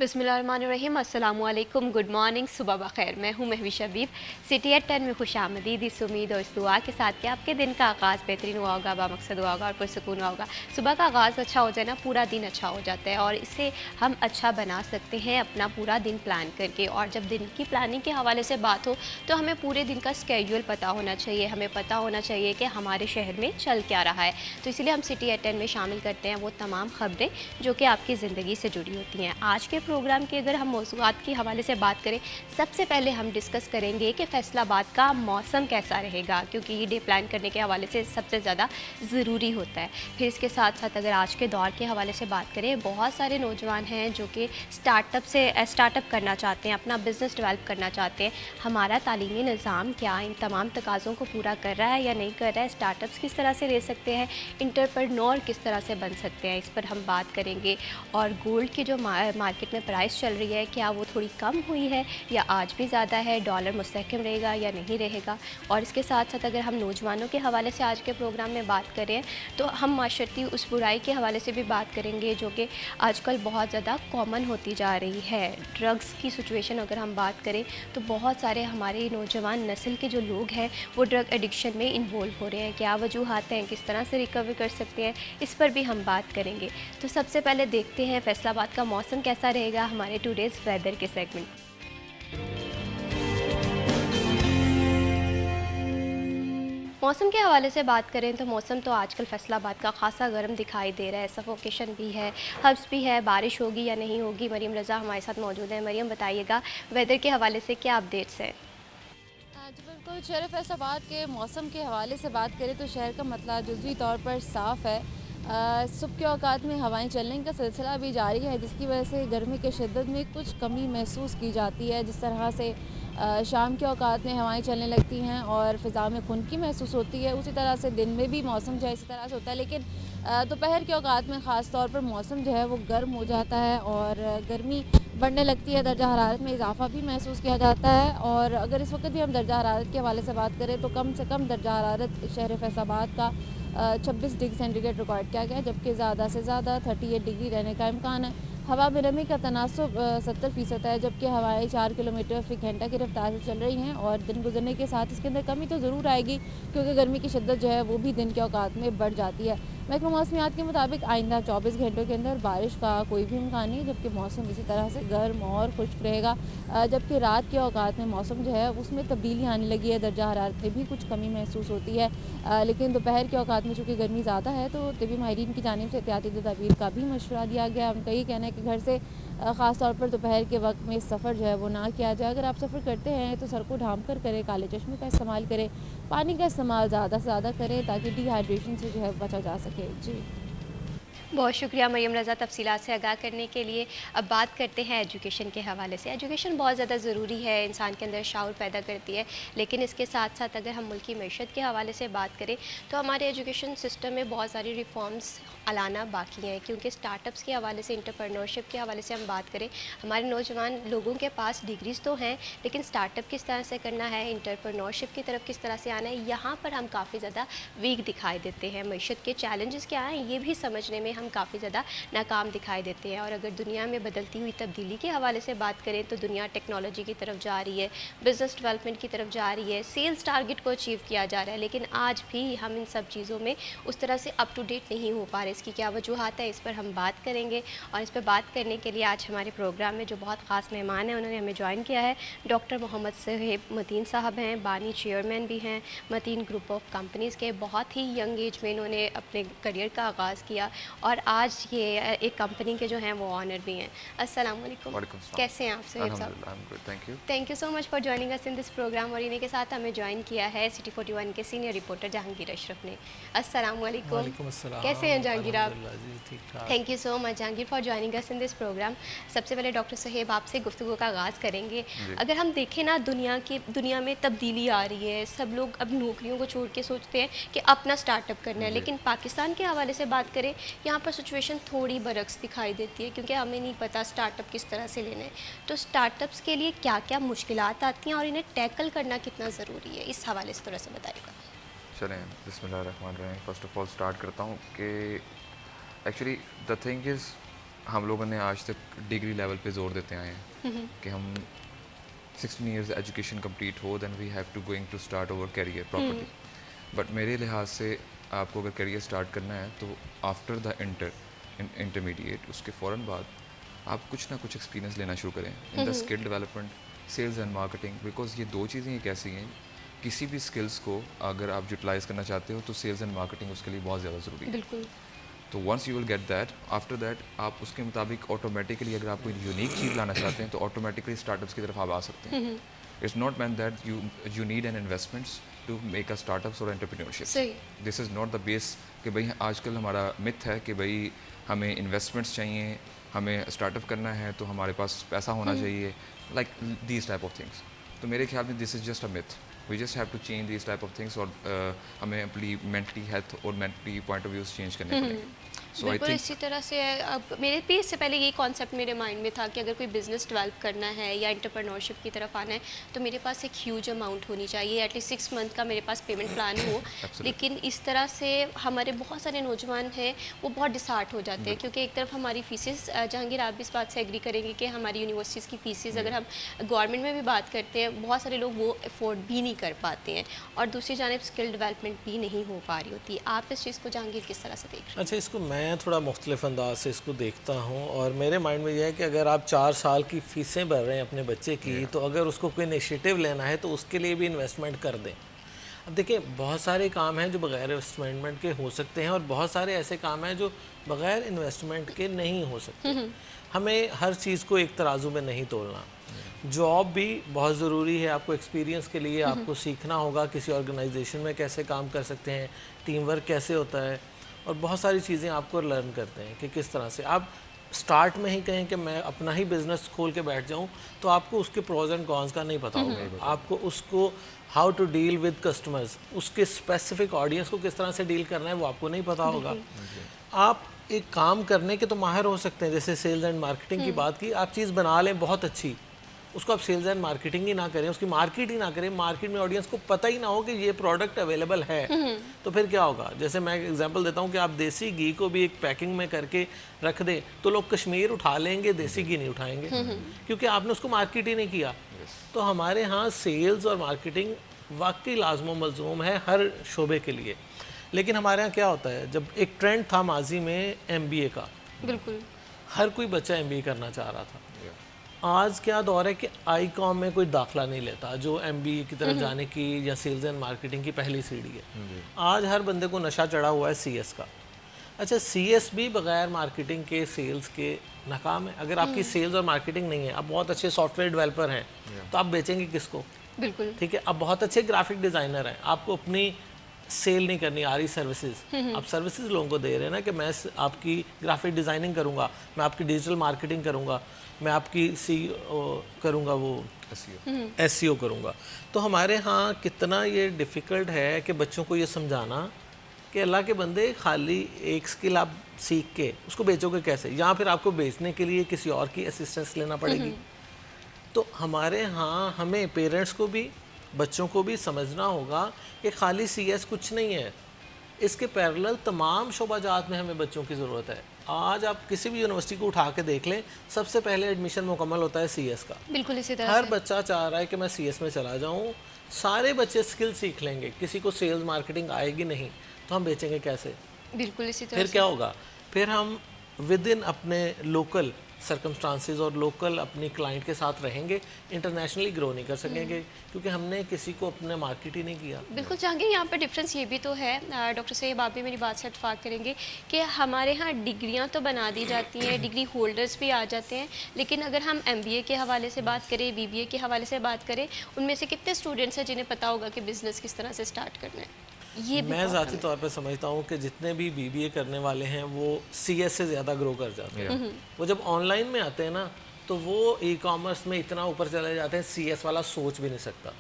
बिस्मिल्लाहिर्रहमानिर्रहीम, अस्सलामु अलैकुम, गुड मॉर्निंग, सुबह बखैर। मैं हूँ महविश हबीब। सिटी एट 10 में खुशामदीद। इस उम्मीद और इस दुआ के साथ कि आपके दिन का आगाज़ बेहतरीन हुआ होगा, बामकसद हुआ होगा और पुरसुकून हुआ होगा। सुबह का आगाज़ अच्छा हो जाए ना, पूरा दिन अच्छा हो जाता है और इसे हम अच्छा बना सकते हैं अपना पूरा दिन प्लान करके। और जब दिन की प्लानिंग के हवाले से बात हो तो हमें पूरे दिन का स्केड्यूल पता होना चाहिए, हमें पता होना चाहिए कि हमारे शहर में चल क्या रहा है। तो इसीलिए हम सिटी एट 10 में शामिल करते हैं वो तमाम ख़बरें जो कि आपकी ज़िंदगी से जुड़ी होती हैं। आज के प्रोग्राम की अगर हम मौज़ूआत के हवाले से बात करें, सबसे पहले हम डिस्कस करेंगे कि फैसलाबाद का मौसम कैसा रहेगा, क्योंकि ये डे प्लान करने के हवाले से सबसे ज़्यादा ज़रूरी होता है। फिर इसके साथ साथ अगर आज के दौर के हवाले से बात करें, बहुत सारे नौजवान हैं जो कि स्टार्टअप करना चाहते हैं, अपना बिज़नेस डेवलप करना चाहते हैं। हमारा तालीमी निज़ाम क्या इन तमाम तकाज़ों को पूरा कर रहा है या नहीं कर रहा है, स्टार्टअप्स किस तरह से रह सकते हैं, एंटरप्रेन्योर किस तरह से बन सकते हैं, इस पर हम बात करेंगे। और गोल्ड की जो मार्केट में प्राइस चल रही है, क्या वो थोड़ी कम हुई है या आज भी ज़्यादा है, डॉलर मुस्तहकम रहेगा या नहीं रहेगा। और इसके साथ साथ अगर हम नौजवानों के हवाले से आज के प्रोग्राम में बात करें तो हम माशरती उस बुराई के हवाले से भी बात करेंगे जो कि आजकल बहुत ज़्यादा कॉमन होती जा रही है। ड्रग्स की सिचुएशन अगर हम बात करें तो बहुत सारे हमारे नौजवान नस्ल के जो लोग हैं वो ड्रग एडिक्शन में इन्वॉल्व हो रहे हैं। क्या वजूहात हैं, किस तरह से रिकवर कर सकते हैं, इस पर भी हम बात करेंगे। तो सबसे पहले देखते हैं फैसलाबाद का मौसम कैसा रहेगा हमारे टुडेज़ वेदर के सेगमेंट। मौसम के हवाले से बात करें तो मौसम तो आजकल फैसलाबाद का खासा गर्म दिखाई दे रहा है, सफोकेशन भी है, हब्स भी है। बारिश होगी या नहीं होगी, मरीम रज़ा हमारे साथ मौजूद है। मरीम, बताइएगा वेदर के हवाले से क्या अपडेट्स हैं। जी बिल्कुल, शहर फैसलाबाद के मौसम के हवाले से बात करें तो शहर का मतलब जुज़वी तौर पर साफ़ है। सुबह के औकात में हवाएं चलने का सिलसिला भी जारी है, जिसकी वजह से गर्मी के शिद्दत में कुछ कमी महसूस की जाती है। जिस तरह से शाम के औकात में हवाएं चलने लगती हैं और फ़िज़ा में खुनकी महसूस होती है, उसी तरह से दिन में भी मौसम जो है इसी तरह से होता है। लेकिन दोपहर के औकात में ख़ास तौर पर मौसम जो है वो गर्म हो जाता है और गर्मी बढ़ने लगती है, दर्जा हरारत में इजाफ़ा भी महसूस किया जाता है। और अगर इस वक्त भी हम दर्जा हरारत के हवाले से बात करें तो कम से कम दर्जा हरारत शहर फैसलाबाद का 26 डिग्री सेंटीग्रेड रिकॉर्ड किया गया, जबकि ज़्यादा से ज़्यादा 38 डिग्री रहने का इम्कान है। हवा में नमी का तनासुब 70% है, जबकि हवाएं 4 किलोमीटर फ़ी घंटा की रफ्तार से चल रही हैं। और दिन गुजरने के साथ इसके अंदर कमी तो ज़रूर आएगी, क्योंकि गर्मी की शिद्दत जो है वो भी दिन के औकात में बढ़ जाती है। महकमा मौसमियात के मुताबिक आइंदा 24 घंटों के अंदर बारिश का कोई भी इम्कान नहीं, जबकि मौसम इसी तरह से गर्म और खुश्क रहेगा। जबकि रात के औकात में मौसम जो है उसमें तब्दीली आने लगी है, दर्जा हरारत में भी कुछ कमी महसूस होती है। लेकिन दोपहर के औकात में चूँकि गर्मी ज़्यादा है तो तिबी माहिरीन की जानिब से एहतियाती तदाबीर का भी मशवरा दिया गया। उनका ये कहना है कि घर से ख़ास तौर पर दोपहर के वक्त में सफ़र जो है वो ना किया जाए। अगर आप सफ़र करते हैं तो सर को ढाँप कर करें, काले चश्मे का इस्तेमाल करें, पानी का इस्तेमाल ज़्यादा से ज़्यादा करें ताकि डिहाइड्रेशन से जो है बचा जा सके। जी। बहुत शुक्रिया मरीम रज़ा तफ़सीलात से आगाह करने के लिए। अब बात करते हैं एजुकेशन के हवाले से। एजुकेशन बहुत ज़्यादा ज़रूरी है, इंसान के अंदर शऊर पैदा करती है, लेकिन इसके साथ साथ अगर हम मुल्क की मईशत के हवाले से बात करें तो हमारे एजुकेशन सिस्टम में बहुत सारी रिफॉर्म्स लाना बाकी हैं। क्योंकि स्टार्टअप्स के हवाले से, एंटरप्रेन्योरशिप के हवाले से हम बात करें, हमारे नौजवान लोगों के पास डिग्रीज़ तो हैं, लेकिन स्टार्टअप किस तरह से करना है, एंटरप्रेन्योरशिप की तरफ किस तरह से आना है, यहाँ पर हम काफ़ी ज़्यादा वीक दिखाई देते हैं। मईशत के चैलेंजेस क्या हैं ये भी समझने में हम काफ़ी ज़्यादा नाकाम दिखाई देते हैं। और अगर दुनिया में बदलती हुई तब्दीली के हवाले से बात करें तो दुनिया टेक्नोलॉजी की तरफ जा रही है, बिज़नेस डेवलपमेंट की तरफ जा रही है, सेल्स टारगेट को अचीव किया जा रहा है, लेकिन आज भी हम इन सब चीज़ों में उस तरह से अप टू डेट नहीं हो पा रहे। इसकी क्या वजूहत है, इस पर हम बात करेंगे। और इस पर बात करने के लिए आज हमारे प्रोग्राम में जो बहुत ख़ास मेहमान हैं उन्होंने हमें ज्वाइन किया है। डॉक्टर मोहम्मद सोहेब मतीन साहब हैं, बानी चेयरमैन भी हैं मतीन ग्रुप ऑफ कंपनीज़ के। बहुत ही यंग एज में इन्होंने अपने करियर का आगाज़ किया और आज ये एक कंपनी के जो हैं वो ऑनर भी हैं। अस्सलाम वालेकुम, वालेकुम सलाम। कैसे हैं आप सोहेब साहब? अल्हम्दुलिल्लाह, I am good, thank you. Thank you so much for joining us in this program. और इन्हीं के साथ हमें ज्वाइन किया है सिटी 41 के सीनियर रिपोर्टर जहांगीर अशरफ ने। अस्सलाम वालेकुम, वालेकुम कैसे अस्सलाम, हैं जहांगीर आप? अल्हम्दुलिल्लाह जी, ठीक ठाक। Thank you so much Jahangir for joining us in this program. सबसे पहले डॉक्टर सोहेब आपसे गुफ्तगू का आगाज़ करेंगे। जी। अगर हम देखें ना, दुनिया में तब्दीली आ रही है, सब लोग अब नौकरियों को छोड़ के सोचते हैं कि अपना स्टार्टअप करना है। जी। लेकिन पाकिस्तान के हवाले से बात करें, यहाँ पर सिचुएशन थोड़ी बरक्स दिखाई देती है, क्योंकि हमें नहीं पता स्टार्टअप किस तरह से लेना है। तो स्टार्टअप्स के लिए क्या क्या मुश्किलात आती हैं और इन्हें टैकल करना कितना ज़रूरी है, इस हवाले से थोड़ा सा बताइएगा। चलें, बिस्मिल्लाहिर्रहमानिर्रहीम। फ़र्स्ट ऑफ़ ऑल स्टार्ट करता हूँ कि एक्चुअली द थिंग इज़ हम लोगों ने आज तक डिग्री लेवल पे जोर देते आए हैं कि हम 16 इयर्स एजुकेशन कंप्लीट हो then we have to going to start over career properly. But मेरे लिहाज से आपको अगर करियर स्टार्ट करना है तो आफ्टर द इंटरमीडिएट उसके फ़ौरन बाद आप कुछ ना कुछ एक्सपीरियंस लेना शुरू करें in the skill development, sales and marketing, because ये दो चीज़ें एक ऐसी हैं किसी भी स्किल्स को अगर आप यूटिलाइज़ करना चाहते हो तो सेल्स एंड मार्केटिंग उसके लिए बहुत ज़्यादा ज़रूरी है। बिल्कुल। तो once you will get that, after that आप उसके मुताबिक ऑटोमेटिकली अगर आप कोई यूनिक चीज़ लाना चाहते हैं तो ऑटोमेटिकली स्टार्टअप्स की तरफ आप आ सकते हैं। It's not mean that you need an investments to make a startups और एंटरप्रेन्योरशिप। सही। This is not the base कि भाई आजकल हमारा मिथ है कि भाई हमें इन्वेस्टमेंट्स चाहिए, हमें स्टार्टअप करना है तो हमारे पास पैसा होना चाहिए, like these type of things. तो मेरे ख्याल में this is just a myth. We just have to change this type of things और हमें अपनी मेंटली हेल्थ और mentally point of views change करने पड़ेंगे। सो आई बिल्कुल थिंक इसी तरह से अब मेरे भी इससे पहले यही कॉन्सेप्ट मेरे माइंड में था कि अगर कोई बिज़नेस डेवलप करना है या एंटरप्रेन्योरशिप की तरफ आना है तो मेरे पास एक ह्यूज अमाउंट होनी चाहिए, एटलीस्ट 6 मंथ का मेरे पास पेमेंट प्लान हो। लेकिन इस तरह से हमारे बहुत सारे नौजवान हैं वो बहुत डिसहार्ट हो जाते हैं, क्योंकि एक तरफ हमारी फीसेस, जहांगीर आप भी इस बात से एग्री करेंगे कि हमारी यूनिवर्सिटीज़ की फीसेस अगर हम गवर्नमेंट में भी बात करते हैं बहुत सारे लोग वो अफोर्ड भी नहीं कर पाते हैं, और दूसरी जानब स्किल डेवलपमेंट भी नहीं हो पा रही होती। आप इस चीज़ को जहांगीर किस तरह से देख रहे हैं? अच्छा, इसको मैं थोड़ा मुख्तलिफ अंदाज से इसको देखता हूँ और मेरे माइंड में यह है कि अगर आप 4 साल की फ़ीसें भर रहे हैं अपने बच्चे की तो अगर उसको कोई इनिशिएटिव लेना है तो उसके लिए भी इन्वेस्टमेंट कर दें। अब देखिए, बहुत सारे काम हैं जो बग़ैर इन्वेस्टमेंट के हो सकते हैं और बहुत सारे ऐसे काम हैं जो बग़ैर इन्वेस्टमेंट के नहीं हो सकते। हमें हर चीज़ को एक तराजू में नहीं तोलना। जॉब भी बहुत ज़रूरी है, आपको एक्सपीरियंस के लिए आपको सीखना होगा किसी ऑर्गेनाइजेशन में कैसे काम कर सकते हैं, टीम वर्क कैसे होता है, और बहुत सारी चीज़ें आपको लर्न करते हैं कि किस तरह से आप स्टार्ट में ही कहें कि मैं अपना ही बिज़नेस खोल के बैठ जाऊं तो आपको उसके प्रोज एंड कॉन्स का नहीं पता होगा। आपको उसको how to deal with customers, उसके स्पेसिफिक ऑडियंस को किस तरह से डील करना है वो आपको नहीं पता होगा। आप एक काम करने के तो माहिर हो सकते हैं, जैसे सेल्स एंड मार्केटिंग की बात की, आप चीज़ बना लें बहुत अच्छी, उसको आप सेल्स एंड मार्केटिंग ही ना करें, उसकी मार्केट ही ना करें, मार्केट में ऑडियंस को पता ही ना हो कि ये प्रोडक्ट अवेलेबल है, तो फिर क्या होगा? जैसे मैं एग्जांपल देता हूँ कि आप देसी घी को भी एक पैकिंग में करके रख दें तो लोग कश्मीर उठा लेंगे, देसी घी नहीं उठाएंगे, क्योंकि आपने उसको मार्केट ही नहीं किया। तो हमारे यहाँ सेल्स और मार्केटिंग वाकई लाजमो मलजूम है हर शोबे के लिए। लेकिन हमारे यहाँ क्या होता है, जब एक ट्रेंड था माजी में MBA का, बिल्कुल हर कोई बच्चा MBA करना चाह रहा था। आज क्या दौर है कि ICOM में कोई दाखला नहीं लेता, जो MBA की तरफ जाने की या सेल्स एंड मार्केटिंग की पहली सीढ़ी है। आज हर बंदे को नशा चढ़ा हुआ है CS का। अच्छा, CS भी बगैर मार्केटिंग के, सेल्स के नाकाम है। अगर आपकी सेल्स और मार्केटिंग नहीं है, आप बहुत अच्छे सॉफ्टवेयर डेवलपर हैं तो आप बेचेंगे किसको? बिल्कुल ठीक है। अब बहुत अच्छे ग्राफिक डिज़ाइनर हैं, आपको अपनी सेल नहीं करनी आ रही सर्विसेज, आप सर्विसेज लोगों को दे रहे हैं ना कि मैं आपकी ग्राफिक डिज़ाइनिंग करूंगा, मैं आपकी डिजिटल मार्केटिंग करूंगा, मैं आपकी करूंगा वो SEO करूंगा। तो हमारे यहाँ कितना ये डिफ़िकल्ट है कि बच्चों को ये समझाना कि अल्लाह के बंदे खाली एक स्किल आप सीख के उसको बेचोगे कैसे, या फिर आपको बेचने के लिए किसी और की असिस्टेंस लेना पड़ेगी। तो हमारे यहाँ हमें पेरेंट्स को भी बच्चों को भी समझना होगा कि खाली CS कुछ नहीं है, इसके पैरेलल तमाम शोबाजात में हमें बच्चों की ज़रूरत है। आज आप किसी भी यूनिवर्सिटी को उठा के देख लें, सबसे पहले एडमिशन मुकम्मल होता है CS का। बिल्कुल इसी तरह हर से। बच्चा चाह रहा है कि मैं CS में चला जाऊँ। सारे बच्चे स्किल सीख लेंगे, किसी को सेल्स मार्केटिंग आएगी नहीं, तो हम बेचेंगे कैसे? बिल्कुल इसी तरह फिर से। क्या होगा? फिर हम विद इन अपने लोकल सर्कमस्टांसेस और लोकल अपनी क्लाइंट के साथ रहेंगे, इंटरनेशनली ग्रो नहीं कर सकेंगे, क्योंकि हमने किसी को अपने मार्केट ही नहीं किया। बिल्कुल जहांगीर, यहाँ पर डिफरेंस ये भी तो है, डॉक्टर साहिब आप भी मेरी बात से इत्तेफाक करेंगे कि हमारे यहाँ डिग्रियाँ तो बना दी जाती हैं, डिग्री होल्डर्स भी आ जाते हैं, लेकिन अगर हम MBA के हवाले से बात करें, BBA के हवाले से बात करें, उनमें से कितने स्टूडेंट्स हैं जिन्हें पता होगा कि बिज़नेस किस तरह से स्टार्ट करना है? ये भी मैं बहुत ज़ाती कम है। तौर पे समझता हूँ कि जितने भी BBA करने वाले हैं वो CS से ज़्यादा ग्रो कर जाते हैं। वो जब ऑनलाइन में आते हैं ना तो वो E-कॉमर्स में इतना ऊपर चले जाते हैं, CS वाला सोच भी नहीं सकता,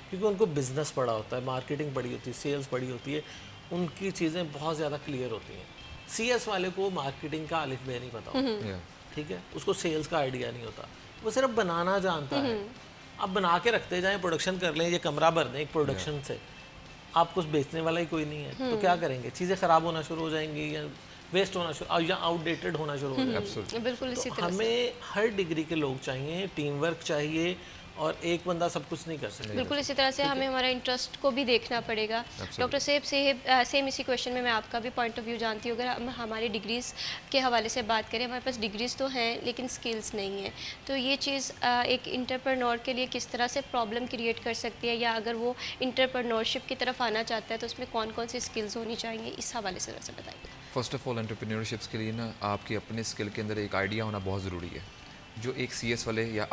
क्योंकि उनको बिजनेस पड़ा होता है, मार्केटिंग पड़ी होती है, सेल्स पड़ी होती है, उनकी चीज़ें बहुत ज़्यादा क्लियर होती हैं। CS वाले को मार्केटिंग का अलिफ बे नहीं पता होता, ठीक है, उसको सेल्स का आइडिया नहीं होता, वो सिर्फ बनाना जानता है। अब बना के रखते जाएं, प्रोडक्शन कर लें, ये कमरा भर दें एक प्रोडक्शन से, आप कुछ बेचने वाला ही कोई नहीं है, तो क्या करेंगे? चीज़ें ख़राब होना शुरू हो जाएंगी या वेस्ट होना शुरू या आउटडेटेड होना शुरू हो जाएगा। Absolutely. बिल्कुल इसी तो तरह से। हमें हर डिग्री के लोग चाहिए, टीम वर्क चाहिए, और एक बंदा सब कुछ नहीं कर सकता। बिल्कुल इसी तरह से हमें हमारा इंटरेस्ट को भी देखना पड़ेगा। डॉक्टर सेम इसी क्वेश्चन में मैं आपका भी पॉइंट ऑफ व्यू जानती हूँ। अगर हम हमारी डिग्रीज़ के हवाले से बात करें, हमारे पास डिग्रीज़ तो हैं लेकिन स्किल्स नहीं है, तो ये चीज़ एक इंटरप्रेन्योर के लिए किस तरह से प्रॉब्लम क्रिएट कर सकती है, या अगर वो इंटरप्रेन्योरशिप की तरफ आना चाहता है तो उसमें कौन कौन सी स्किल्स होनी चाहिए, इस हवाले से ज़रा बताइए। फर्स्ट ऑफ ऑल एंटरप्रेन्योरशिप्स के लिए ना आपके अपने स्किल के अंदर एक आइडिया होना बहुत ज़रूरी है, जो एक CS वाले या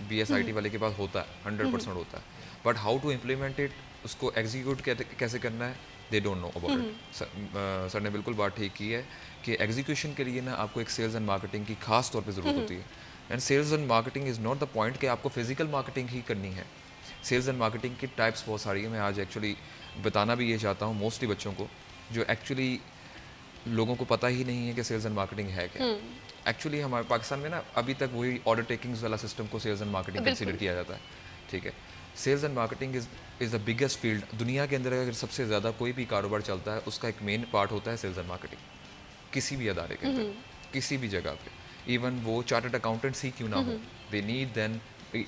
BS IT वाले के पास होता है, 100% होता है, but how to implement it, उसको एग्जीक्यूट कैसे करना है, they don't know about it. Sir ने बिल्कुल बात ठीक की है कि एग्जीक्यूशन के लिए ना आपको एक सेल्स एंड मार्केटिंग की खास तौर पे ज़रूरत होती है। And sales and marketing is not the point कि आपको फिजिकल मार्केटिंग ही करनी है। सेल्स एंड मार्केटिंग की टाइप्स बहुत सारी है। मैं आज एक्चुअली बताना भी ये चाहता हूँ मोस्टली बच्चों को, जो एक्चुअली लोगों को पता ही नहीं है कि सेल्स एंड मार्केटिंग है क्या। एक्चुअली हमारे पाकिस्तान में ना अभी तक वही ऑर्डर टेकिंग्स वाला सिस्टम को सेल्स एंड मार्केटिंग कंसीडर किया जाता है, ठीक है। Sales and marketing is the biggest field दुनिया के अंदर। अगर सबसे ज़्यादा कोई भी कारोबार चलता है, उसका एक मेन पार्ट होता है सेल्स एंड मार्केटिंग, किसी भी अदारे के अंदर, किसी भी जगह पे। इवन वो चार्टर्ड अकाउंटेंट्स ही क्यों ना हो, they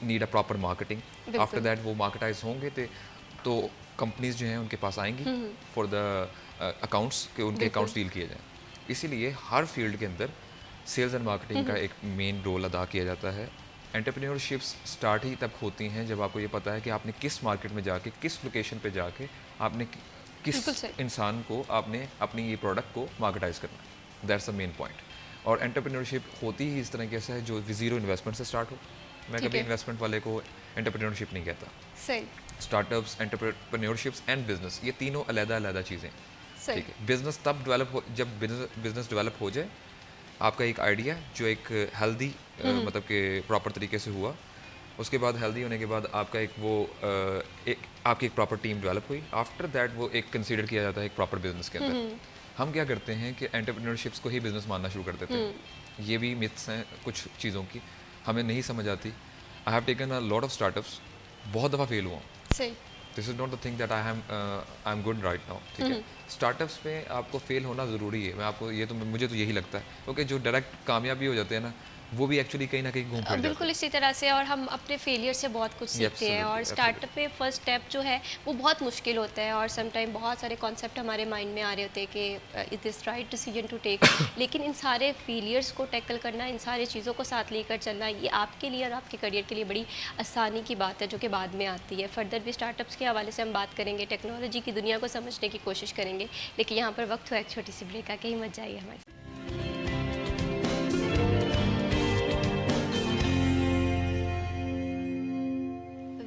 need a proper marketing. After that वो मार्केटाइज होंगे तो कंपनीज जो हैं उनके पास आएंगी फॉर द अकाउंट्स के उनके अकाउंट्स डील किए जाएँ। इसीलिए हर फील्ड के अंदर सेल्स एंड मार्केटिंग का एक मेन रोल अदा किया जाता है। एंटरप्रेन्योरशिप्स स्टार्ट ही तब होती हैं जब आपको ये पता है कि आपने किस मार्केट में जाके, किस लोकेशन पे जाके आपने किस इंसान को आपने अपनी ये प्रोडक्ट को मार्केटाइज करना है। That's the main point. और एंटरप्रेन्योरशिप होती ही इस तरीके से है जो ज़ीरो इन्वेस्टमेंट से स्टार्ट हो। मैं कभी इन्वेस्टमेंट वाले को एंटरप्रेन्योरशिप नहीं कहता। सही। स्टार्टअप्स, एंटरप्रेन्योरशिप्स एंड बिजनेस, ये तीनों अलग-अलग चीज़ें, ठीक है। बिजनेस तब जब बिजनेस डेवलप हो जाए, आपका एक आइडिया जो एक हेल्दी मतलब कि प्रॉपर तरीके से हुआ, उसके बाद हेल्दी होने के बाद आपका आपकी एक प्रॉपर टीम डेवलप हुई। आफ्टर दैट वो एक कंसीडर किया जाता है एक प्रॉपर बिजनेस के अंदर। हम क्या करते हैं कि एंटरप्रेन्योरशिप्स को ही बिजनेस मानना शुरू कर देते हैं। ये भी मिथ्स हैं कुछ चीज़ों की, हमें नहीं समझ आती। I have taken a lot of startups, बहुत दफ़ा फेल हुआ। सही। This is not the thing that I am good right now, ठीक है। स्टार्टअप्स में आपको फेल होना ज़रूरी है। मैं आपको मुझे तो यही लगता है, क्योंकि जो डायरेक्ट कामयाबी हो जाते हैं ना, वो भी एक्चुअली कहीं ना कहीं घूम फिर जाते हैं। बिल्कुल इसी तरह से, और हम अपने फेलियर से बहुत कुछ सीखते हैं। और स्टार्टअप में फर्स्ट स्टेप जो है वो बहुत मुश्किल होता है, और सम टाइम बहुत सारे कॉन्सेप्ट हमारे माइंड में आ रहे होते हैं कि it is right decision to take, लेकिन इन सारे फेलियर्स को टैकल करना, इन सारी चीज़ों को साथ लेकर चलना, ये आपके लिए और आपके करियर के लिए बड़ी आसानी की बात है, जो कि बाद में आती है। फर्दर भी स्टार्टअप्स के हवाले से हम बात करेंगे, टेक्नोलॉजी की दुनिया को समझने की कोशिश करेंगे, लेकिन यहाँ पर वक्त हो एक छोटी सी ब्रेक का, कहीं मत जाइए हमारे साथ।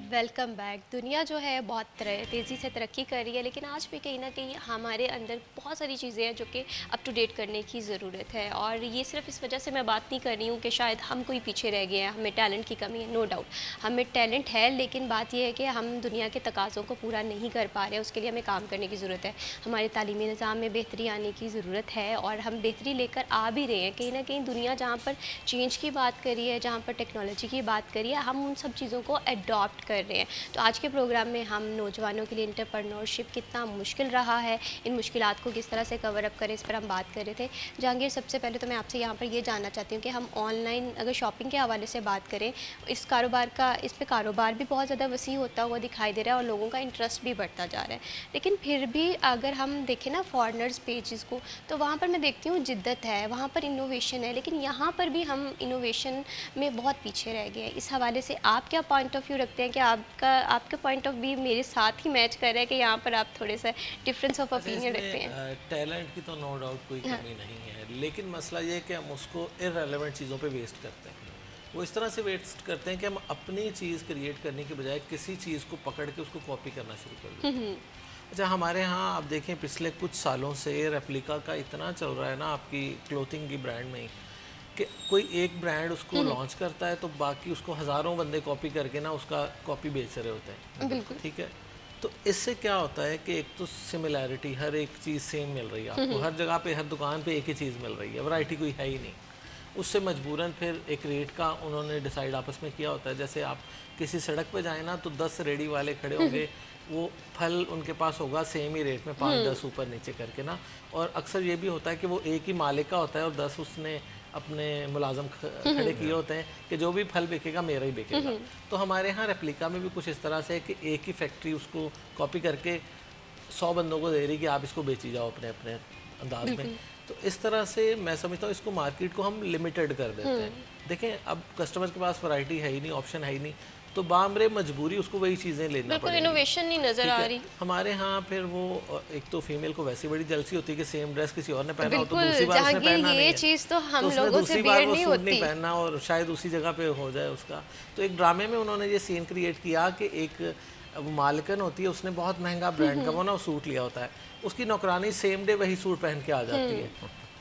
Welcome back. दुनिया जो है बहुत तेज़ी से तरक्की कर रही है, लेकिन आज भी कहीं ना कहीं हमारे अंदर बहुत सारी चीज़ें हैं जो कि अप टू डेट करने की ज़रूरत है। और ये सिर्फ इस वजह से मैं बात नहीं कर रही हूँ कि शायद हम कोई पीछे रह गए हैं, हमें टैलेंट की कमी है। नो डाउट हमें टैलेंट है, लेकिन बात यह है कि हम दुनिया के तकाज़ों को पूरा नहीं कर पा रहे हैं। उसके लिए हमें काम करने की ज़रूरत है। हमारे तालीमी निज़ाम में बेहतरी आने की ज़रूरत है, और हम बेहतरी लेकर आ भी रहे हैं। कहीं ना कहीं दुनिया जहाँ पर चेंज की बात करी है, जहाँ पर टेक्नोलॉजी की बात करी है, हम उन सब चीज़ों को अडॉप्ट कर रहे हैं। तो आज के प्रोग्राम में हम नौजवानों के लिए एंटरप्रेन्योरशिप कितना मुश्किल रहा है, इन मुश्किलात को किस तरह से कवर अप करें, इस पर हम बात कर रहे थे। जहांगीर, सबसे पहले तो मैं आपसे यहाँ पर ये जानना चाहती हूँ कि हम ऑनलाइन अगर शॉपिंग के हवाले से बात करें, इस पे कारोबार भी बहुत ज़्यादा वसी होता हुआ दिखाई दे रहा है, और लोगों का इंटरेस्ट भी बढ़ता जा रहा है। लेकिन फिर भी अगर हम देखें ना फॉरेनर्स पेजेस को, तो वहाँ पर मैं देखती हूँ जिद्दत है, वहाँ पर इनोवेशन है, लेकिन यहाँ पर भी हम इनोवेशन में बहुत पीछे रह गए हैं। इस हवाले से आप क्या पॉइंट ऑफ व्यू रखते हैं कि आपका पॉइंट ऑफ व्यू मेरे साथ ही मैच कर रहा है कि यहाँ पर आप थोड़े सा डिफरेंस ऑफ ओपिनियन रखते हैं? टैलेंट की तो नो डाउट कोई कमी नहीं है, लेकिन मसला ये है कि हम उसको इररेलेवेंट चीज़ों पे वेस्ट करते हैं। वो इस तरह से वेस्ट करते हैं कि हम अपनी चीज़ क्रिएट करने के बजाय किसी चीज़ को पकड़ के उसको कॉपी करना शुरू कर देते हैं। अच्छा, हमारे यहाँ आप देखें पिछले कुछ सालों से रेप्लिका का इतना चल रहा है ना, आपकी क्लोथिंग की ब्रांड में ही, कि कोई एक ब्रांड उसको लॉन्च करता है तो बाकी उसको हज़ारों बंदे कॉपी करके ना उसका कॉपी बेच रहे होते हैं। बिल्कुल। ठीक है, तो इससे क्या होता है कि एक तो सिमिलैरिटी, हर एक चीज़ सेम मिल रही है आपको, हर जगह पे, हर दुकान पे एक ही चीज़ मिल रही है, वैरायटी कोई है ही नहीं। उससे मजबूरन फिर एक रेट का उन्होंने डिसाइड आपस में किया होता है। जैसे आप किसी सड़क पे जाएँ ना, तो 10 रेडी वाले खड़े होंगे, वो फल उनके पास होगा सेम ही रेट में 5-10 ऊपर नीचे करके ना। और अक्सर ये भी होता है कि वो एक ही मालिक का होता है और 10 उसने अपने मुलाजम खड़े किए होते हैं कि जो भी फल बिकेगा मेरा ही बिकेगा। तो हमारे यहाँ रेप्लिका में भी कुछ इस तरह से है कि एक ही फैक्ट्री उसको कॉपी करके 100 बंदों को दे रही कि आप इसको बेची जाओ अपने अपने अंदाज में। तो इस तरह से मैं समझता हूँ इसको मार्केट को हम लिमिटेड कर देते हैं। देखें अब कस्टमर के पास वैरायटी है ही नहीं, ऑप्शन है ही नहीं, तो बामरे मजबूरी उसको वही चीज़ें लेना बिल्कुल पड़ेगी। इनोवेशन नहीं नजर ठीक आ है? रही। हमारे यहाँ फिर वो एक तो फीमेल को वैसी बड़ी जलसी होती है कि सेम ड्रेस किसी और ने पहना हो तो बिल्कुल, दूसरी बार उसने जहांगीर, पहनना ये नहीं है, चीज़ तो हम उसने लोगों से दूसरी बार बियर वो नहीं सूट नहीं होती। पहनना और शायद उसी जगह पे हो जाए उसका। तो एक ड्रामे में उन्होंने ये सीन क्रिएट किया कि एक वो मालकन होती है, उसने बहुत महंगा ब्रांड का वो ना सूट लिया होता है, उसकी नौकरानी सेम डे वही सूट पहन के आ जाती है,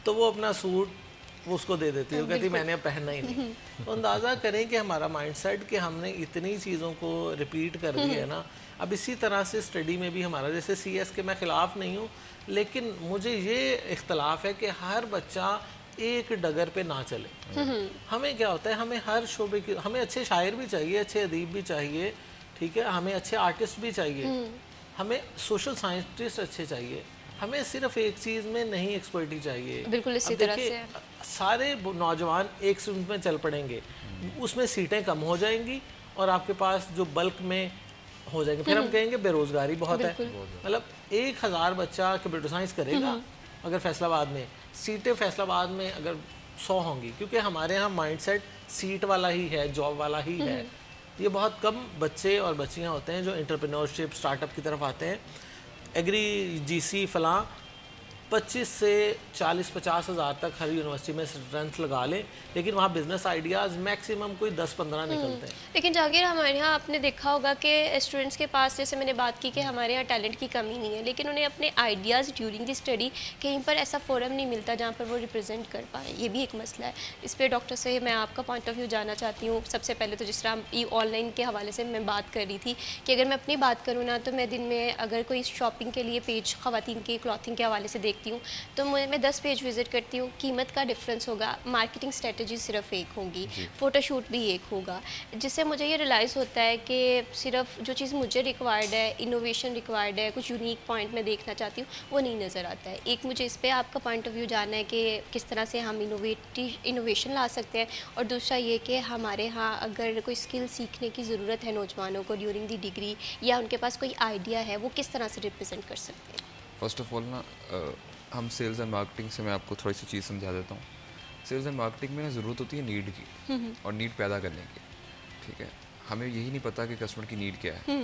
तो वो अपना सूट वो उसको दे देती है, वो कहती है मैंने अब पहनना ही नहीं। तो अंदाज़ा करें कि हमारा माइंडसेट कि हमने इतनी चीज़ों को रिपीट कर दी है ना। अब इसी तरह से स्टडी में भी हमारा, जैसे CS के मैं ख़िलाफ़ नहीं हूँ, लेकिन मुझे ये इख्तलाफ है कि हर बच्चा एक डगर पे ना चले। हमें क्या होता है, हमें हर शोबे की, हमें अच्छे शायर भी चाहिए, अच्छे अदीब भी चाहिए, ठीक है, हमें अच्छे आर्टिस्ट भी चाहिए, हमें सोशल साइंटिस्ट अच्छे चाहिए, हमें सिर्फ एक चीज़ में नहीं एक्सपर्टी चाहिए। बिल्कुल इसी अब तरह देखिए, सारे नौजवान एक स्ट्रीम में चल पड़ेंगे, उसमें सीटें कम हो जाएंगी और आपके पास जो बल्क में हो जाएंगे, फिर हम कहेंगे बेरोजगारी बहुत है। मतलब 1000 बच्चा कंप्यूटर साइंस करेगा अगर फैसलाबाद में, सीटें फैसलाबाद में अगर 100 होंगी, क्योंकि हमारे यहाँ माइंडसेट सीट वाला ही है, जॉब वाला ही है। ये बहुत कम बच्चे और बच्चियाँ होते हैं जो एंटरप्रेन्योरशिप स्टार्टअप की तरफ आते हैं। एग्री GC फलां 25 से 40-50 हज़ार तक हर यूनिवर्सिटी में स्ट्रेंथ लगा लें, लेकिन वहाँ बिजनेस आइडियाज़ मैक्सिमम कोई 10-15 निकलते हैं। लेकिन जहांगीर, हमारे यहाँ आपने देखा होगा कि स्टूडेंट्स के पास, जैसे मैंने बात की कि हमारे यहाँ टैलेंट की कमी नहीं है, लेकिन उन्हें अपने आइडियाज़ ड्यूरिंग द स्टडी कहीं पर ऐसा फोरम नहीं मिलता जहाँ पर वो रिप्रेजेंट कर पाएँ। ये भी एक मसला है। इस पर डॉक्टर से मैं आपका पॉइंट ऑफ व्यू जानना चाहती हूँ। सबसे पहले तो जिस तरह ऑनलाइन के हवाले से मैं बात कर रही थी कि अगर मैं अपनी बात करूँ ना, तो मैं दिन में अगर कोई शॉपिंग के लिए पेज ख़वातीन के क्लॉथिंग के हवाले से देखती हूँ तो मैं 10 पेज विज़िट करती हूँ। कीमत का डिफरेंस होगा, मार्केटिंग स्ट्रेटजी सिर्फ एक होगी, फ़ोटोशूट भी एक होगा, जिससे मुझे ये रियलाइज़ होता है कि सिर्फ जो चीज़ मुझे रिक्वायर्ड है, इनोवेशन रिक्वायर्ड है, कुछ यूनिक पॉइंट मैं देखना चाहती हूँ, वो नहीं नज़र आता है। एक मुझे इस पर आपका पॉइंट ऑफ व्यू जानना है कि किस तरह से हम इनोवेशन ला सकते हैं, और दूसरा ये कि हमारे यहाँ अगर कोई स्किल सीखने की ज़रूरत है नौजवानों को ड्यूरिंग दी डिग्री, या उनके पास कोई आइडिया है, वो किस तरह से रिप्रेजेंट कर सकते हैं। फर्स्ट ऑफ ऑल ना हम सेल्स एंड मार्केटिंग से, मैं आपको थोड़ी सी चीज़ समझा देता हूँ। सेल्स एंड मार्केटिंग में ना ज़रूरत होती है नीड की और नीड पैदा करने की, ठीक है। हमें यही नहीं पता कि कस्टमर की नीड क्या है।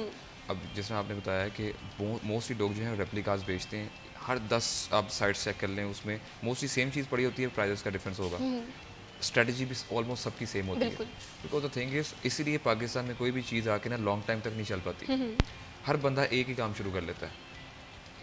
अब जैसे आपने बताया कि मोस्टली लोग जो हैं रेप्लिकास बेचते हैं, हर 10 आप साइट चेक कर लें, उसमें मोस्टली सेम चीज़ पड़ी होती है, प्राइजेस का डिफरेंस होगा, स्ट्रेटजी भी ऑलमोस्ट सबकी सेम होती है। बिकॉज द थिंग इज, इसीलिए पाकिस्तान में कोई भी चीज़ आके ना लॉन्ग टाइम तक नहीं चल पाती। हर बंदा एक ही काम शुरू कर लेता है।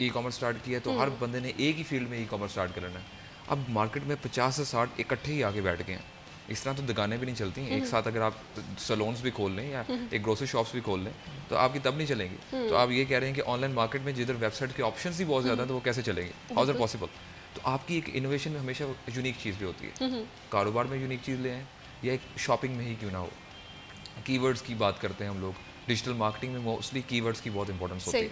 ई-कॉमर्स स्टार्ट किया तो हर बंदे ने एक ही फील्ड में ई-कॉमर्स स्टार्ट कर लेना है। अब मार्केट में 50 से 60 इकट्ठे ही आके बैठ गए हैं। इस तरह तो दुकानें भी नहीं चलती हैं। एक साथ अगर आप सलोन्स भी खोल लें या एक ग्रोसरी शॉप्स भी खोल लें तो आपकी तब नहीं चलेंगी। तो आप ये कह रहे हैं कि ऑनलाइन मार्केट में जिधर वेबसाइट के ऑप्शंस ही बहुत ज़्यादा हैं तो वो कैसे चलेंगे, हाउ इज इट पॉसिबल। तो आपकी एक इनोवेशन में हमेशा यूनिक चीज़ भी होती है। कारोबार में यूनिक चीज़ ले आएँ या एक शॉपिंग में ही क्यों ना हो। कीवर्ड्स की बात करते हैं हम लोग, डिजिटल मार्केटिंग में मोस्टली कीवर्ड्स की बहुत इंपॉर्टेंस होती है।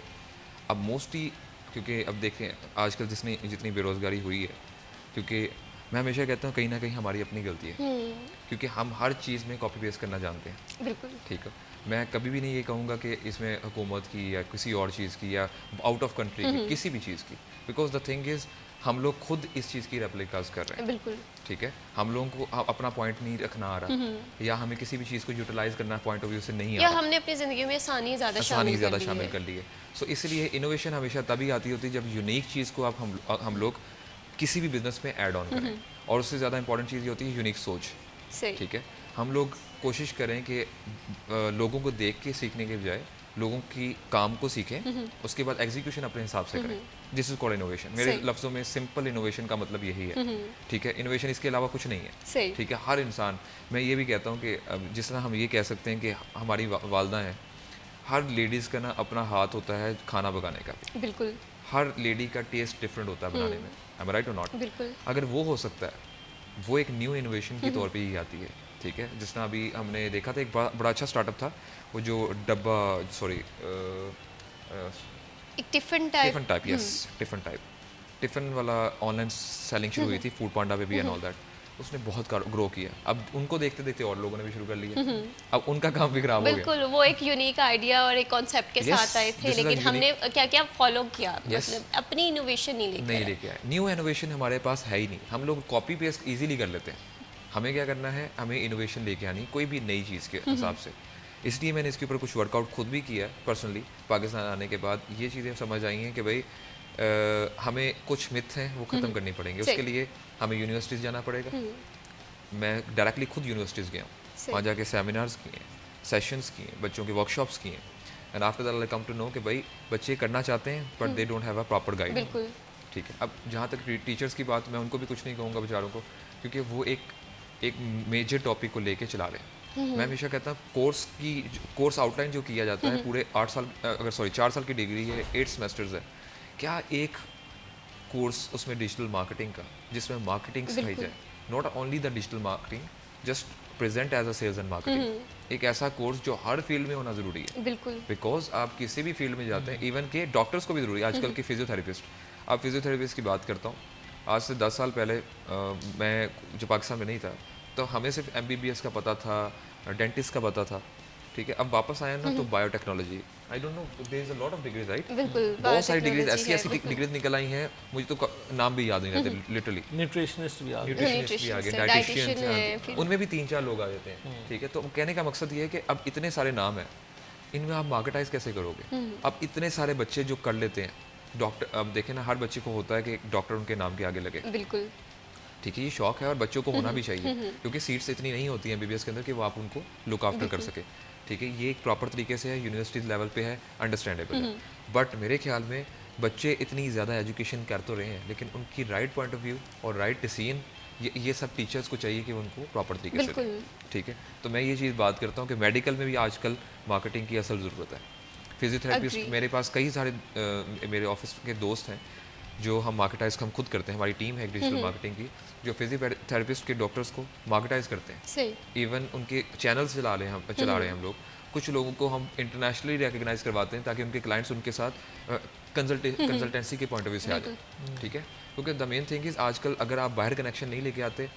अब मोस्टली क्योंकि अब देखें आजकल जितनी बेरोज़गारी हुई है, क्योंकि मैं हमेशा कहता हूँ कहीं ना कहीं हमारी अपनी गलती है, क्योंकि हम हर चीज़ में कॉपी पेस्ट करना जानते हैं। बिल्कुल ठीक है, मैं कभी भी नहीं ये कहूँगा कि इसमें हुकूमत की या किसी और चीज़ की या आउट ऑफ कंट्री की किसी भी चीज़ की, बिकॉज द थिंग इज़ हम लोग खुद इस चीज़ की रेप्लिकास कर रहे हैं। बिल्कुल ठीक है, हम लोगों को अपना पॉइंट नहीं रखना आ रहा, या हमें किसी भी चीज़ को यूटिलाइज करना पॉइंट ऑफ व्यू से नहीं आ या रहा, हमने अपनी ज़िंदगी में आसानी ज़्यादा शामिल कर ली है। सो इसलिए इनोवेशन हमेशा तभी आती होती है जब यूनिक चीज़ को आप हम लोग किसी भी बिजनेस में ऐड ऑन करें, और उससे ज़्यादा इंपॉर्टेंट चीज़ ये होती है यूनिक सोच। ठीक है, हम लोग कोशिश करें कि लोगों को देख के सीखने के बजाय लोगों की काम को सीखें, उसके बाद एग्जीक्यूशन अपने हिसाब से करें। This is called innovation. मेरे लफ्ज़ों में सिंपल इनोवेशन का मतलब यही है। ठीक है, इनोवेशन इसके अलावा कुछ नहीं है। ठीक है, हर इंसान, मैं ये भी कहता हूँ कि जिस तरह हम ये कह सकते हैं कि हमारी वालदा हैं, हर लेडीज़ का ना अपना हाथ होता है खाना पकाने का। बिल्कुल, हर लेडी का टेस्ट डिफरेंट होता है बनाने में। आई एम राइट और नॉट? बिल्कुल। अगर वो हो सकता है, वो एक न्यू इनोवेशन के तौर पे ही आती है। ठीक है, जिस तरह अभी हमने देखा था एक बड़ा अच्छा स्टार्टअप था, वो जो एक tiffin type. Tiffin type, yes, tiffin type, tiffin वाला ऑनलाइन सेलिंग शुरू हुई थी फूड पांडा पे भी एंड ऑल दैट। उसने बहुत ग्रो किया। अब उनको देखते देखते और लोगों ने भी शुरू कर लिया। अब उनका काम भी खराब हो गया। बिल्कुल, वो एक यूनिक आइडिया और एक कॉन्सेप्ट के Yes, साथ आए थे, this is a लेकिन हमने क्या क्या फॉलो किया, Yes. मतलब अपनी इनोवेशन नहीं नहीं लेके आए। लेके आए। न्यू इनोवेशन हमारे पास है ही नहीं। हम लोग कॉपी पेस्ट इजीली कर लेते हैं। हमें क्या करना है, हमें इनोवेशन लेके आनी, कोई भी नई चीज़ के हिसाब से। इसलिए मैंने इसके ऊपर कुछ वर्कआउट खुद भी किया पर्सनली। पाकिस्तान आने के बाद ये चीज़ें समझ आई हैं कि भाई हमें कुछ मिथ हैं वो ख़त्म करनी पड़ेंगे। उसके लिए हमें यूनिवर्सिटीज़ जाना पड़ेगा। मैं डायरेक्टली खुद यूनिवर्सिटीज़ गया हूँ, वहाँ जाके सेमिनार्स किए, सेशंस किए, बच्चों के वर्कशॉप्स किए। And after that I come to know कि भाई बच्चे करना चाहते हैं but they don't have a proper guide. बिल्कुल, ठीक है। अब जहाँ तक टीचर्स की बात, मैं उनको भी कुछ नहीं कहूँगा बेचारों को, क्योंकि वो एक मेजर टॉपिक को लेके चला रहे हैं। मैं हमेशा कहता हूँ कोर्स आउटलाइन जो किया जाता है पूरे 4 साल की डिग्री है, 8 सेमेस्टर्स है, क्या एक कोर्स उसमें डिजिटल मार्केटिंग का, जिसमें मार्केटिंग सिखाई जाए, not only the digital marketing, just present as a sales and marketing. एक ऐसा कोर्स जो हर फील्ड में होना ज़रूरी है। बिल्कुल, बिकॉज आप किसी भी फील्ड में जाते हैं, इवन के डॉक्टर्स को भी ज़रूरी है, आजकल के फिजियोथेरेपिस्ट। आप फिजियोथेरेपिस्ट की बात करता हूँ, आज से 10 साल पहले मैं जो पाकिस्तान में नहीं था, तो हमें सिर्फ MBBS का पता था, डेंटिस्ट का पता था, ठीक है। अब वापस आया ना तो biotechnology, I don't know, there is a lot of degrees, right. बिल्कुल, बहुत सारी डिग्रीज बायोटेक्नोलॉजी ऐसी है, डिग्रीज निकल आई हैं, मुझे तो नाम भी याद नहीं रहते लिटरली। न्यूट्रिशनिस्ट भी आ गए। न्यूट्रिशनिस्ट भी आ गए, Nutritionist है, डाइटिशियन dietitian है, फिर- उनमें भी 3-4 लोग आ जाते हैं, ठीक है। तो कहने का मकसद ये है कि अब इतने सारे नाम हैं, इनमें आप मार्केटाइज कैसे करोगे। अब इतने सारे बच्चे जो कर लेते हैं डॉक्टर, अब देखें ना, हर बच्चे को होता है कि एक डॉक्टर उनके नाम के आगे लगे, बिल्कुल, ठीक है। ये शौक है और बच्चों को होना भी चाहिए, क्योंकि सीट्स इतनी नहीं होती हैं MBBS के अंदर कि वो आप उनको लुक आफ्टर कर सके, ठीक है। ये एक प्रॉपर तरीके से है, यूनिवर्सिटीज लेवल पे है, अंडरस्टैंडेबल है। बट मेरे ख्याल में बच्चे इतनी ज़्यादा एजुकेशन कर तो रहे हैं, लेकिन उनकी राइट पॉइंट ऑफ व्यू और राइट डिसीजन, ये सब टीचर्स को चाहिए कि उनको प्रॉपर तरीके से बिल्कुल। दें, ठीक है। तो मैं ये चीज़ बात करता हूँ कि मेडिकल में भी आजकल मार्केटिंग की असल ज़रूरत है। Physiotherapist Agree. मेरे पास कई सारे मेरे ऑफिस के दोस्त हैं जो हम मार्केटाइज हम खुद करते हैं। हमारी टीम है एक डिजिटल मार्केटिंग की, जो फिजियोथेरेपिस्ट के डॉक्टर्स को मार्केटाइज करते हैं। सही, इवन उनके चैनल्स चला रहे हैं हम लोग। कुछ लोगों को हम इंटरनेशनली रिकग्नाइज करवाते हैं ताकि उनके क्लाइंट्स उनके साथ कंसल्टेंसी के पॉइंट ऑफ व्यू से आ जाए, ठीक है। क्योंकि द मेन थिंग इज़ आजकल अगर आप बाहर कनेक्शन नहीं लेके आते,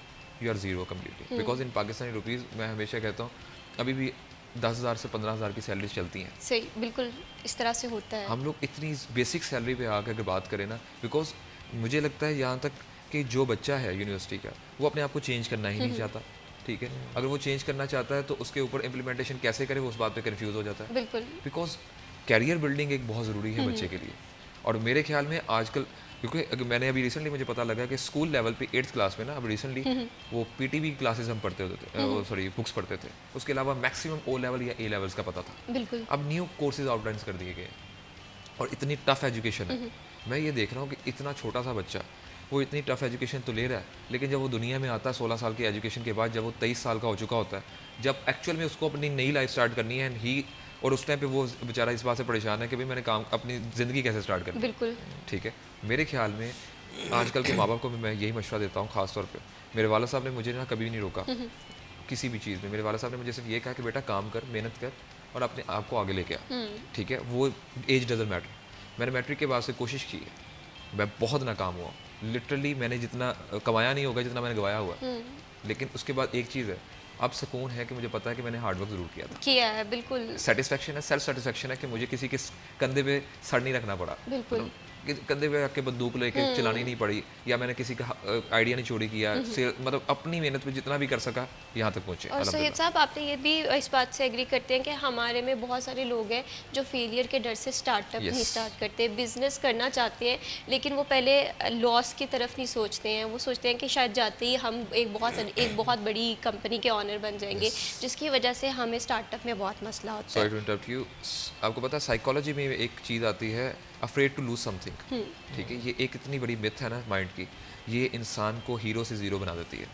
you are zero completely, because in Pakistani rupees मैं हमेशा कहता हूँ अभी भी 10,000 से 15,000 की सैलरीज चलती हैं। सही, बिल्कुल इस तरह से होता है। हम लोग इतनी बेसिक सैलरी पे आकर अगर बात करें ना, बिकॉज मुझे लगता है यहाँ तक कि जो बच्चा है यूनिवर्सिटी का, वो अपने आप को चेंज करना ही नहीं चाहता, ठीक है। अगर वो चेंज करना चाहता है तो उसके ऊपर इम्प्लीमेंटेशन कैसे करे, वो उस बात पे कंफ्यूज हो जाता है, बिल्कुल, बिकॉज कैरियर बिल्डिंग एक बहुत ज़रूरी है बच्चे के लिए। और मेरे ख्याल में आजकल, क्योंकि अगर मैंने अभी रिसेंटली मुझे पता लगा कि स्कूल लेवल पे 8th क्लास में ना, अब रिसेंटली वो PTB क्लासेस हम पढ़ते होते थे, सॉरी बुक्स पढ़ते थे, उसके अलावा मैक्सिमम O लेवल या A लेवल्स का पता था। बिल्कुल, अब न्यू कोर्सेज आउटलाइंस कर दिए गए और इतनी टफ एजुकेशन है। मैं ये देख रहा हूँ कि इतना छोटा सा बच्चा वो इतनी टफ एजुकेशन तो ले रहा है, लेकिन जब वो दुनिया में आता है 16 साल की एजुकेशन के बाद, जब वो 23 साल का हो चुका होता है, जब एक्चुअल में उसको अपनी नई लाइफ स्टार्ट करनी है, और उस टाइम पे वो बेचारा इस बात से परेशान है कि भाई मैंने काम अपनी ज़िंदगी कैसे स्टार्ट करनी है, बिल्कुल, ठीक है। मेरे ख्याल में आजकल के माँ बाप को भी मैं यही मशवरा देता हूँ, ख़ास तौर पे मेरे वाला साहब ने मुझे ना कभी नहीं रोका किसी भी चीज़ में। मेरे वाला साहब ने मुझे सिर्फ ये कहा कि बेटा काम कर, मेहनत कर और अपने आप को आगे लेके आ, ठीक है। वो एज डजंट मैटर। मैंने मैट्रिक के बाद से कोशिश की है, मैं बहुत नाकाम हुआ, लिटरली मैंने जितना कमाया नहीं होगा जितना मैंने गवाया हुआ है। लेकिन उसके बाद एक चीज़ है, अब सुकून है कि मुझे पता है कि मैंने हार्डवर्क ज़रूर किया था। किया है, बिल्कुल, सेटिस्फेक्शन है, सेल्फ सेटिस्फेक्शन है कि मुझे किसी के कंधे पे सर नहीं रखना पड़ा, बिल्कुल। कि कंधे पे रख के बंदूक लेके चलानी नहीं पड़ी, या मैंने किसी का आइडिया नहीं चोरी किया, मतलब अपनी मेहनत पे जितना भी कर सका यहाँ तक पहुँचे। और सहीद साहब, आपने ये भी इस बात से एग्री करते हैं कि हमारे में बहुत सारे लोग हैं जो फेलियर के डर से स्टार्टअप नहीं स्टार्ट करते, बिजनेस करना चाहते हैं, लेकिन वो पहले लॉस की तरफ नहीं सोचते हैं। वो सोचते हैं कि शायद जाते ही हम एक बहुत बड़ी कंपनी के ऑनर बन जाएंगे, जिसकी वजह से हमें स्टार्टअप में बहुत मसला होता है। सॉरी टू इंटरप्ट यू, आपको पता है साइकोलॉजी में एक चीज़ आती है, अफ्रेड टू लूज समथिंग, ठीक है। ये एक इतनी बड़ी मिथ है ना माइंड की, ये इंसान को हीरो से ज़ीरो बना देती है।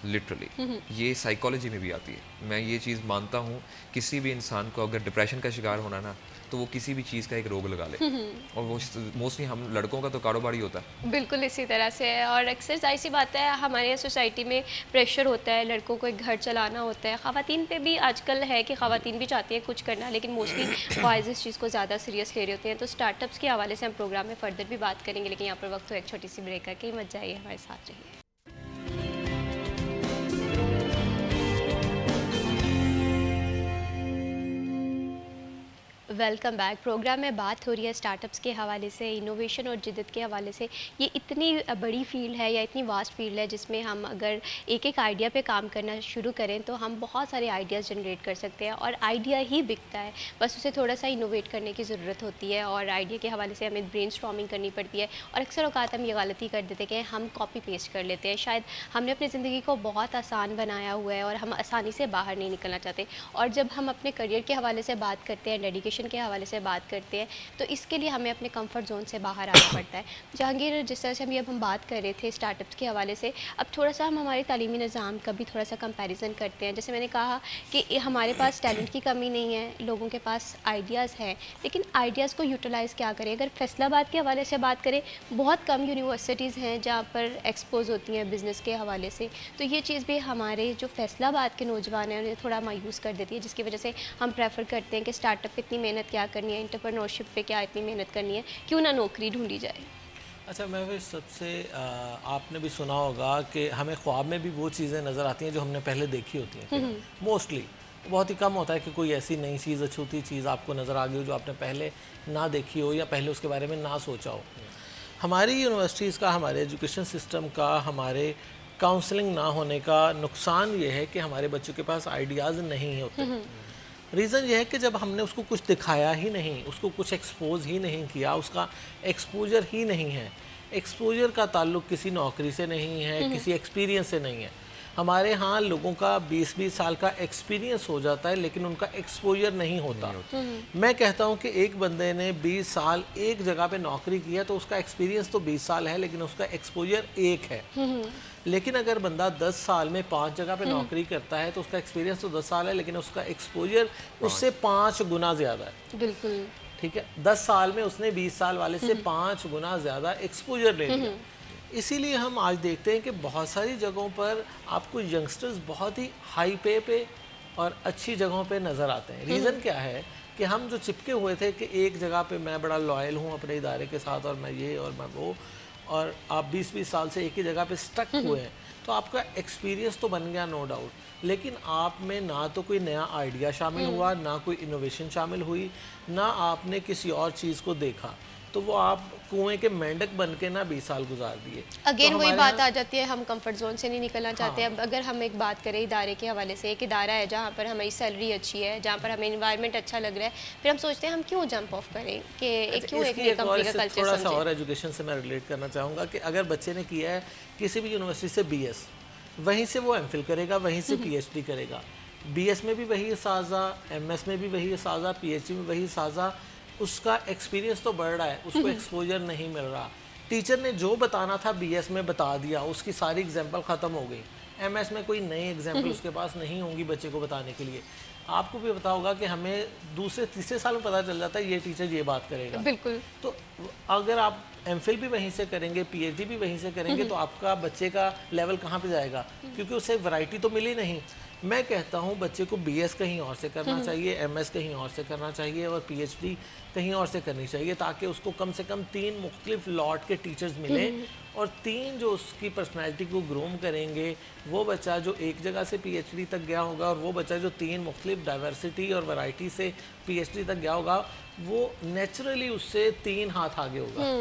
लिटरली ये साइकोलॉजी में भी आती है। मैं ये चीज़ मानता हूँ, किसी भी इंसान को अगर डिप्रेशन का शिकार होना ना, तो वो किसी भी चीज़ का एक रोग लगा ले, और वो मोस्टली हम लड़कों का तो कारोबार ही होता है। बिल्कुल इसी तरह से है। और अक्सर जाहिर सी बात है, हमारे यहाँ सोसाइटी में प्रेशर होता है, लड़कों को एक घर चलाना होता है। ख़वातीन पे भी आजकल है कि ख़वातीन भी चाहती हैं कुछ करना, लेकिन मोस्टली बॉयज़ इस चीज़ को ज़्यादा सीरियस ले रहे होते हैं। तो स्टार्टअप्स के हवाले से हम प्रोग्राम में फ़र्दर भी बात करेंगे, लेकिन यहाँ पर वक्त तो एक छोटी सी ब्रेक है कि मत जाइए, हमारे साथ रहिए। Welcome back. प्रोग्राम में बात हो रही है स्टार्टअप्स के हवाले से, इनोवेशन और जिद्दत के हवाले से। ये इतनी बड़ी फील्ड है या इतनी वास्ट फील्ड है जिसमें हम अगर एक एक आइडिया पे काम करना शुरू करें तो हम बहुत सारे आइडियाज़ जनरेट कर सकते हैं। और आइडिया ही बिकता है, बस उसे थोड़ा सा इनोवेट करने की ज़रूरत होती है। और आइडिया के हवाले से हमें ब्रेनस्टॉर्मिंग करनी पड़ती है। और अक्सर औकात हम ये गलती कर देते हैं कि हम कॉपी पेस्ट कर लेते हैं। शायद हमने अपनी ज़िंदगी को बहुत आसान बनाया हुआ है और हम आसानी से बाहर नहीं निकलना चाहते। और जब हम अपने करियर के हवाले से बात करते हैं, डेडिकेशन के हवाले से बात करते हैं, तो इसके लिए हमें अपने कंफर्ट जोन से बाहर आना पड़ता है। जहांगीर, जिस तरह से हम बात कर रहे थे स्टार्टअप्स के हवाले से, अब थोड़ा सा हम हमारे तालीमी निज़ाम का भी थोड़ा सा कंपैरिजन करते हैं। जैसे मैंने कहा कि हमारे पास टैलेंट की कमी नहीं है, लोगों के पास आइडियाज़ हैं, लेकिन आइडियाज़ को यूटिलाइज़ क्या करें। अगर फैसलाबाद के हवाले से बात करें, बहुत कम यूनिवर्सिटीज़ हैं जहाँ पर एक्सपोज होती हैं बिज़नेस के हवाले से। तो ये चीज़ भी हमारे जो फैसलाबाद के नौजवान हैं उन्हें थोड़ा मायूस कर देती है, जिसकी वजह से हम प्रेफर करते हैं कि स्टार्टअप पे इतनी मेहनत क्या करनी है, एंटरप्रेन्योरशिप पे क्या इतनी मेहनत करनी है, क्यों ना नौकरी ढूंढी जाए। अच्छा, मैं भी सबसे आपने भी सुना होगा कि हमें ख्वाब में भी वो चीज़ें नज़र आती हैं जो हमने पहले देखी होती हैं। मोस्टली बहुत ही कम होता है कि कोई ऐसी नई चीज़, अछूती चीज़ आपको नज़र आ गई हो जो आपने पहले ना देखी हो या पहले उसके बारे में ना सोचा हो। हमारी यूनिवर्सिटीज़ का, हमारे एजुकेशन सिस्टम का, हमारे काउंसलिंग ना होने का नुकसान ये है कि हमारे बच्चों के पास आइडियाज़ नहीं होते। रीज़न ये है कि जब हमने उसको कुछ दिखाया ही नहीं, उसको कुछ एक्सपोज ही नहीं किया, उसका एक्सपोजर ही नहीं है। एक्सपोजर का ताल्लुक किसी नौकरी से नहीं है, किसी एक्सपीरियंस से नहीं है। हमारे यहाँ लोगों का 20-20 साल का एक्सपीरियंस हो जाता है, लेकिन उनका एक्सपोजर नहीं होता। मैं कहता हूँ कि एक बंदे ने 20 साल एक जगह पे नौकरी की है तो उसका एक्सपीरियंस तो 20 साल है, लेकिन उसका एक्सपोजर एक है। लेकिन अगर बंदा 10 साल में 5 जगह पे नौकरी करता है तो उसका एक्सपीरियंस तो 10 साल है, लेकिन उसका एक्सपोजर उससे 5 गुना ज़्यादा है। बिल्कुल ठीक है, 10 साल में उसने 20 साल वाले से 5 गुना ज़्यादा एक्सपोजर ले लिया। इसीलिए हम आज देखते हैं कि बहुत सारी जगहों पर आपको यंगस्टर्स बहुत ही हाई पे और अच्छी जगहों पे नज़र आते हैं। रीज़न क्या है कि हम जो चिपके हुए थे कि एक जगह पे मैं बड़ा लॉयल हूँ अपने इदारे के साथ और मैं ये और मैं वो, और आप 20-20 साल से एक ही जगह पे स्टक हुए हैं, तो आपका एक्सपीरियंस तो बन गया, नो डाउट, लेकिन आप में ना तो कोई नया आइडिया शामिल हुआ, ना कोई इनोवेशन शामिल हुई, ना आपने किसी और चीज़ को देखा। तो वो आप कुएं के मेंढक बन के ना 20 साल गुजार दिए। अगेन तो वही हमारे बात यहाँ- आ जाती है, हम कंफर्ट जोन से नहीं निकलना चाहते। अब अगर हम एक बात करें इदारे के हवाले से, एक इदारा है जहाँ पर हमारी सैलरी अच्छी है, जहाँ पर हमें इन्वायरमेंट अच्छा लग रहा है, फिर हम सोचते हैं हम क्यों जंप ऑफ करें कि क्यों एक इसकी नई एक और कंपनी का इससे कल्चर थोड़ा सा समझें। और एजुकेशन से मैं रिलेट करना चाहूँगा कि अगर बच्चे ने किया है किसी भी यूनिवर्सिटी से BS, वहीं से वो MPhil करेगा, वहीं से PhD करेगा। BS में भी वही साजा, MS में भी वही साजा, PhD में वही साजा, उसका एक्सपीरियंस तो बढ़ रहा है, उसको एक्सपोजर नहीं मिल रहा। टीचर ने जो बताना था BS में बता दिया, उसकी सारी एग्जाम्पल ख़त्म हो गई। MS में कोई नई एग्जाम्पल उसके पास नहीं होंगी बच्चे को बताने के लिए। आपको भी पता होगा कि हमें दूसरे तीसरे साल में पता चल जाता है ये टीचर ये बात करेगा। बिल्कुल। तो अगर आप MPhil भी वहीं से करेंगे, PhD भी वहीं से करेंगे, तो आपका बच्चे का लेवल कहाँ पे जाएगा? क्योंकि उसे वैरायटी तो मिली नहीं। मैं कहता हूँ बच्चे को BS कहीं और से करना चाहिए, MS कहीं और से करना चाहिए और PhD कहीं और से करनी चाहिए, ताकि उसको कम से कम 3 मुख्तलिफ लॉट के टीचर्स मिलें और 3 जो उसकी पर्सनैलिटी को ग्रूम करेंगे। वो बच्चा जो एक जगह से PhD तक गया होगा और वो बच्चा जो 3 मुख्तलिफ डाइवर्सिटी और वैरायटी से PhD तक गया होगा, वो नेचुरली उससे 3 हाथ आगे होगा।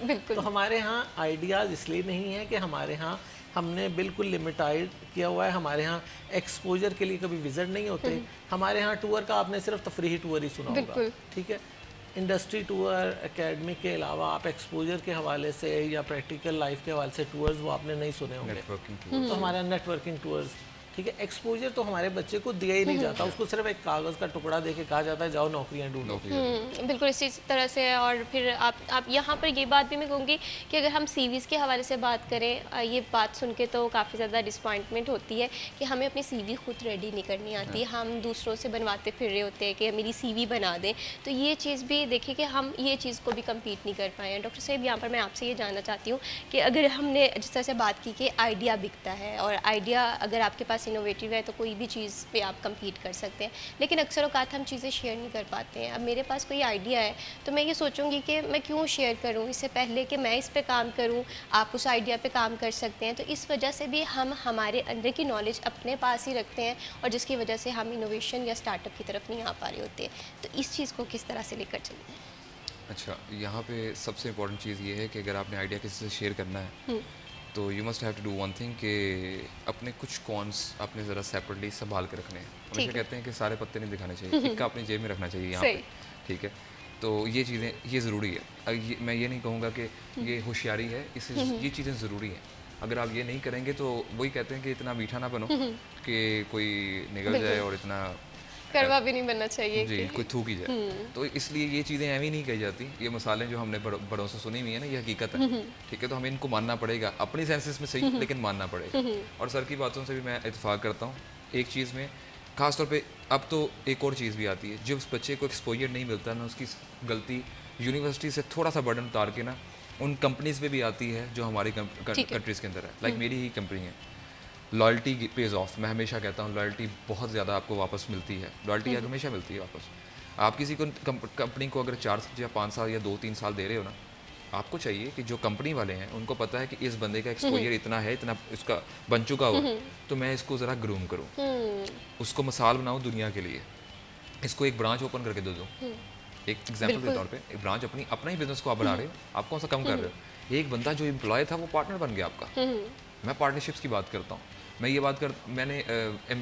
बिल्कुल। तो हमारे यहाँ आइडियाज़ इसलिए नहीं है कि हमारे यहाँ हमने बिल्कुल लिमिटाइड किया हुआ है, हमारे यहाँ एक्सपोजर के लिए कभी विजिट नहीं होते। हमारे यहाँ टूर का आपने सिर्फ तफरीही टूर ही सुना होगा, ठीक है। इंडस्ट्री टूर, एकेडमी के अलावा आप एक्सपोजर के हवाले से या प्रैक्टिकल लाइफ के हवाले से टूर्स वो आपने नहीं सुने होंगे। नेटवर्किंग टूर, तो हमारे यहाँ नेटवर्किंग टूर्स, ठीक है, एक्सपोजर तो हमारे बच्चे को दिया ही नहीं जाता, उसको सिर्फ एक कागज़ का टुकड़ा दे के कहा जाता है जाओ नौकरियां ढूंढो। बिल्कुल इसी तरह से। और फिर आप यहाँ पर ये बात भी मैं कहूँगी कि अगर हम सीवीज़ के हवाले से बात करें, ये बात सुन के तो काफ़ी ज़्यादा डिसपॉइंटमेंट होती है कि हमें अपनी सीवी खुद रेडी नहीं करनी आती, हम दूसरों से बनवाते फिर रहे होते हैं कि मेरी सीवी बना दें। तो ये चीज़ भी देखिए कि हम ये चीज़ को भी कम्पीट नहीं कर पाए हैं। डॉक्टर साहब, यहाँ पर मैं आपसे ये जानना चाहती हूँ कि अगर हमने जिस तरह से बात की कि आइडिया बिकता है, और आइडिया अगर आपके पास इनोवेटिव है तो कोई भी चीज़ पे आप कम्पीट कर सकते हैं, लेकिन अक्सर औकात हम चीज़ें शेयर नहीं कर पाते हैं। अब मेरे पास कोई आइडिया है तो मैं ये सोचूंगी कि मैं क्यों शेयर करूं, इससे पहले कि मैं इस पे काम करूं आप उस आइडिया पे काम कर सकते हैं। तो इस वजह से भी हम हमारे अंदर की नॉलेज अपने पास ही रखते हैं, और जिसकी वजह से हम इनोवेशन या स्टार्टअप की तरफ नहीं आ पा रहे होते। तो इस चीज़ को किस तरह से लेकर चलें? अच्छा, यहाँ पे सबसे इम्पोर्टेंट चीज़ ये है कि अगर आपने आइडिया किसी से शेयर करना है तो you must have to do one thing कि अपने कुछ कॉन्स अपने ज़रा सेपरेटली संभाल के रखने हैं। हमेशा कहते हैं कि सारे पत्ते नहीं दिखाने चाहिए, इक्का अपनी जेब में रखना चाहिए यहाँ पे, ठीक है। तो ये चीज़ें ये ज़रूरी है। मैं ये नहीं कहूँगा कि ये होशियारी है, इससे ये चीज़ें ज़रूरी हैं। अगर आप ये नहीं करेंगे तो वही कहते हैं कि इतना मीठा ना बनो कि कोई निगल जाए, और इतना कड़वा भी नहीं बनना चाहिए जी, कोई थूक ही जाए। तो इसलिए ये चीज़ें ऐवी नहीं कही जाती। ये मसाले जो हमने बड़ों से सुनी हुई है ना, ये हकीकत है, ठीक है। तो हमें इनको मानना पड़ेगा अपनी सेंसेस में सही, लेकिन मानना पड़ेगा। और सर की बातों से भी मैं इत्तेफाक करता हूँ एक चीज़ में, ख़ास तौर पे अब तो एक और चीज़ भी आती है, जब उस बच्चे को एक्सपोजर नहीं मिलता ना, उसकी गलती यूनिवर्सिटी से थोड़ा सा बर्डन उतार के ना उन कंपनीज़ पे भी आती है जो हमारी कंट्रीज़ के अंदर है। लाइक मेरी ही कंपनी है, लॉयल्टी पेज ऑफ। मैं हमेशा कहता हूँ लॉयल्टी बहुत ज़्यादा आपको वापस मिलती है, लॉयल्टी हमेशा मिलती है वापस। आप किसी को कंपनी को अगर 4 या 5 साल या 2-3 साल दे रहे हो ना, आपको चाहिए कि जो कंपनी वाले हैं उनको पता है कि इस बंदे का एक्सपोजर इतना है, इतना इसका बन चुका हुआ है, तो मैं इसको ज़रा ग्रूम करूँ, उसको मिसाल बनाऊँ दुनिया के लिए, इसको एक ब्रांच ओपन करके दे दूँ। एक एग्जाम्पल के तौर पे एक ब्रांच अपना ही बिजनेस को आप बना रहे हो, आप कौन सा कम कर रहे हो। एक बंदा जो एम्प्लॉय था वो पार्टनर बन गया आपका। मैं पार्टनरशिप्स की बात करता हूँ। मैं ये बात मैंने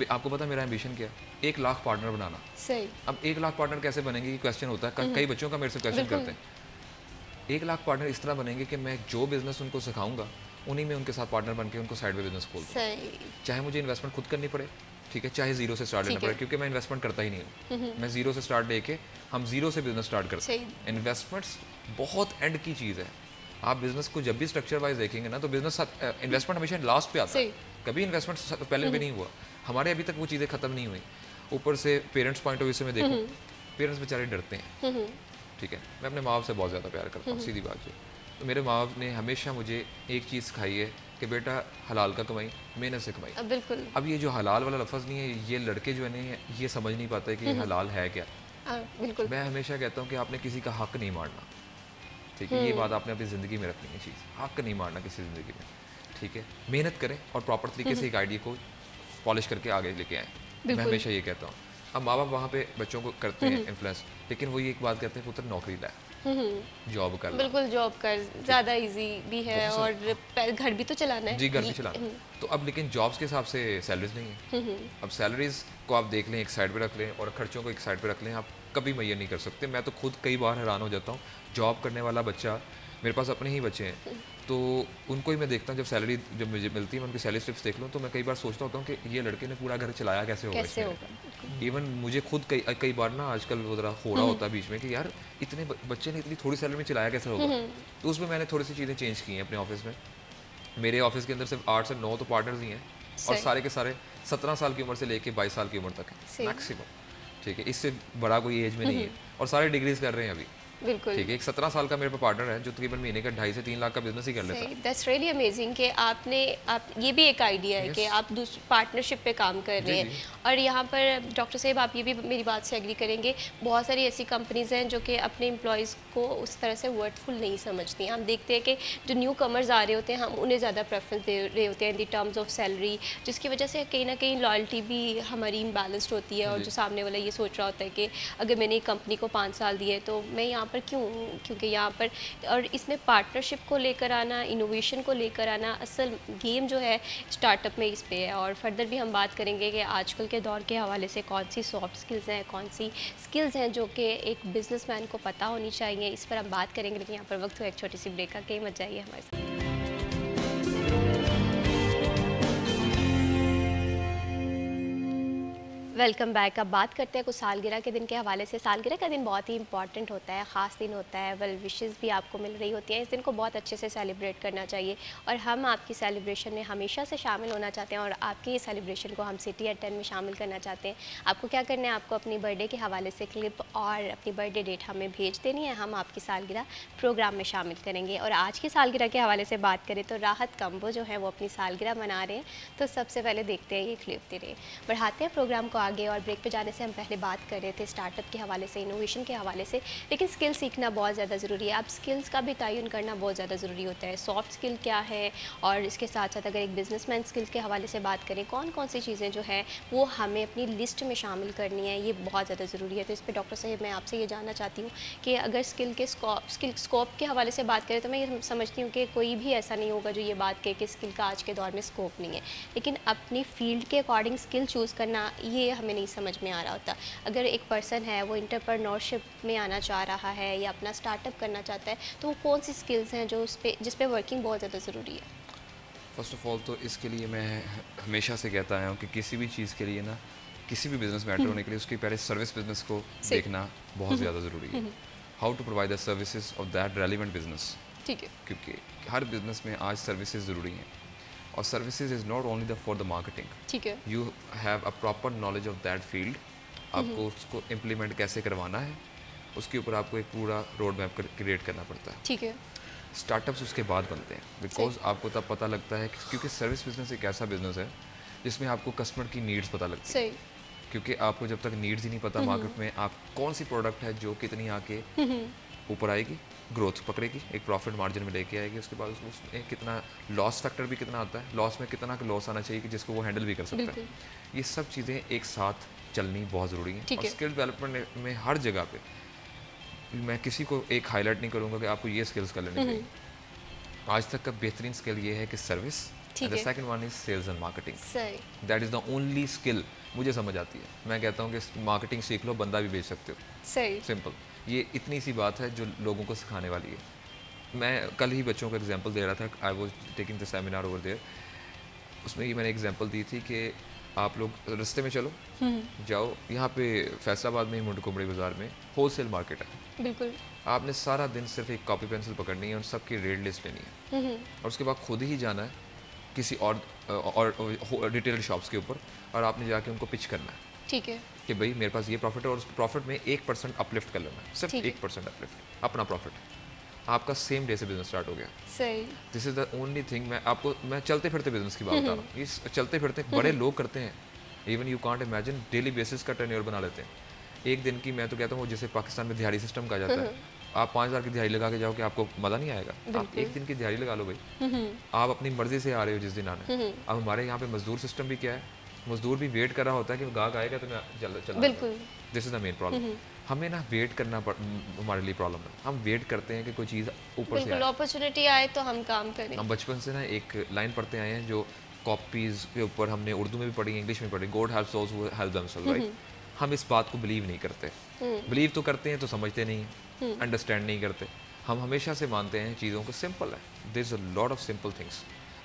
आपको पता है मेरा एम्बिशन क्या है? 1 लाख पार्टनर बनाना। सही। अब 1 लाख पार्टनर कैसे बनेंगे ये क्वेश्चन होता है, कई बच्चों का मेरे से क्वेश्चन करते हैं। 1 लाख पार्टनर इस तरह बनेंगे कि मैं जो बिजनेस उनको सिखाऊंगा उन्हीं में उनके साथ पार्टनर बन के उनको साइड में बिजनेस खोल दूँ। चाहे मुझे इन्वेस्टमेंट खुद करनी पड़े, ठीक है, चाहे जीरो से स्टार्ट लेना पड़े, क्योंकि मैं इन्वेस्टमेंट करता ही नहीं हूँ। मैं जीरो से स्टार्ट लेके हम जीरो से बिजनेस स्टार्ट करते हैं। इन्वेस्टमेंट्स बहुत एंड की चीज़ है। आप बिजनेस को जब भी स्ट्रक्चर वाइज देखेंगे ना, तो बिजनेस इन्वेस्टमेंट हमेशा लास्ट पे आता है, कभी इन्वेस्टमेंट पहले भी नहीं हुआ। हमारे अभी तक वो चीज़ें ख़त्म नहीं हुई। ऊपर से पेरेंट्स पॉइंट ऑफ व्यू से मैं देखूँ, पेरेंट्स बेचारे डरते हैं, ठीक है। मैं अपने माँ बाप से बहुत ज़्यादा प्यार करता हूँ, सीधी बात है। तो मेरे माँ बाप ने हमेशा मुझे एक चीज़ सिखाई है कि बेटा हलाल का कमाई, मेहनत से कमाई। बिल्कुल। अब ये जो हलाल वाला लफ्ज़ नहीं है, ये लड़के जो है ना ये समझ नहीं पाते कि ये हलाल है क्या। बिल्कुल। मैं हमेशा कहता हूँ कि आपने किसी का हक नहीं मारना, ठीक है। ये बात आपने अपनी ज़िंदगी में रखनी है चीज़, हक नहीं मारना किसी ज़िंदगी में, ठीक है। मेहनत करें और प्रॉपर तरीके से एक आइडिया को पॉलिश करके आगे लेके आएँ। मैं हमेशा ये कहता हूँ। अब माँ बाप वहाँ पे बच्चों को करते हैं इन्फ्लुएंस, लेकिन वो ये एक बात कहते हैं पुत्र नौकरी लाए, जॉब कर, बिल्कुल जॉब कर, ज़्यादा इजी भी है और घर भी तो चलाना है। जी, घर भी चलाना। तो अब लेकिन जॉब्स के हिसाब से सैलरीज नहीं है। अब सैलरीज को आप देख लें, एक साइड पे रख लें, और खर्चों को एक साइड पे रख लें, आप कभी मैयर नहीं कर सकते। मैं तो खुद कई बार हैरान हो जाता हूँ। जॉब करने वाला बच्चा, मेरे पास अपने ही बच्चे हैं, तो उनको ही मैं देखता हूँ जब सैलरी जब मुझे मिलती है, मैं उनकी सैलरी स्लिप्स देख लूँ तो मैं कई बार सोचता होता हूँ कि ये लड़के ने पूरा घर चलाया कैसे होगा। इवन मुझे खुद कई बार ना आजकल वो ज़रा हो रहा होता है बीच में कि यार इतने बच्चे ने इतनी थोड़ी सैलरी में चलाया कैसे होगा। तो उसमें मैंने थोड़ी सी चीज़ें चेंज की हैं अपने ऑफिस में। मेरे ऑफिस के अंदर सिर्फ 8 से 9 तो पार्टनर्स ही हैं, और सारे के सारे 17 साल की उम्र से लेके 22 साल की उम्र तक है मैक्सिमम, ठीक है। इससे बड़ा कोई एज में नहीं है, और सारे डिग्रीज कर रहे हैं अभी, बिल्कुल, ठीक है। एक 17 साल का मेरे पास पार्टनर है जो तकरीबन महीने का 2.5 से 3 लाख का बिजनेस ही कर लेता है। दैट्स रियली अमेजिंग कि आप ये भी एक आइडिया है कि आप पार्टनरशिप पे काम कर रहे हैं। और यहाँ पर डॉक्टर साहब आप ये भी मेरी बात से एग्री करेंगे, बहुत सारी ऐसी कंपनीज हैं जो कि अपने एम्प्लॉयज़ को उस तरह से वर्थफुल नहीं समझती हैं। हम देखते हैं कि जो न्यू कमर्स आ रहे होते हैं हम उन्हें ज़्यादा प्रेफरेंस दे रहे होते हैं in the terms of salary, जिसकी वजह से कहीं ना कहीं लॉयल्टी भी हमारी इम्बैलेंस्ड होती है। और जो सामने वाला ये सोच रहा होता है कि अगर मैंने एक कंपनी को 5 साल दिए तो मैं यहाँ पर क्यों, क्योंकि यहाँ पर, और इसमें पार्टनरशिप को लेकर आना, इनोवेशन को लेकर आना, असल गेम जो है स्टार्टअप में इस पे है। और फर्दर भी हम बात करेंगे कि आजकल के दौर के हवाले से कौन सी सॉफ्ट स्किल्स हैं, कौन सी स्किल्स हैं जो कि एक बिजनेसमैन को पता होनी चाहिए, इस पर हम बात करेंगे। लेकिन यहाँ पर वक्त हुआ एक छोटी सी ब्रेक का, कहीं मत जाइए हमारे साथ। Welcome back. अब बात करते हैं कुछ सालगिरह के दिन के हवाले से। सालगिरह का दिन बहुत ही इंपॉर्टेंट होता है, ख़ास दिन होता है, वेल विशेस भी आपको मिल रही होती हैं। इस दिन को बहुत अच्छे से सेलिब्रेट करना चाहिए और हम आपकी सेलिब्रेशन में हमेशा से शामिल होना चाहते हैं और आपकी इस सेलिब्रेशन को हम सिटी एट 10 में शामिल करना चाहते हैं। आपको क्या करना है, आपको अपनी बर्थडे के हवाले से क्लिप और अपनी बर्थडे डेट हमें भेज देनी है। हम आपकी सालगिरह प्रोग्राम में शामिल करेंगे। और आज की सालगिरह के हवाले से बात करें तो राहत कम्बो जो है वो अपनी सालगिरह मना रहे हैं। तो सबसे पहले देखते हैं ये क्लिप दे रहे हैं। बढ़ाते हैं प्रोग्राम को आगे और ब्रेक पे जाने से हम पहले बात कर रहे थे स्टार्टअप के हवाले से, इनोवेशन के हवाले से, लेकिन स्किल सीखना बहुत ज़्यादा ज़रूरी है। अब स्किल्स का भी तयन करना बहुत ज़्यादा ज़रूरी होता है। सॉफ्ट स्किल क्या है और इसके साथ साथ अगर एक बिजनेसमैन स्किल्स के हवाले से बात करें, कौन कौन सी चीज़ें जो है वो हमें अपनी लिस्ट में शामिल करनी है, ये बहुत ज़्यादा ज़रूरी है। तो इस पर डॉक्टर साहब मैं आपसे ये जानना चाहती हूँ कि अगर स्किल स्कोप के हवाले से बात करें तो मैं ये समझती हूँ कि कोई भी ऐसा नहीं होगा जो ये बात कहे कि स्किल का आज के दौर में स्कोप नहीं है, लेकिन अपनी फील्ड के अकॉर्डिंग स्किल चूज़ करना ये हमें नहीं समझ में आ रहा होता। अगर एक पर्सन है वो एंटरप्रेन्योरशिप में आना चाह रहा है या अपना स्टार्टअप करना चाहता है तो वो कौन सी स्किल्स हैं जो जिस पे वर्किंग बहुत ज़्यादा ज़रूरी है? फर्स्ट ऑफ ऑल तो इसके लिए मैं हमेशा से कहता आया हूँ कि किसी भी चीज़ के लिए ना, किसी भी बिज़नेस में एंटर होने के लिए उसके पहले सर्विस बिजनेस को देखना बहुत ज़्यादा ज़रूरी है। How to provide the services of that relevant business. ठीक है। क्योंकि हर बिजनेस में आज सर्विसेज ज़रूरी हैं और services is not only the for the marketing. ठीक है। You have a proper knowledge of that field. आपको उसको इम्प्लीमेंट कैसे करवाना है उसके ऊपर आपको एक पूरा रोड मैप क्रिएट करना पड़ता है। ठीक है। स्टार्टअप्स उसके बाद बनते हैं बिकॉज आपको तब पता लगता है क्योंकि सर्विस बिजनेस एक ऐसा बिजनेस है जिसमें आपको कस्टमर की नीड्स पता लगती है। सही। क्योंकि आपको जब तक नीड्स ही नहीं पता मार्केट में आप कौन सी प्रोडक्ट है जो कितनी आके ऊपर आएगी, ग्रोथ पकड़ेगी, एक प्रॉफिट मार्जिन में लेके आएगी, उसके बाद उसमें कितना लॉस फैक्टर भी कितना आता है, लॉस में कितना का लॉस आना चाहिए कि जिसको वो हैंडल भी कर सकता है। ये सब चीज़ें एक साथ चलनी बहुत ज़रूरी है। और स्किल डेवलपमेंट में हर जगह पे मैं किसी को एक हाईलाइट नहीं करूँगा कि आपको ये स्किल्स कर लेनी चाहिए। आज तक का बेहतरीन स्किल ये है कि service, the second one is sales and marketing. That is the only skill मुझे समझ आती है। मैं कहता हूँ कि मार्केटिंग सीख लो, बंदा भी बेच सकते हो। सही। सिंपल, ये इतनी सी बात है जो लोगों को सिखाने वाली है। मैं कल ही बच्चों का एग्जांपल दे रहा था, I was taking the seminar over there. उसमें ये मैंने एग्जांपल दी थी कि आप लोग रास्ते में चलो, जाओ, यहाँ पे फैसलाबाद में ही मुंडकुमड़ी बाज़ार में होलसेल मार्केट है। बिल्कुल। आपने सारा दिन सिर्फ एक कॉपी पेंसिल पकड़नी है और सबकी रेट लिस्ट लेनी है और उसके बाद खुद ही जाना है किसी और रिटेल शॉप्स के ऊपर और आपने जाके उनको पिच करना है। ठीक है। कि भाई मेरे पास ये प्रॉफिट है और उस प्रॉफिट में 1% अपलिफ्ट कर लेना है, सिर्फ 1% अपलिफ्ट, अपना प्रॉफिट। आपका सेम डे से बिजनेस स्टार्ट हो गया। सही। This is the only thing. मैं चलते फिरते बिजनेस की बात बता रहा हूँ। ये चलते फिरते बड़े लोग करते हैं, even you can't imagine, daily basis का टर्नओवर बना लेते हैं। एक दिन की, मैं तो कहता हूँ जैसे पाकिस्तान में दिहाड़ी सिस्टम कहा जाता है, आप 5,000 की दिहाड़ी लगा के जाओ कि आपको मज़ा नहीं आएगा। आप एक दिन की दिहाड़ी लगा लो भाई, आप अपनी मर्जी से आ रहे हो जिस दिन आना है। अब हमारे यहाँ पे मजदूर सिस्टम भी क्या है, मजदूर भी वेट कर रहा होता है कि गाहक आएगा तो मैं चला। बिल्कुल। This is the main problem. हमें ना वेट करना हमारे लिए प्रॉब्लम है। हम वेट करते हैं कि कोई चीज़ ऊपर से आए, अपॉर्चुनिटी आए तो हम काम करें। हम बचपन से ना एक लाइन पढ़ते आए हैं जो कॉपीज़ के ऊपर हमने उर्दू में भी पढ़ी, इंग्लिश में पढ़ी, God helps those who help themselves, right. हम इस बात को बिलीव नहीं करते। बिलीव तो करते हैं तो समझते नहीं, अंडरस्टैंड नहीं करते। हम हमेशा से मानते हैं चीज़ों को सिंपल है। There is a lot of simple things.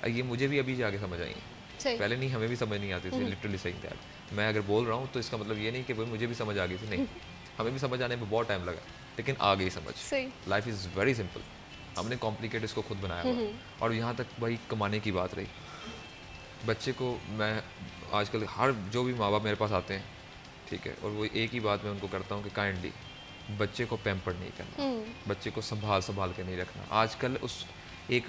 ये मुझे भी अभी जाके समझ आई हैं, पहले नहीं, हमें भी समझ नहीं आती थी। लिटरली सेइंग दैट, मैं अगर बोल रहा हूँ तो इसका मतलब ये नहीं कि भाई मुझे भी समझ आ गई थी, नहीं, हमें भी समझ आने में बहुत टाइम लगा, लेकिन आ गई समझ। लाइफ इज़ वेरी सिंपल, हमने कॉम्प्लिकेट इसको खुद बनाया हुआ। और यहाँ तक भाई कमाने की बात रही, बच्चे को मैं आजकल हर जो भी माँ बाप मेरे पास आते हैं, ठीक है, और वो एक ही बात मैं उनको करता हूँ कि काइंडली बच्चे को पैम्पर नहीं करना, बच्चे को संभाल के नहीं रखना। आजकल उस एक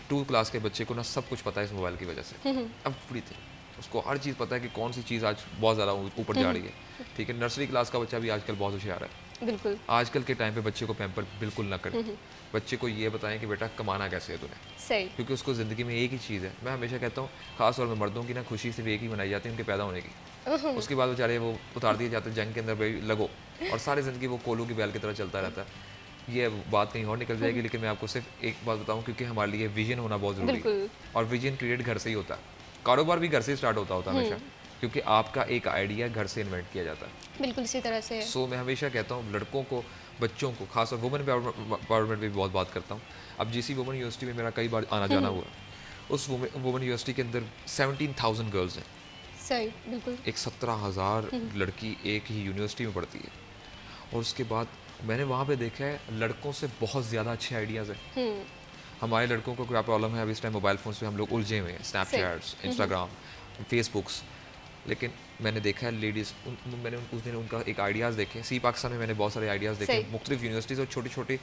2 क्लास के बच्चे को ना सब कुछ पता है इस मोबाइल की वजह से। अब फ्री थे, उसको हर चीज़ पता है कि कौन सी चीज़ आज बहुत ज़्यादा ऊपर जा रही है, ठीक है। नर्सरी क्लास का बच्चा भी आजकल बहुत होशियार है। बिल्कुल। आजकल के टाइम पे बच्चे को पैम्पर बिल्कुल ना करें। बच्चे को ये बताएं कि बेटा कमाना कैसे है तूने, सही, क्योंकि उसको ज़िंदगी में एक ही चीज़ है। मैं हमेशा कहता हूँ खास तौर पर मर्दों की ना खुशी सिर्फ एक ही मनाई जाती है, उनके पैदा होने की। उसके बाद बेचारे वो उतार दिए जाते हैं जंग के अंदर, भाई लगो, और सारी ज़िंदगी वो कोलू की बैल की तरह चलता रहता है। ये बात कहीं और निकल जाएगी, लेकिन मैं आपको सिर्फ एक बात बताऊँ, क्योंकि हमारे लिए विजन होना बहुत ज़रूरी है, और विजन क्रिएट घर से ही होता है। कारोबार भी घर से स्टार्ट होता है हमेशा, क्योंकि आपका एक आइडिया घर से इन्वेंट किया जाता है। बिल्कुल इसी तरह से। सो मैं हमेशा कहता हूँ लड़कों को, बच्चों को, खासकर वुमेन एम्पावरमेंट में भी बहुत बात करता हूँ। अब जीसी वुमेन यूनिवर्सिटी में मेरा कई बार आना जाना हुआ, उस वुमेन यूनिवर्सिटी के अंदर 17,000 गर्ल्स हैं, सही, बिल्कुल। एक 17,000 लड़की एक ही यूनिवर्सिटी में पढ़ती है, और उसके बाद मैंने वहाँ पे देखा है लड़कों से बहुत ज़्यादा अच्छे आइडियाज़ हैं। हमारे लड़कों को क्या प्रॉब्लम है, अभी इस टाइम मोबाइल फ़ोन्स पे हम लोग उलझे हुए हैं, स्नैपचैट्स, इंस्टाग्राम, फेसबुक्स। लेकिन मैंने देखा है लेडीज़, मैंने उस दिन उनका एक आइडियाज़ देखे, सी पाकिस्तान में मैंने बहुत सारे आइडियाज़ देखे सही। मुख्तलिफ यूनिवर्सिटीज़ और छोटी छोटी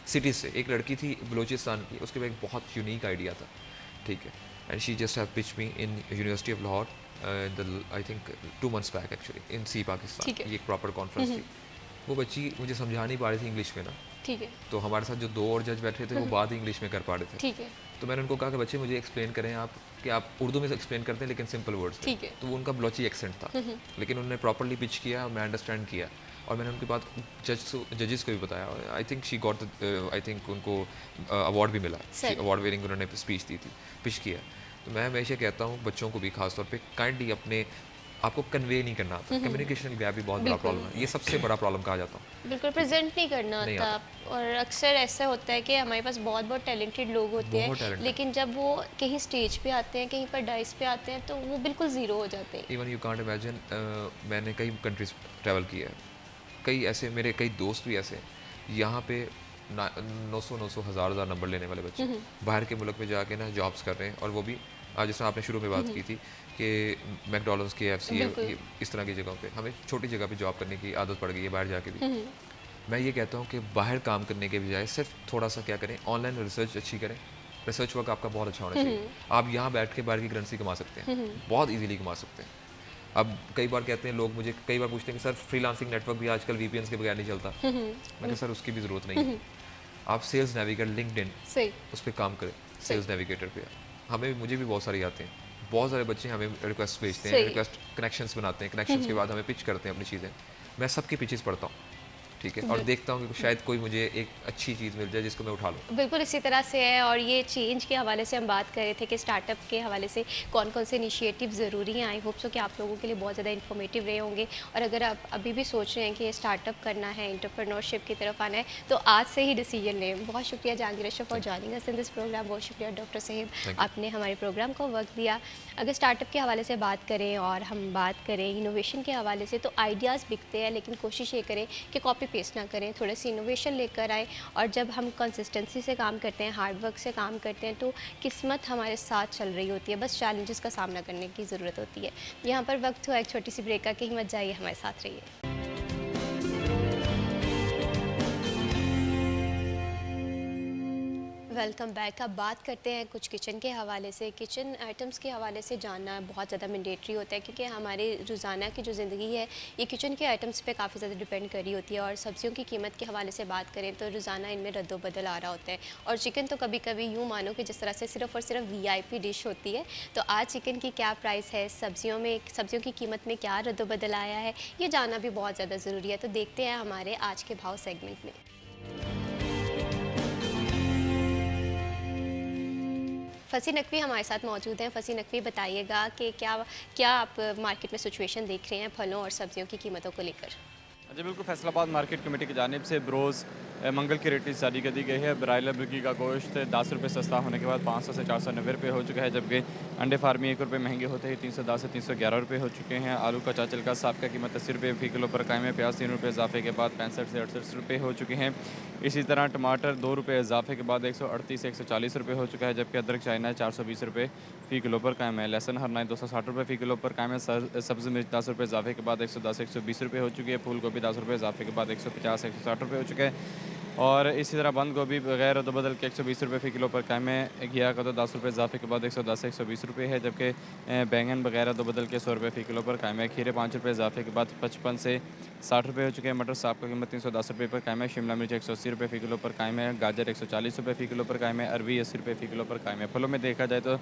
सिटीज़ से। एक लड़की थी बलूचिस्तान की, उसके पास एक बहुत यूनिक आइडिया था, ठीक है, and she just have pitch me in university of Lahore I think 2 months back actually in see Pakistan. ठीक है। ये एक प्रॉपर कॉन्फ्रेंस थी। वो बच्ची मुझे समझा नहीं पा रही थी इंग्लिश में ना, ठीक है, तो हमारे साथ जो 2 और जज बैठे थे वो बात ही इंग्लिश में कर पा रहे थे। ठीक है, तो मैंने उनको कहा कि बच्चे मुझे एक्सप्लेन करें आप, कि आप उर्दू में एक्सप्लेन करते हैं लेकिन सिंपल वर्ड्स में। ठीक है। तो वो उनका बलोची एक्सेंट था, लेकिन उन्होंने प्रॉपरली पिच किया और मैं अंडरस्टैंड किया, और मैंने उनकी बात जजेस को भी बताया। I think she got I think उनको अवार्ड भी मिला, सही। अवार्ड विनिंग उन्होंने स्पीच दी थी, पिच किया। तो मैं हमेशा कहता हूँ बच्चों को भी खास तौर पे काइंडली अपने आपको कन्वे नहीं करना आता, कम्युनिकेशन गैप भी बहुत बड़ा बिल्कुल। प्रॉब्लम है, ये सबसे बड़ा प्रॉब्लम कहा जाता हूँ। बिल्कुल प्रेजेंट नहीं करना नहीं आता। और अक्सर ऐसा होता है कि हमारे पास बहुत बहुत टैलेंटेड लोग होते बहुत हैं, talented। लेकिन जब वो कहीं स्टेज पे आते हैं, कहीं पर डाइस पे आते हैं, तो वो बिल्कुल ज़ीरो हो जाते हैं। इवन यू कांट इमेजिन, मैंने कई कंट्रीज ट्रैवल किया है, कई ऐसे मेरे कई दोस्त भी ऐसे हैं, यहाँ पे 900 हज़ार नंबर लेने वाले बच्चे बाहर के मुल्क में जाके ना जॉब्स कर रहे हैं, और वो भी आज जैसे आपने शुरू में बात की थी कि मैकडॉनल्ड्स, KFC, बिल्कुल। इस तरह की जगहों पे हमें छोटी जगह पे जॉब करने की आदत पड़ गई है बाहर जाके भी। मैं ये कहता हूँ कि बाहर काम करने के बजाय सिर्फ थोड़ा सा क्या करें, ऑनलाइन रिसर्च अच्छी करें, रिसर्च वर्क आपका बहुत अच्छा होना चाहिए। आप यहाँ बैठ के बाहर की करेंसी कमा सकते हैं, बहुत इजीली कमा सकते हैं। अब कई बार कहते हैं लोग, मुझे कई बार पूछते हैं कि सर फ्रीलांसिंग नेटवर्क भी आजकल VPNs के बगैर नहीं चलता। मैं कहा सर उसकी भी ज़रूरत नहीं है, आप सेल्स नेविगेटर लिंक्डइन सही, उस पर काम करें, सेल्स नेविगेटर पे। हमें मुझे भी बहुत सारे आते हैं, बहुत सारे बच्चे हमें रिक्वेस्ट भेजते हैं, सही। रिक्वेस्ट कनेक्शंस बनाते हैं, कनेक्शंस के बाद हमें पिच करते हैं अपनी चीज़ें। मैं सबकी पिचेस पढ़ता हूँ, ठीक है, और देखता हूँ कि शायद कोई मुझे एक अच्छी चीज़ मिल जाए जिसको मैं उठा लूँ। बिल्कुल इसी तरह से है। और ये चेंज के हवाले से हम बात कर रहे थे कि स्टार्टअप के हवाले से कौन कौन से इनिशिएटिव ज़रूरी हैं। आई होप सो कि आप लोगों के लिए बहुत ज़्यादा इन्फॉर्मेटिव रहे होंगे। और अगर आप अभी भी सोच रहे हैं कि स्टार्टअप करना है, एंटरप्रेन्योरशिप की तरफ आना है, तो आज से ही डिसीजन लें। बहुत शुक्रिया Jahangir Ashraf for joining us in this program. बहुत शुक्रिया डॉक्टर साहिब, Thank you। आपने हमारे प्रोग्राम को वक्त दिया। अगर स्टार्टअप के हवाले से बात करें और हम बात करें इनोवेशन के हवाले से, तो आइडियाज़ बिकते हैं, लेकिन कोशिश ये करें कि कॉपी पेस्ट ना करें, थोड़े से इनोवेशन लेकर आएँ। और जब हम कंसिस्टेंसी से काम करते हैं, हार्ड वर्क से काम करते हैं, तो किस्मत हमारे साथ चल रही होती है, बस चैलेंजेस का सामना करने की ज़रूरत होती है। यहाँ पर वक्त हुआ एक छोटी सी ब्रेक का, कहीं मत जाइए, हमारे साथ रहिए। Welcome back. अब बात करते हैं कुछ किचन के हवाले से। किचन आइटम्स के हवाले से जानना बहुत ज़्यादा मैंडेटरी होता है, क्योंकि हमारे रोज़ाना की जो ज़िंदगी है ये किचन के आइटम्स पे काफ़ी ज़्यादा डिपेंड कर रही होती है। और सब्जियों की कीमत के हवाले से बात करें तो रोज़ाना इनमें रद्दोबदल आ रहा होता है। और चिकन तो कभी कभी यूँ मानो कि जिस तरह से सिर्फ़ और सिर्फ VIP डिश होती है। तो आज चिकन की क्या प्राइस है, सब्जियों की कीमत में क्या रद्दोबदल आया है, ये जानना भी बहुत ज़्यादा ज़रूरी है। तो देखते हैं हमारे आज के भाव सेगमेंट में। फसी नकवी हमारे साथ मौजूद हैं। फसी नकवी, बताइएगा कि क्या आप मार्केट में सिचुएशन देख रहे हैं फलों और सब्जियों की कीमतों को लेकर? जी बिल्कुल, फैसलाबाद मार्केट कमेटी की जानिब से बरोज़ मंगल की रेट जारी कर दी गई है। ब्रायलर मुर्गी का गोश्त 10 रुपये सस्ता होने के बाद 500 से 490 रुपये हो चुका है, जबकि अंडे फार्मी 1 रुपये महंगे होते ही 310 से 311 रुपये हो चुके हैं। आलू का चाचल का साब का कीमत 80 रुपये फ़ी किलो पर कायम है। प्याज 3 रुपये इजाफे के बाद 65 से 68 रुपये हो चुके हैं। इसी तरह टमाटर 2 रुपये इजाफे के बाद 138 से 140 रुपये हो चुका है, जबकि अदरक चाइना 420 रुपये फ़ी किलो पर कायम है। लहसुन हरनाई 260 रुपये फ़ी किलो पर कायम है। सब्ज़ी मिर्च 10 रुपये इजाफे के बाद 110 120 रुपये हो चुकी है। फूल गोभी 10 रुपये इजाफे के बाद 150 160 रुपये हो चुके हैं। और इसी तरह बंद गोभी बगैर रद्दबदल के 120 रुपये फ़ी किलो पर कायम है। घिया का तो 10 रुपये इजाफे के बाद 110 120 रुपये है, जबकि बैंगन बगैर रद्दबदल के 100 रुपये फ़ी किलो पर कायम है। खीरे 5 रुपये इजाफे के बाद 55 से 60 रुपये हो चुके हैं। मटर साहब का कीमत 310 रुपये पर कायम है। शिमला मिर्च 180 रुपये फ़ी किलो पर कायम है। गाजर 140 रुपये फ़ी किलो पर कायम है। अरबी 80 रुपये फ़ी किलो पर कायम है। फलों में देखा जाए तो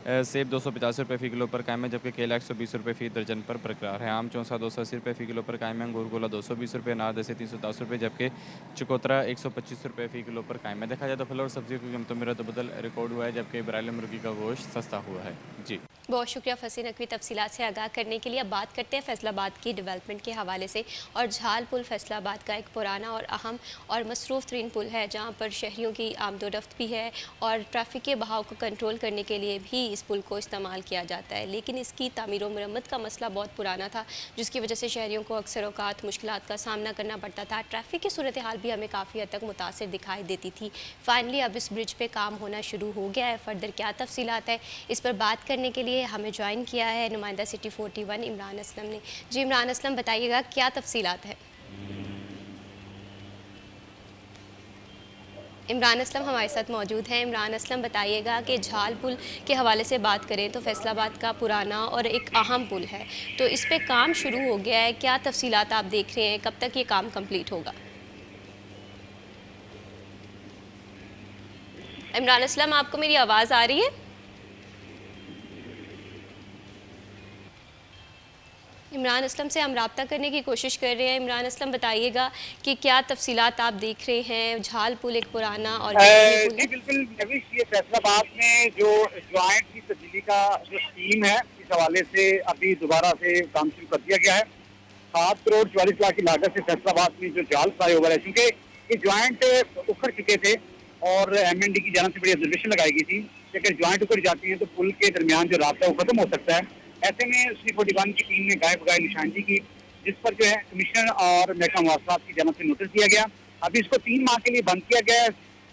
सेब 250 रुपये फ़ी किलो पर कायम है, जबकि केला 120 रुपये फ़ी दर्जन पर बरकरार है। आम चौंसा 280 रुपये फ़ी किलो पर कायम है। अंगूर गोला 220 रुपये, अनार देसी 310 रुपये, जबकि चकोतरा 125 रुपये फ़ी किलो पर कायम है। देखा जाए तो फल और सब्जियों की कीमतों में रद्दबदल रिकॉर्ड हुआ है, जबकि ब्रायलर मुर्गी का गोश्त सस्ता हुआ है। जी। बहुत शुक्रिया फसी नकवी तफसीलात से आगाह करने के लिए। अब बात करते हैं फैसलाबाद की डेवलपमेंट के हवाले से। और झाल पुल फैसलाबाद का एक पुराना और अहम और मसरूफ़ तरीन पुल है, जहाँ पर शहरियों की आमदोरफ्त भी है और ट्रैफिक के बहाव को कंट्रोल करने के लिए भी इस पुल को इस्तेमाल किया जाता है। लेकिन इसकी तामीर व मरम्मत का मसला बहुत पुराना था, जिसकी वजह से शहरियों को अक्सर औकात मुश्किलात का सामना करना पड़ता था। ट्रैफिक की सूरत हाल भी हमें काफ़ी हद तक मुतासिर दिखाई देती थी। फाइनली अब इस ब्रिज पे काम होना शुरू हो गया है। फर्दर क्या तफसीलात है, इस पर बात करने के लिए हमें ज्वाइन किया है नुमाइंदा सिटी 41 इमरान असलम ने। जी इमरान असलम, बताइएगा क्या तफसीलात है। इमरान असलम हमारे साथ मौजूद हैं। इमरान असलम, बताइएगा कि झाल पुल के हवाले से बात करें तो फैसलाबाद का पुराना और एक अहम पुल है, तो इस पे काम शुरू हो गया है, क्या तफसीलात आप देख रहे हैं, कब तक ये काम कंप्लीट होगा? इमरान असलम, आपको मेरी आवाज़ आ रही है? इमरान असलम से हम रब्ता करने की कोशिश कर रहे हैं। इमरान असलम, बताइएगा कि क्या तफसीलात आप देख रहे हैं। झाल पुल एक पुराना और पुल जी है। बिल्कुल नवीश, ये फैसलाबाद में जो ज्वाइंट की तब्दीली का जो स्कीम है, इस हवाले से अभी दोबारा से काम शुरू कर दिया गया है। 7 करोड़ 44 लाख की लागत से फैसलाबाद में जो जाल फ्लाईओवर है, चूँकि ये ज्वाइंट उखड़ चुके थे और MND की जानब से बड़ी ऑब्जर्वेशन लगाई गई थी कि अगर ज्वाइंट उखड़ जाती है तो पुल के दरमियान जो रास्ता है वो खत्म हो सकता है। ऐसे में C41 की टीम ने गाय बगाए निशानदी की, जिस पर जो है कमिश्नर और महकमा मवासलात की जानब से नोटिस दिया गया। अभी इसको 3 माह के लिए बंद किया गया है।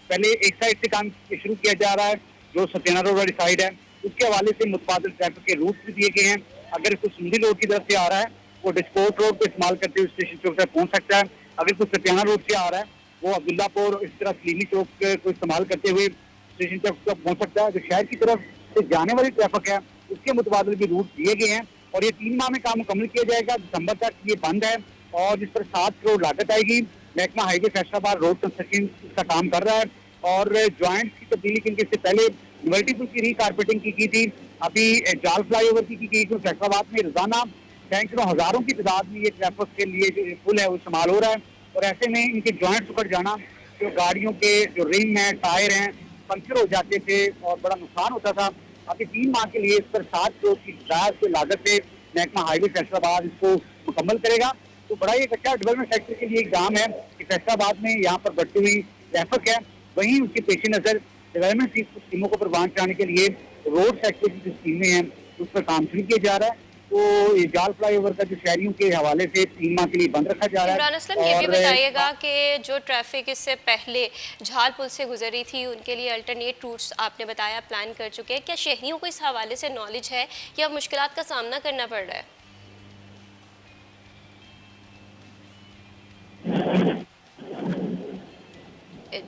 पहले एक साइड से काम शुरू किया जा रहा है, जो सत्याना रोड वाली साइड है, उसके हवाले से मुतबादिल ट्रैफिक के रूट भी दिए गए हैं। अगर कोई सुंदी रोड की तरफ से आ रहा है, वो डिस्पोर्ट रोड को इस्तेमाल करते हुए स्टेशन चौक तक पहुंच सकता है। अगर कोई सत्याना रोड से आ रहा है, वो अब्दुल्लापुर इस तरह सलीमी चौक को इस्तेमाल करते हुए स्टेशन चौक तक पहुंच सकता है। जो शहर की तरफ से जाने वाली ट्रैफिक है, उसके मुतबादिल भी रूट दिए गए हैं और ये 3 माह में काम मुकम्मल किया जाएगा। दिसंबर तक ये बंद है और जिस पर 7 करोड़ लागत आएगी। महकमा हाईवे फैसलाबाद रोड कंस्ट्रक्शन का काम कर रहा है और ज्वाइंट की तब्दीली क्योंकि इससे पहले मल्टीपुल की रीकारपेटिंग की थी, अभी जाल फ्लाईओवर की गई। तो फैसलाबाद में रोजाना सैकड़ों हजारों की तादाद में ये ट्रैफिक के लिए जो पुल है वो इस्तेमाल हो रहा है और ऐसे में इनके ज्वाइंट उखड़ जाना, जो गाड़ियों के जो रिम है, टायर हैं, पंक्चर हो जाते थे और बड़ा नुकसान होता था। अभी 3 माह के लिए इस पर 7 करोड़ की लागत से महकमा हाईवे फैसलाबाद इसको मुकम्मल करेगा। तो बड़ा एक अच्छा डेवलपमेंट सेक्टर के लिए एग्जाम है कि फैसलाबाद में यहाँ पर बढ़ती हुई ट्रैफिक है, वहीं उसके पेश नज़र डेवलपमेंट स्कीमों को परवान कराने के लिए रोड सेक्टर की जो स्कीमें हैं उस पर काम शुरू किया जा रहा है। तो ये जाल फ्लाईओवर का जो शहरियों के हवाले से 3 माह के लिए बंद रखा जा रहा है। इमरान असलम, ये भी बताइएगा कि जो ट्रैफिक इससे पहले झाल पुल से गुजरी थी, उनके लिए अल्टरनेट रूट्स आपने बताया प्लान कर चुके हैं, क्या शहरियों को इस हवाले से नॉलेज है या मुश्किलात का सामना करना पड़ रहा है?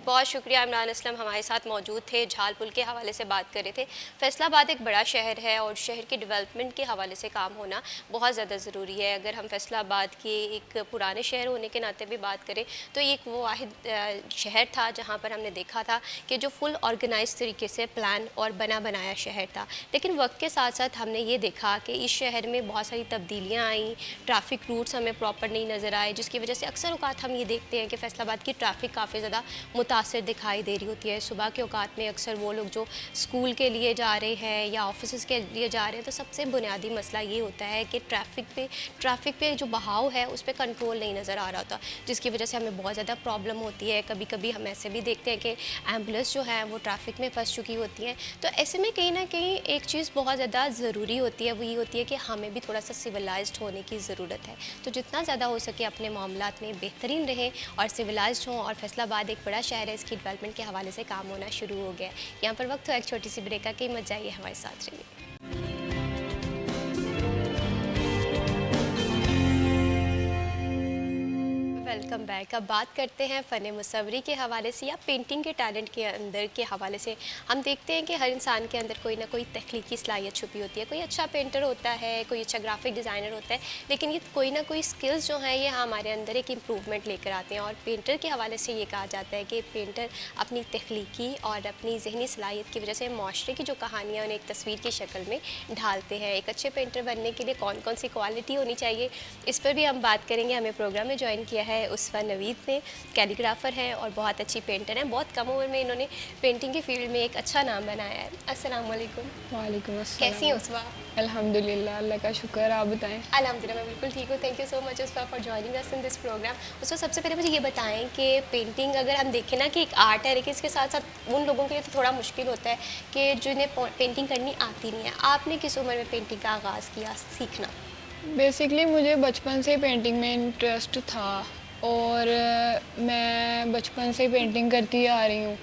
बहुत शुक्रिया इमरान असलम हमारे साथ मौजूद थे, झाल पुल के हवाले से बात कर रहे थे। फैसलाबाद एक बड़ा शहर है और शहर के डेवलपमेंट के हवाले से काम होना बहुत ज़्यादा ज़रूरी है। अगर हम फैसलाबाद के एक पुराने शहर होने के नाते भी बात करें तो ये एक वो वाहिद शहर था जहाँ पर हमने देखा था कि जो फुल ऑर्गेनाइज तरीके से प्लान और बना बनाया शहर था। लेकिन वक्त के साथ साथ हमने ये देखा कि इस शहर में बहुत सारी तब्दीलियाँ आई, ट्रैफिक रूट्स हमें प्रॉपर नहीं नज़र आए, जिसकी वजह से अक्सर औकात हम ये देखते हैं कि फैसलाबाद की ट्रैफिक काफ़ी ज़्यादा मुतासिर दिखाई दे रही होती है। सुबह के औकात में अक्सर वो लोग जो स्कूल के लिए जा रहे हैं या ऑफिस के लिए जा रहे हैं, तो सबसे बुनियादी मसला ये होता है कि ट्रैफिक पे जो बहाव है उस पर कंट्रोल नहीं नज़र आ रहा होता, जिसकी वजह से हमें बहुत ज़्यादा प्रॉब्लम होती है। कभी कभी हम ऐसे भी देखते हैं कि एम्बुलेंस जो है वो ट्रैफिक में फंस चुकी होती हैं। तो ऐसे में कहीं ना कहीं एक चीज़ बहुत ज़्यादा ज़रूरी होती है, वो ये होती है कि हमें भी थोड़ा सा सिविलाइज्ड होने की ज़रूरत है। तो जितना ज़्यादा हो सके अपने मामलात में बेहतरीन रहें और सिविलाइज्ड हों। और फैसलाबाद एक बड़ा शहर है, इसकी डेवलपमेंट के हवाले से काम होना शुरू हो गया। यहाँ पर वक्त हो एक छोटी सी ब्रेक का, कि मत जाइए, हमारे साथ रहिए। Welcome back. अब बात करते हैं फ़न मुसव्वरी के हवाले से या पेंटिंग के टैलेंट के अंदर के हवाले से। हम देखते हैं कि हर इंसान के अंदर कोई ना कोई तख्लीकी सलाहियत छुपी होती है। कोई अच्छा पेंटर होता है, कोई अच्छा ग्राफिक डिज़ाइनर होता है, लेकिन ये कोई ना कोई स्किल्स जो हैं ये हमारे अंदर एक इम्प्रूवमेंट लेकर आते हैं। और पेंटर के हवाले से ये कहा जाता है कि पेंटर अपनी तख्लीकी और अपनी जहनी सलाहियत की वजह से माशरे की जो कहानियाँ उन्हें एक तस्वीर की शक्ल में ढालते हैं। एक अच्छे पेंटर बनने के लिए कौन कौन सी क्वालिटी होनी चाहिए, इस पर भी हम बात करेंगे। हमें प्रोग्राम में ज्वाइन किया है है उसफा नवीद ने, कैलीग्राफर हैं और बहुत अच्छी पेंटर हैं। बहुत कम उम्र में इन्होंने पेंटिंग की फील्ड में एक अच्छा नाम बनाया है। अस्सलाम वालेकुम। वालेकुम अस्सलाम। कैसी हैं उसफा? अल्हम्दुलिल्लाह, अल्लाह का शुक्र। आप बताएं। अल्हम्दुलिल्लाह मैं बिल्कुल ठीक हूँ। Thank you so much Usfa for joining us in this program. उसको सबसे पहले मुझे ये बताएं कि पेंटिंग अगर हम देखें ना कि एक आर्ट है, लेकिन इसके साथ साथ उन लोगों के लिए तो थोड़ा मुश्किल होता है कि जिन्हें पेंटिंग करनी आती नहीं है। आपने किस उम्र में पेंटिंग का आगाज़ किया सीखना? बेसिकली मुझे बचपन से पेंटिंग में इंटरेस्ट था और मैं बचपन से पेंटिंग करती आ रही हूँ।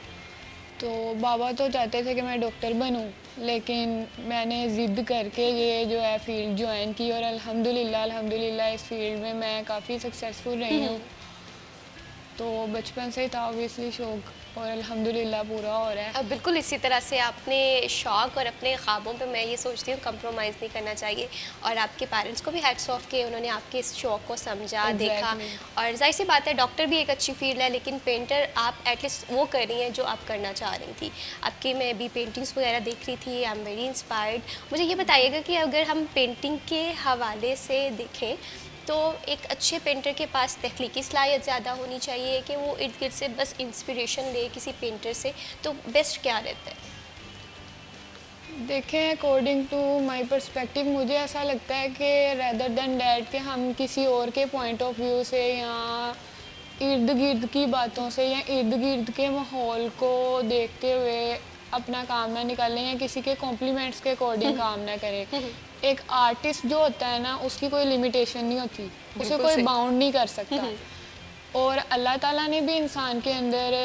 तो बाबा तो चाहते थे कि मैं डॉक्टर बनूँ, लेकिन मैंने ज़िद करके ये जो है फील्ड ज्वाइन की और अल्हम्दुलिल्लाह इस फील्ड में मैं काफ़ी सक्सेसफुल रही हूँ। तो बचपन से ही था ऑब्वियसली शौक़ और अल्हम्दुलिल्लाह पूरा हो रहा है। अब बिल्कुल इसी तरह से आपने शौक़ और अपने ख्वाबों पे मैं ये सोचती हूँ कम्प्रोमाइज़ नहीं करना चाहिए, और आपके पेरेंट्स को भी हैट्स ऑफ कि उन्होंने आपके इस शौक़ को समझा, देखा। और जाहिर सी बात है डॉक्टर भी एक अच्छी फील्ड है, लेकिन पेंटर आप एटलीस्ट वो कर रही हैं जो आप करना चाह रही थी। आपकी मैं भी पेंटिंग्स वगैरह देख रही थी, आई एम वेरी इंस्पायर्ड। मुझे ये बताइएगा कि अगर हम पेंटिंग के हवाले से देखें तो एक अच्छे पेंटर के पास तख्लीकी सलाहियत ज़्यादा होनी चाहिए कि वो इर्द गिर्द से बस इंस्पिरेशन ले किसी पेंटर से, तो बेस्ट क्या रहता है? देखें, अकॉर्डिंग टू माय पर्सपेक्टिव मुझे ऐसा लगता है कि रेदर देन डैट कि हम किसी और के पॉइंट ऑफ व्यू से या इर्द गिर्द की बातों से या इर्द गिर्द के माहौल को देखते हुए अपना काम ना निकालें या किसी के कॉम्प्लीमेंट्स के अकॉर्डिंग काम ना करें। एक आर्टिस्ट जो होता है ना, उसकी कोई लिमिटेशन नहीं होती, उसे कोई बाउंड नहीं कर सकता। और अल्लाह ताला ने भी इंसान के अंदर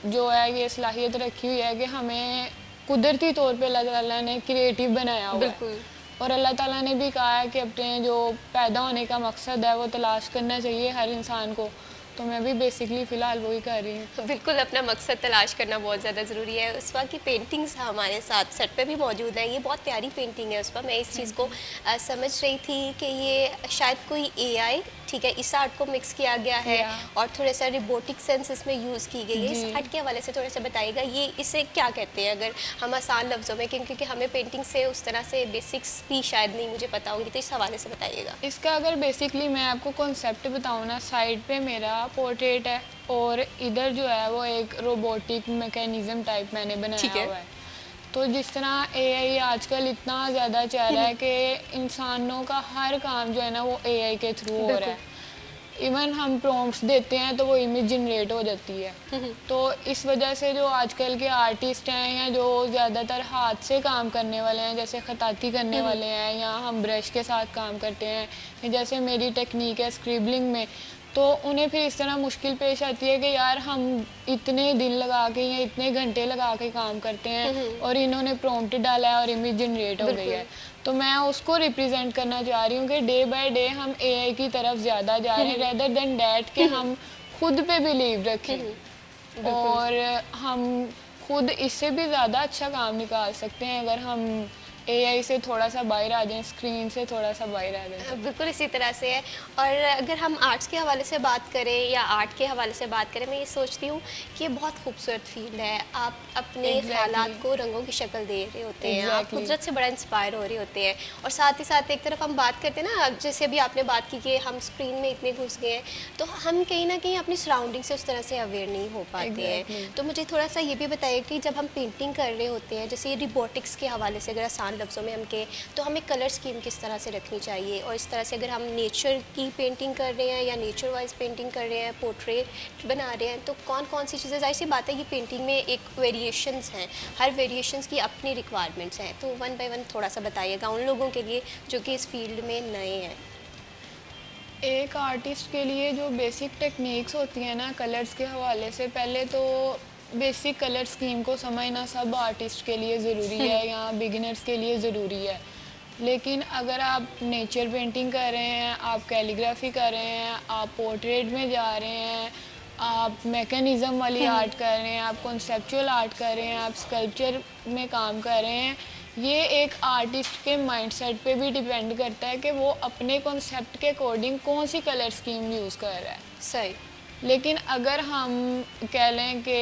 जो है ये सलाहियत रखी हुई है कि हमें कुदरती तौर पे अल्लाह ताला ने क्रिएटिव बनाया हुआ है। और अल्लाह ताला ने भी कहा है कि अपने जो पैदा होने का मकसद है वो तलाश करना चाहिए हर इंसान को। तो मैं भी बेसिकली फ़िलहाल वही कर रही हूँ। बिल्कुल अपना मकसद तलाश करना बहुत ज़्यादा ज़रूरी है। उस वक्त की पेंटिंग्स हमारे साथ सेट पे भी मौजूद हैं। ये बहुत प्यारी पेंटिंग है। उस वक्त मैं इस चीज़ को समझ रही थी कि ये शायद कोई एआई, ठीक है, इस आर्ट को मिक्स किया गया है और थोड़ा सा रोबोटिक सेंस इसमें यूज़ की गई है। इस आर्ट के हवाले से थोड़ा सा बताइएगा, ये इसे क्या कहते हैं अगर हम आसान लफ्ज़ों में, क्योंकि हमें पेंटिंग से उस तरह से बेसिक्स भी शायद नहीं मुझे पता होंगी, तो इस हवाले से बताइएगा। इसका अगर बेसिकली मैं आपको कॉन्सेप्ट बताऊँ ना, साइड पे मेरा पोर्ट्रेट है और इधर जो है वो एक रोबोटिक मैकेनिज्म टाइप मैंने बनाया हुआ है। तो जिस तरह एआई आजकल इतना ज़्यादा चल रहा है कि इंसानों का हर काम जो है ना वो एआई के थ्रू हो रहा है। इवन हम प्रॉम्प्ट्स देते हैं तो वो इमेज जनरेट हो जाती है। तो इस वजह से जो आजकल के आर्टिस्ट हैं या जो ज़्यादातर हाथ से काम करने वाले हैं, जैसे खताती करने वाले हैं या हम ब्रश के साथ काम करते हैं, जैसे मेरी टेक्निक है स्क्रिबलिंग में, तो उन्हें फिर इस तरह मुश्किल पेश आती है कि यार हम इतने दिन लगा के या इतने घंटे लगा के काम करते हैं और इन्होंने प्रॉम्प्ट डाला है और इमेज जनरेट हो गई है। तो मैं उसको रिप्रेजेंट करना चाह रही हूँ कि डे बाय डे हम एआई की तरफ ज़्यादा जा रहे हैं रेदर देन डैट कि हम खुद पे बिलीव रखें और हम खुद इससे भी ज़्यादा अच्छा काम निकाल सकते हैं अगर हम एआई से थोड़ा सा बाहर आ जाएं, स्क्रीन से थोड़ा सा बाहर आ जाएं। बिल्कुल इसी तरह से है। और अगर हम आर्ट्स के हवाले से बात करें या आर्ट के हवाले से बात करें, मैं ये सोचती हूँ कि ये बहुत खूबसूरत फील्ड है। आप अपने ख्यालात को रंगों की शक्ल दे रहे होते हैं, आप कुदरत से बड़ा इंस्पायर हो रहे होते हैं। और साथ ही साथ एक तरफ हम बात करते हैं ना, जैसे अभी आपने बात की कि हम स्क्रीन में इतने घुस गए हैं, तो हम कहीं ना कहीं अपनी सराउंडिंग से उस तरह से अवेयर नहीं हो पाते हैं। तो मुझे थोड़ा सा ये भी बताइए कि जब हम पेंटिंग कर रहे होते हैं, जैसे रिबोटिक्स के हवाले से अगर आसान लफ्ज़ों में हम कहें, तो हमें कलर स्कीम किस तरह से रखनी चाहिए, और इस तरह से अगर हम नेचर की पेंटिंग कर रहे हैं या नेचर वाइज पेंटिंग कर रहे हैं, पोर्ट्रेट बना रहे हैं, तो कौन कौन सी चीज़ें, जाहिर सी बात है ये पेंटिंग में एक वेरिएशंस हैं, हर वेरिएशंस की अपनी रिक्वायरमेंट्स हैं, तो वन बाय वन थोड़ा सा बताइएगा उन लोगों के लिए जो कि इस फील्ड में नए हैं। एक आर्टिस्ट के लिए जो बेसिक टेक्निक्स होती हैं ना कलर्स के हवाले से, पहले तो बेसिक कलर स्कीम को समझना सब आर्टिस्ट के लिए ज़रूरी है या बिगिनर्स के लिए ज़रूरी है। लेकिन अगर आप नेचर पेंटिंग कर रहे हैं, आप कैलीग्राफी कर रहे हैं, आप पोर्ट्रेट में जा रहे हैं, आप मैकेनिज़्म वाली आर्ट कर रहे हैं, आप कॉन्सेप्चुअल आर्ट कर रहे हैं, आप स्कल्पचर में काम कर रहे हैं, ये एक आर्टिस्ट के माइंडसेट पे भी डिपेंड करता है कि वो अपने कॉन्सेप्ट के अकॉर्डिंग कौन सी कलर स्कीम यूज़ कर रहा है। सही। लेकिन अगर हम कह लें कि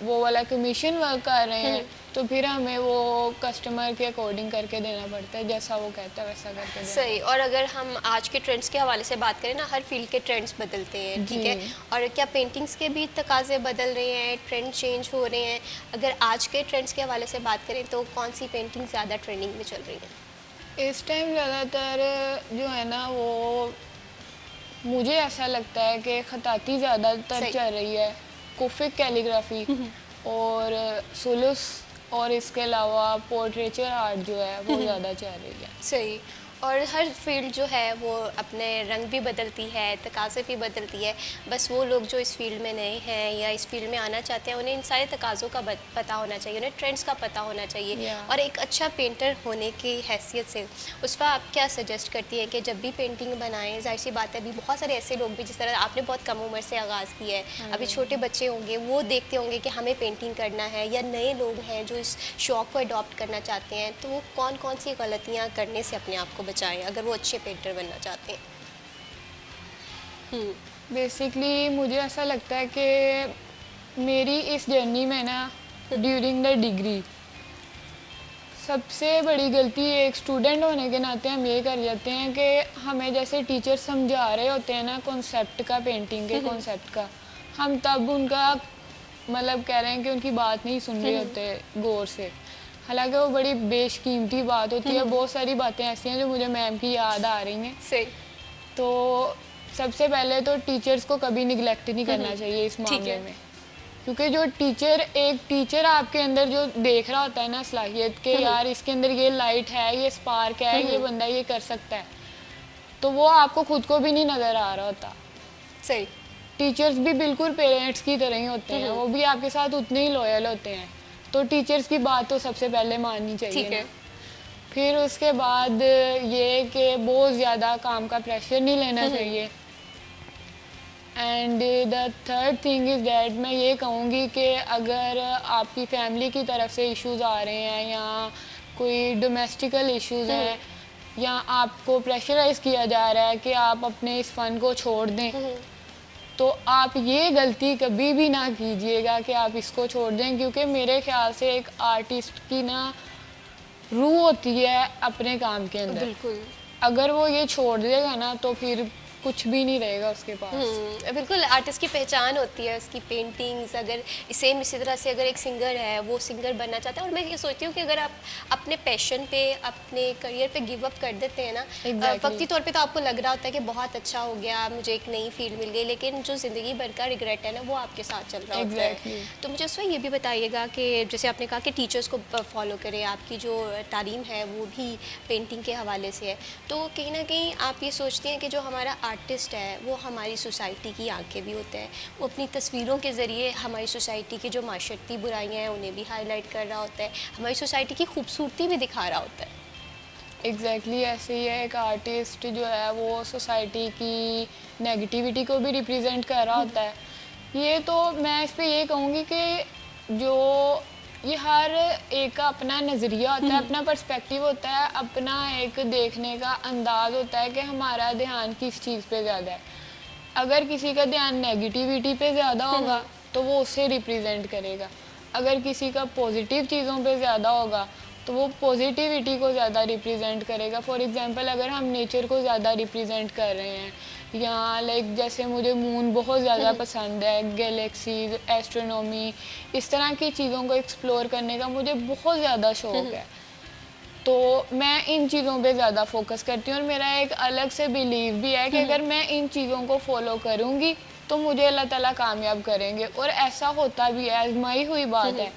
वो वाला कमीशन वर्क कर रहे हैं, तो फिर हमें वो कस्टमर के अकॉर्डिंग करके देना पड़ता है, जैसा वो कहता है वैसा करके देना। सही। और अगर हम आज के ट्रेंड्स के हवाले से बात करें ना, हर फील्ड के ट्रेंड्स बदलते हैं, ठीक है। जी। और क्या पेंटिंग्स के भी तकाजे बदल रहे हैं, ट्रेंड चेंज हो रहे हैं? अगर आज के ट्रेंड्स के हवाले से बात करें तो कौन सी पेंटिंग ज़्यादा ट्रेंडिंग में चल रही है? इस टाइम ज़्यादातर जो है ना वो, मुझे ऐसा लगता है कि खताती ज़्यादातर सही। चल रही है, कुफिक कैलीग्राफी और सुलुस, और इसके अलावा पोर्ट्रेचर आर्ट जो है वो ज़्यादा चल रही है। सही। और हर फील्ड जो है वो अपने रंग भी बदलती है, तकाज़े भी बदलती है। बस वो लोग जो इस फील्ड में नए हैं या इस फील्ड में आना चाहते हैं, उन्हें इन सारे तकाज़ों का पता होना चाहिए, उन्हें ट्रेंड्स का पता होना चाहिए। Yeah. और एक अच्छा पेंटर होने की हैसियत से उसका आप क्या सजेस्ट करती हैं कि जब भी पेंटिंग बनाएं, जाहिर सी बात है अभी बहुत सारे ऐसे लोग भी, जिस तरह आपने बहुत कम उम्र से आगाज़ किया है, अभी छोटे बच्चे होंगे वो देखते होंगे कि हमें पेंटिंग करना है, या नए लोग हैं जो इस शौक़ को अडॉप्ट करना चाहते हैं, तो वो कौन कौन सी गलतियाँ करने से अपने आप को बचाएं अगर वो अच्छे पेंटर बनना चाहते हैं? बेसिकली मुझे ऐसा लगता है कि मेरी इस जर्नी में ना, ड्यूरिंग द डिग्री, सबसे बड़ी गलती एक स्टूडेंट होने के नाते हम ये कर जाते हैं कि हमें जैसे टीचर समझा रहे होते हैं ना कॉन्सेप्ट का, पेंटिंग के कॉन्सेप्ट का, हम तब उनका मतलब कह रहे हैं कि उनकी बात नहीं सुन रहे होते गौर से। हालांकि वो बड़ी बेशकीमती बात होती है। बहुत सारी बातें ऐसी हैं जो मुझे मैम की याद आ रही हैं। सही। तो सबसे पहले तो टीचर्स को कभी निगलेक्ट नहीं करना चाहिए इस मामले में, क्योंकि जो एक टीचर आपके अंदर जो देख रहा होता है ना सलाहियत के, यार इसके अंदर ये लाइट है, ये स्पार्क है, ये बंदा ये कर सकता है, तो वो आपको खुद को भी नहीं नज़र आ रहा होता। सही। टीचर्स भी बिल्कुल पेरेंट्स की तरह ही होते हैं, वो भी आपके साथ उतने ही लॉयल होते हैं। तो टीचर्स की बात तो सबसे पहले माननी चाहिए। ठीक है। फिर उसके बाद ये कि बहुत ज़्यादा काम का प्रेशर नहीं लेना चाहिए। And the third thing is that, मैं ये कहूँगी कि अगर आपकी फैमिली की तरफ से इश्यूज़ आ रहे हैं या कोई डोमेस्टिकल इश्यूज़ हैं या आपको प्रेशराइज़ किया जा रहा है कि आप अपने इस फ़न को छोड़ दें, तो आप ये गलती कभी भी ना कीजिएगा कि आप इसको छोड़ दें, क्योंकि मेरे ख्याल से एक आर्टिस्ट की ना रूह होती है अपने काम के अंदर। बिल्कुल। अगर वो ये छोड़ देगा ना तो फिर कुछ भी नहीं रहेगा उसके पास। बिल्कुल, आर्टिस्ट की पहचान होती है उसकी पेंटिंग्स। अगर सेम इसी तरह से अगर एक सिंगर है, वो सिंगर बनना चाहता है, और मैं ये सोचती हूँ कि अगर आप अपने पैशन पे, अपने करियर पे गिव अप कर देते हैं ना, वक्ती तौर पे तो आपको लग रहा होता है कि बहुत अच्छा हो गया, मुझे एक नई फील्ड मिल गई, लेकिन जो ज़िंदगी भर का रिग्रेट है ना, वो आपके साथ चल रहा होता है। तो मुझे उस वक्त ये भी बताइएगा कि जैसे आपने कहा कि टीचर्स को फॉलो करें, आपकी जो तालीम है वो भी पेंटिंग के हवाले से है, तो कहीं ना कहीं आप ये सोचते हैं कि जो हमारा आर्टिस्ट है वो हमारी सोसाइटी की आंखें भी होते हैं, वो अपनी तस्वीरों के ज़रिए हमारी सोसाइटी की जो माशरती बुराइयां हैं उन्हें भी हाईलाइट कर रहा होता है, हमारी सोसाइटी की खूबसूरती भी दिखा रहा होता है। एग्जैक्टली ऐसे ही है। एक आर्टिस्ट जो है वो सोसाइटी की नेगेटिविटी को भी रिप्रेजेंट कर रहा होता है। ये तो मैं इस पे ये कहूँगी कि जो ये हर एक का अपना नज़रिया होता है, अपना पर्सपेक्टिव होता है, अपना एक देखने का अंदाज़ होता है कि हमारा ध्यान किस चीज़ पे ज़्यादा है। अगर किसी का ध्यान नेगेटिविटी पे ज़्यादा होगा तो वो उसे रिप्रेजेंट करेगा, अगर किसी का पॉजिटिव चीज़ों पे ज़्यादा होगा तो वो पॉजिटिविटी को ज़्यादा रिप्रेजेंट करेगा। फॉर एग्जांपल अगर हम नेचर को ज़्यादा रिप्रेजेंट कर रहे हैं, या लाइक जैसे मुझे मून बहुत ज़्यादा पसंद है, गैलेक्सीज, एस्ट्रोनॉमी, इस तरह की चीज़ों को एक्सप्लोर करने का मुझे बहुत ज़्यादा शौक़ है, तो मैं इन चीज़ों पे ज़्यादा फोकस करती हूँ। और मेरा एक अलग से बिलीव भी है कि अगर मैं इन चीज़ों को फॉलो करूँगी तो मुझे अल्लाह ताला कामयाब करेंगे, और ऐसा होता भी है, आजमाई हुई बात है।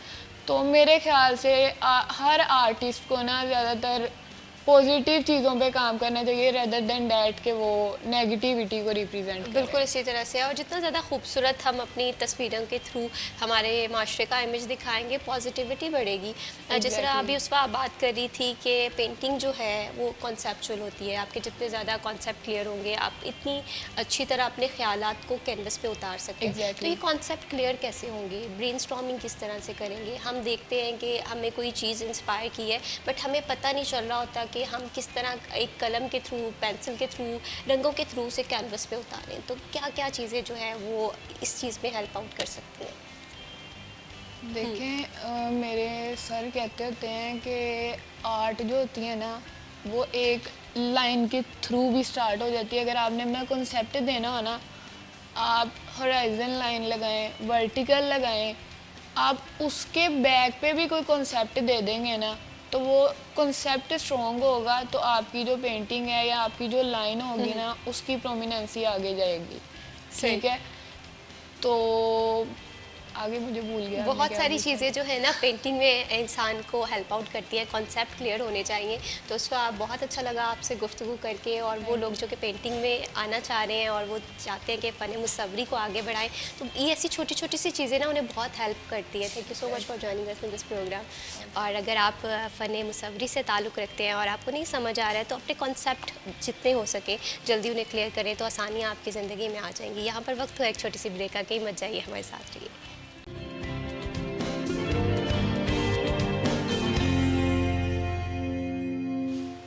तो मेरे ख्याल से हर आर्टिस्ट को ना ज़्यादातर पॉजिटिव चीज़ों पे काम करना चाहिए रेदर देन डैट कि वो नेगेटिविटी को रिप्रेजेंट करें। बिल्कुल इसी तरह से, और जितना ज़्यादा खूबसूरत हम अपनी तस्वीरों के थ्रू हमारे माशरे का इमेज दिखाएंगे, पॉजिटिविटी बढ़ेगी। जिस तरह अभी उस वक्त बात कर रही थी कि पेंटिंग जो है वो कॉन्सेप्चुअल होती है, आपके जितने ज़्यादा कॉन्सेप्ट क्लियर होंगे आप इतनी अच्छी तरह अपने ख्यालात को कैनवस पे उतार सकते हैं। तो ये कॉन्सेप्ट क्लियर कैसे होंगे, ब्रेनस्टॉर्मिंग किस तरह से करेंगे? हम देखते हैं कि हमें कोई चीज़ इंस्पायर की है बट हमें पता नहीं चल रहा होता कि हम किस तरह एक कलम के थ्रू, पेंसिल के थ्रू, रंगों के थ्रू से कैनवस पे उतारें। तो क्या क्या चीज़ें जो है वो इस चीज़ में हेल्प आउट कर सकती हैं? देखें मेरे सर कहते होते हैं कि आर्ट जो होती है ना वो एक लाइन के थ्रू भी स्टार्ट हो जाती है। अगर आपने अपना कॉन्सेप्ट देना हो ना, आप होराइजन लाइन लगाएं, वर्टिकल लगाएं, आप उसके बैक पे भी कोई कॉन्सेप्ट दे देंगे ना तो वो कॉन्सेप्ट स्ट्रॉन्ग होगा तो आपकी जो पेंटिंग है या आपकी जो लाइन होगी ना उसकी प्रोमिनेंसी आगे जाएगी। ठीक है, तो आगे मुझे भूल गया। बहुत सारी चीज़ें जो है ना पेंटिंग में इंसान को हेल्प आउट करती है, कॉन्सेप्ट क्लियर होने चाहिए। तो उसका बहुत अच्छा लगा आपसे गुफ्तगू करके, और वो लोग जो कि पेंटिंग में आना चाह रहे हैं और वो चाहते हैं कि फ़न मुसव्वरी को आगे बढ़ाएं, तो ये ऐसी छोटी छोटी सी चीज़ें ना उन्हें बहुत हेल्प करती है। Thank you so much for joining us in this program. और अगर आप फ़न मुसव्वरी से ताल्लुक़ रखते हैं और आपको नहीं समझ आ रहा है तो अपने कॉन्सेप्ट जितने हो सके जल्दी उन्हें क्लियर करें तो आसानियाँ आपकी ज़िंदगी में आ जाएंगी। यहाँ पर वक्त हो एक छोटी सी ब्रेक, आके मत जाइए, हमारे साथ रहिए।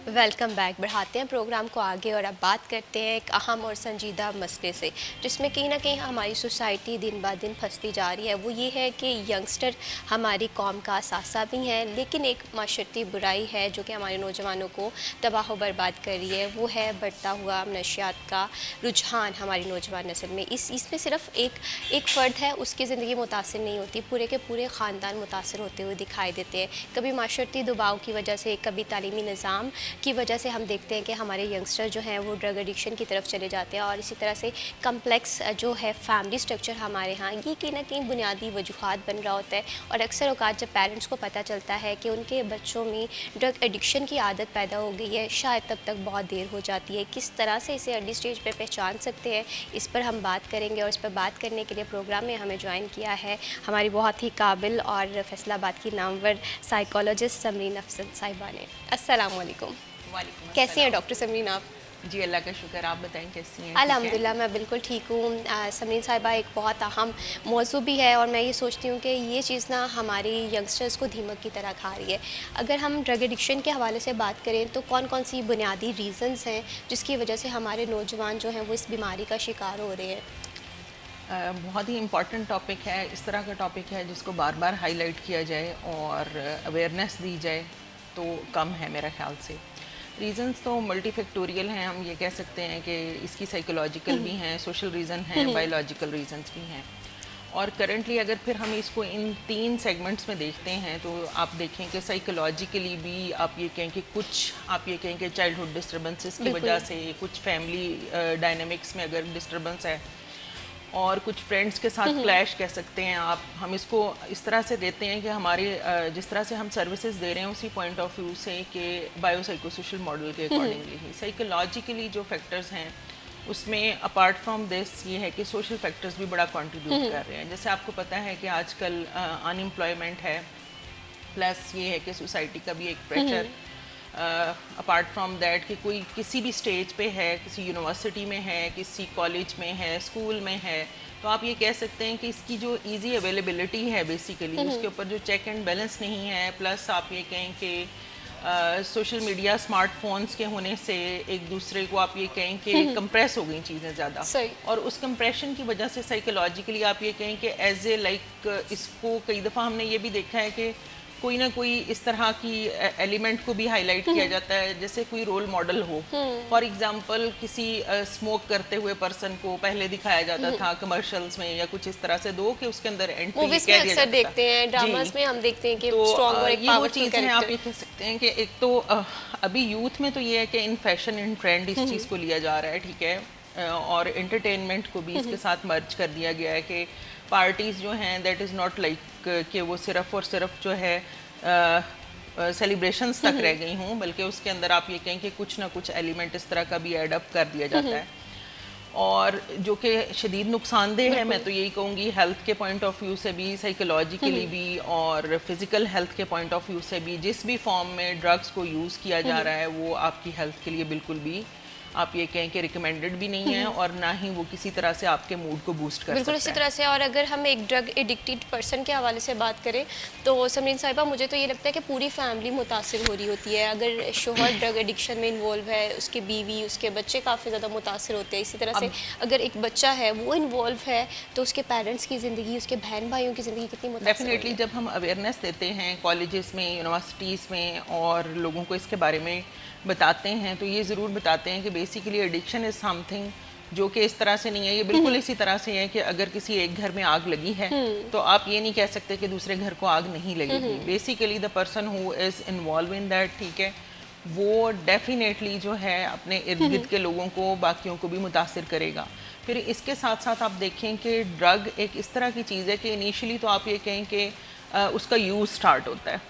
Welcome back. बढ़ाते हैं प्रोग्राम को आगे और अब बात करते हैं एक अहम और संजीदा मसले से, जिसमें कहीं ना कहीं हमारी सोसाइटी दिन ब दिन फंसती जा रही है। वो ये है कि यंगस्टर हमारी कौम का असासा भी है, लेकिन एक माशरती बुराई है जो कि हमारे नौजवानों को तबाह व बर्बाद कर रही है। वो है बढ़ता हुआ नशियात का रुझान हमारी नौजवान नस्ल में। इसमें सिर्फ एक फ़र्द है उसकी ज़िंदगी मुतासिर नहीं होती, पूरे के पूरे ख़ानदान मुतासर होते हुए दिखाई देते हैं। कभी माशरती दबाव की वजह से, कभी तालीमी निज़ाम की वजह से हम देखते हैं कि हमारे यंगस्टर जो हैं वो ड्रग एडिक्शन की तरफ चले जाते हैं। और इसी तरह से कम्प्लेक्स जो है फैमिली स्ट्रक्चर हमारे यहाँ, ये कहीं ना कहीं बुनियादी वजूहात बन रहा होता है। और अक्सर औकात जब पेरेंट्स को पता चलता है कि उनके बच्चों में ड्रग एडिक्शन की आदत पैदा हो गई है, शायद तब तक बहुत देर हो जाती है। किस तरह से इसे अर्ली स्टेज पर पहचान सकते हैं, इस पर हम बात करेंगे। और इस पर बात करने के लिए प्रोग्राम में हमें ज्वाइन किया है हमारी बहुत ही काबिल और फैसलाबाद की नामवर साइकोलॉजिस्ट समरीन अफजल साहिबा ने। अस्सलाम वालेकुम। कैसी हैं डॉक्टर समरीन आप? जी अल्लाह का शुक्र, आप बताएं कैसी हैं? अल्हम्दुलिल्लाह मैं बिल्कुल ठीक हूँ। समरीन साहिबा, एक बहुत अहम मौजू भी है और मैं ये सोचती हूँ कि ये चीज़ ना हमारी यंगस्टर्स को धीमक की तरह खा रही है। अगर हम ड्रग एडिक्शन के हवाले से बात करें तो कौन कौन सी बुनियादी रीज़न्स हैं जिसकी वजह से हमारे नौजवान जो हैं वो इस बीमारी का शिकार हो रहे हैं? बहुत ही इम्पॉर्टेंट टॉपिक है। इस तरह का टॉपिक है जिसको बार बार हाईलाइट किया जाए और अवेयरनेस दी जाए तो कम है मेरा ख्याल से। रीज़न्स तो मल्टीफैक्टोरियल हैं, हम ये कह सकते हैं कि इसकी साइकोलॉजिकल भी हैं, सोशल रीज़न हैं, बायोलॉजिकल रीज़न्स भी हैं। और करंटली अगर फिर हम इसको इन 3 सेगमेंट्स में देखते हैं तो आप देखें कि साइकोलॉजिकली भी आप ये कहें कि कुछ आप ये कहें कि चाइल्डहुड डिस्टर्बेंसेस की वजह से, कुछ फैमिली डायनामिक्स में अगर डिस्टर्बेंस है और कुछ फ्रेंड्स के साथ क्लैश कह सकते हैं आप। हम इसको इस तरह से देते हैं कि हमारे जिस तरह से हम सर्विसेज दे रहे हैं उसी पॉइंट ऑफ व्यू से कि बायोसाइकोसोशल मॉडल के अकॉर्डिंगली ही साइकोलॉजिकली जो फैक्टर्स हैं उसमें अपार्ट फ्रॉम दिस ये है कि सोशल फैक्टर्स भी बड़ा कंट्रीब्यूट कर रहे हैं। जैसे आपको पता है कि आजकल अनएम्प्लॉयमेंट है, प्लस ये है कि सोसाइटी का भी एक प्रेशर, अपार्ट फ्रॉम दैट कि कोई किसी भी स्टेज पे है, किसी यूनिवर्सिटी में है, किसी कॉलेज में है, स्कूल में है, तो आप ये कह सकते हैं कि इसकी जो इजी अवेलेबिलिटी है बेसिकली उसके ऊपर जो चेक एंड बैलेंस नहीं है। प्लस आप ये कहें कि सोशल मीडिया, स्मार्टफोन्स के होने से एक दूसरे को आप ये कहें कि कंप्रेस हो गई चीज़ें ज़्यादा, और उस कंप्रेशन की वजह से साइकोलॉजिकली आप ये कहें कि एज ए लाइक इसको कई दफ़ा हमने ये भी देखा है कि कोई ना कोई इस तरह की एलिमेंट को भी हाईलाइट किया जाता है, जैसे कोई रोल मॉडल हो। फॉर एग्जांपल किसी स्मोक करते हुए पर्सन को पहले दिखाया जाता था कमर्शियल्स में या कुछ इस तरह से, दो कि उसके अंदर एंट्री मूवीज में अक्सर देखते हैं, ड्रामास में हम देखते हैं कि स्ट्रॉन्ग और एक पावरफुल चीज़ है। आप ये कह सकते हैं कि एक तो अभी यूथ में तो ये है कि इन फैशन इन ट्रेंड इस चीज़ को लिया जा रहा है, ठीक है, और एंटरटेनमेंट को भी इसके साथ मर्ज कर दिया गया है कि पार्टीज़ जो हैं दैट इज़ नॉट लाइक कि वो सिर्फ़ और सिर्फ जो है सेलिब्रेशंस तक रह गई हूँ, बल्कि उसके अंदर आप ये कहें कि कुछ ना कुछ एलिमेंट इस तरह का भी एड अप कर दिया जाता है, और जो कि शदीद नुकसानदेह है। मैं तो यही कहूँगी हेल्थ के पॉइंट ऑफ व्यू से भी, साइकोलॉजिकली भी और फिज़िकल हेल्थ के पॉइंट ऑफ व्यू से भी, जिस भी फॉर्म में ड्रग्स को यूज़ किया जा रहा है वो आपकी हेल्थ के लिए बिल्कुल भी आप ये कहें कि रिकमेंडेड भी नहीं है और ना ही वो किसी तरह से आपके मूड को बूस्ट कर बिल्कुल सकता इसी है। तरह से। और अगर हम एक ड्रग एडिक्टेड पर्सन के हवाले से बात करें तो समरीन साहिबा, मुझे तो ये लगता है कि पूरी फैमिली मुतासिर हो रही होती है। अगर शोहर ड्रग एडिक्शन में इन्वॉल्व है, उसकी बीवी, उसके बच्चे काफ़ी ज़्यादा मुतासिर होते हैं। इसी तरह से अगर एक बच्चा है वो इन्वॉल्व है तो उसके पेरेंट्स की ज़िंदगी, उसके बहन भाइयों की ज़िंदगी कितनी मुतासिर हो रही डेफिनेटली है। जब हम अवेयरनेस देते हैं कॉलेजेस में, यूनिवर्सिटीज़ में और लोगों को इसके बारे में बताते हैं तो ये ज़रूर बताते हैं कि बेसिकली एडिक्शन इज़ समथिंग जो कि इस तरह से नहीं है। ये बिल्कुल इसी तरह से है कि अगर किसी एक घर में आग लगी है तो आप ये नहीं कह सकते कि दूसरे घर को आग नहीं लगेगी। Basically the person who is involve in that, ठीक है, वो डेफिनेटली जो है अपने इर्द गिर्द के लोगों को, बाकियों को भी मुतासिर करेगा। फिर इसके साथ साथ आप देखें कि ड्रग एक इस तरह की चीज़ है कि इनिशियली तो आप ये कहें कि उसका यूज़ स्टार्ट होता है,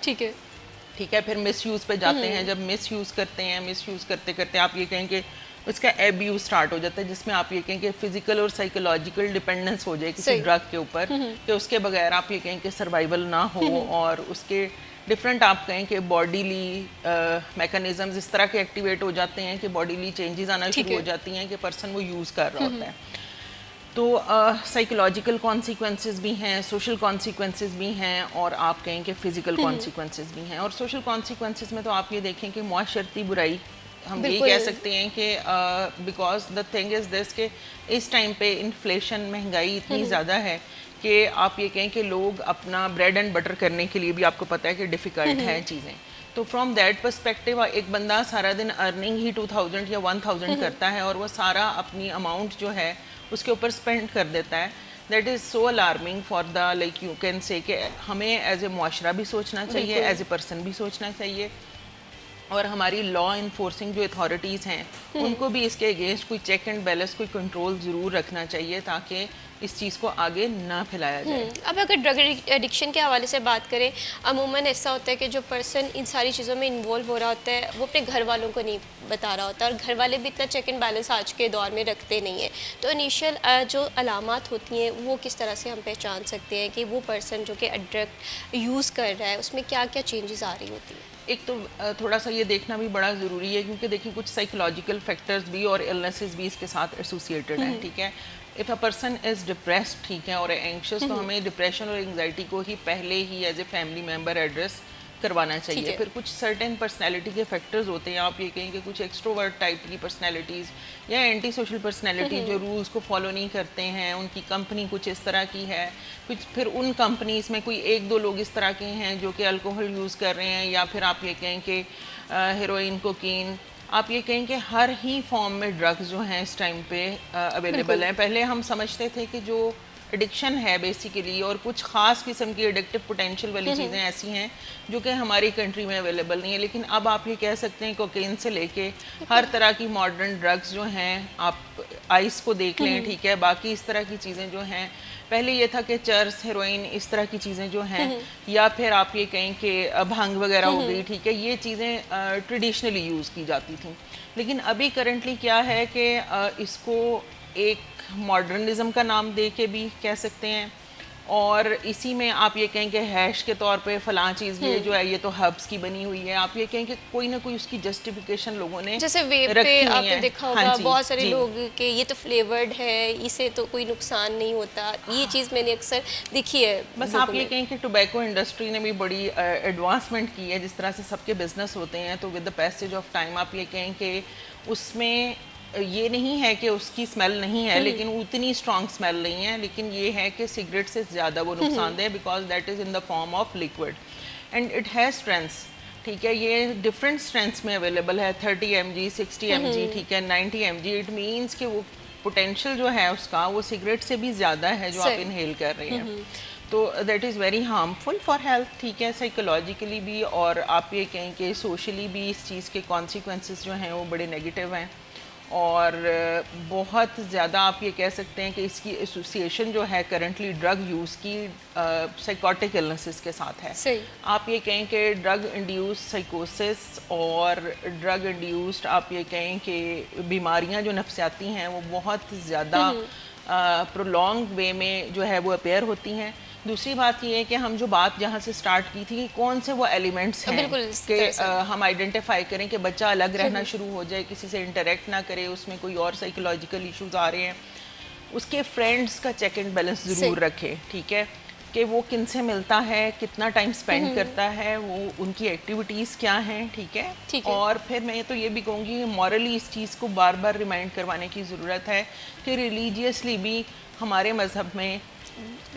ठीक है, फिर मिस यूज़ पे जाते हैं। जब मिस यूज़ करते हैं, मिस यूज़ करते करते आप ये कहें कि उसका एब्यूज स्टार्ट हो जाता है, जिसमें आप ये कहें कि फिजिकल और साइकोलॉजिकल डिपेंडेंस हो जाए किसी ड्रग के ऊपर, कि उसके बगैर आप ये कहें कि सर्वाइवल ना हो। और उसके डिफरेंट आप कहें कि बॉडीली मैकेनिज्म्स इस तरह के एक्टिवेट हो जाते हैं कि बॉडीली चेंजेस आना शुरू हो जाती हैं कि पर्सन वो यूज़ कर रहा होता है। तो साइकोलॉजिकल कॉन्सिक्वेंसेस भी हैं, सोशल कॉन्सिक्वेंसेस भी हैं और आप कहें कि फ़िज़िकल कॉन्सिक्वेंसेस भी हैं। और सोशल कॉन्सिक्वेंसेस में तो आप ये देखें कि मुआशरती बुराई हम ये कह सकते हैं कि because the thing is this कि इस टाइम पे इन्फ्लेशन, महंगाई इतनी ज़्यादा है कि आप ये कहें कि लोग अपना ब्रेड एंड बटर करने के लिए भी आपको पता है कि डिफ़िकल्ट हैं चीज़ें। तो फ्रॉम दैट पर्सपेक्टिव एक बंदा सारा दिन अर्निंग ही 2000 या 1000 करता है और वो सारा अपनी अमाउंट जो है उसके ऊपर स्पेंड कर देता है। That is so alarming for the like you can say कि हमें एज ए मुआशरा भी सोचना चाहिए, एज ए पर्सन भी सोचना चाहिए और हमारी लॉ इन्फोर्सिंग जो अथॉरिटीज़ हैं उनको भी इसके अगेंस्ट कोई चेक एंड बैलेंस, कोई कंट्रोल ज़रूर रखना चाहिए ताकि इस चीज़ को आगे ना फैलाया जाए। अब अगर ड्रग एडिक्शन के हवाले से बात करें, अमूमन ऐसा होता है कि जो पर्सन इन सारी चीज़ों में इन्वॉल्व हो रहा होता है वो अपने घर वालों को नहीं बता रहा होता और घर वाले भी इतना चेक एंड बैलेंस आज के दौर में रखते नहीं हैं। तो इनिशियल जो अलामात होती हैं वो किस तरह से हम पहचान सकते हैं कि वो पर्सन जो कि ड्रग यूज़ कर रहा है उसमें क्या क्या चेंजेस आ रही होती हैं? एक तो थोड़ा सा ये देखना भी बड़ा ज़रूरी है क्योंकि देखिए कुछ साइकोलॉजिकल फैक्टर्स भी और इलनेसेस भी इसके साथ एसोसिएटेड हैं, ठीक है। If a person is depressed, ठीक है, और एंग्शियस, तो हमें डिप्रेशन और एंग्जाइटी को ही पहले ही as a family member address करवाना चाहिए। फिर कुछ सर्टेन पर्सनैलिटी के फैक्टर्स होते हैं, आप ये कहें कि कुछ एक्सट्रोवर्ट टाइप की पर्सनैलिटीज़ या एंटी सोशल पर्सनैलिटी जो रूल्स को फॉलो नहीं करते हैं, उनकी कंपनी कुछ इस तरह की है, कुछ फिर उन कंपनीज़ में कोई एक दो लोग इस तरह के हैं जो कि अल्कोहल यूज़ कर रहे हैं, या फिर आप ये कहें कि हेरोइन, कोकीन, आप ये कहें कि हर ही फॉर्म में ड्रग्स जो हैं इस टाइम पे अवेलेबल हैं। पहले हम समझते थे कि जो एडिक्शन है बेसिकली और कुछ ख़ास किस्म की एडिक्टिव पोटेंशियल वाली चीज़ें ऐसी हैं जो कि हमारी कंट्री में अवेलेबल नहीं है, लेकिन अब आप ये कह सकते हैं कोकेन से लेके हर तरह की मॉडर्न ड्रग्स जो हैं, आप आइस को देख लें, ठीक है, बाकी इस तरह की चीज़ें जो हैं, पहले ये था कि चर्स, हेरोइन, इस तरह की चीज़ें जो हैं, या फिर आप ये कहें कि भांग वगैरह हो गई, ठीक है, ये चीज़ें ट्रेडिशनली यूज़ की जाती थी। लेकिन अभी करंटली क्या है कि इसको एक मॉडर्निज़म का नाम दे के भी कह सकते हैं और इसी में आप ये कहें कि हैश के तौर पे फ़लाँ चीज़ ये जो है ये तो हर्ब्स की बनी हुई है, आप ये कहें कि कोई ना कोई उसकी जस्टिफिकेशन लोगों ने जैसे वेप पे आपने देखा होगा, हाँ बहुत सारे लोग के ये तो फ्लेवर्ड है, इसे तो कोई नुकसान नहीं होता, ये चीज़ मैंने अक्सर देखी है। बस आप ये कहें कि टोबैको इंडस्ट्री ने भी बड़ी एडवांसमेंट की है, जिस तरह से सबके बिजनेस होते हैं, तो with the passage of time आप ये कहें कि उसमें ये नहीं है कि उसकी स्मेल नहीं है, लेकिन उतनी स्ट्रॉन्ग स्मेल नहीं है, लेकिन ये है कि सिगरेट से ज़्यादा वो नुकसानदेह, because that is in the form of liquid and it has strengths, ठीक है, ये डिफरेंट स्ट्रेंथ्स में अवेलेबल है, 30 mg, 60 mg, ठीक है, 90 mg। इट मीन्स कि वो पोटेंशियल जो है उसका वो सिगरेट से भी ज़्यादा है जो आप इनहेल कर रहे हैं, तो that is very harmful for health, ठीक है, साइकोलॉजिकली भी और आप ये कहें कि सोशली भी इस चीज़ के कॉन्सिक्वेंसेस जो हैं वो बड़े नेगेटिव हैं और बहुत ज़्यादा आप ये कह सकते हैं कि इसकी एसोसिएशन जो है करंटली ड्रग यूज़ की साइकोटिक इलनेसेस के साथ है। सही। आप ये कहें कि ड्रग इंड्यूस्ड साइकोसिस और ड्रग इंड्यूस्ड आप ये कहें कि बीमारियां जो नफ्सियाती हैं वो बहुत ज़्यादा प्रोलॉन्ग वे में जो है वो अपेयर होती हैं, दूसरी बात ये है कि हम जो बात जहाँ से स्टार्ट की थी कि कौन से वो एलिमेंट्स हैं बिल्कुल इस कि तरह से। हम आइडेंटिफाई करें कि बच्चा अलग रहना शुरू हो जाए, किसी से इंटरेक्ट ना करे, उसमें कोई और साइकोलॉजिकल इश्यूज आ रहे हैं, उसके फ्रेंड्स का चेक एंड बैलेंस ज़रूर रखें, ठीक है, कि वो किन से मिलता है, कितना टाइम स्पेंड करता है, वो उनकी एक्टिविटीज़ क्या हैं, ठीक है। और फिर मैं तो ये भी कहूँगी मॉरली इस चीज़ को बार बार रिमाइंड करवाने की ज़रूरत है कि रिलीजियसली भी हमारे मज़हब में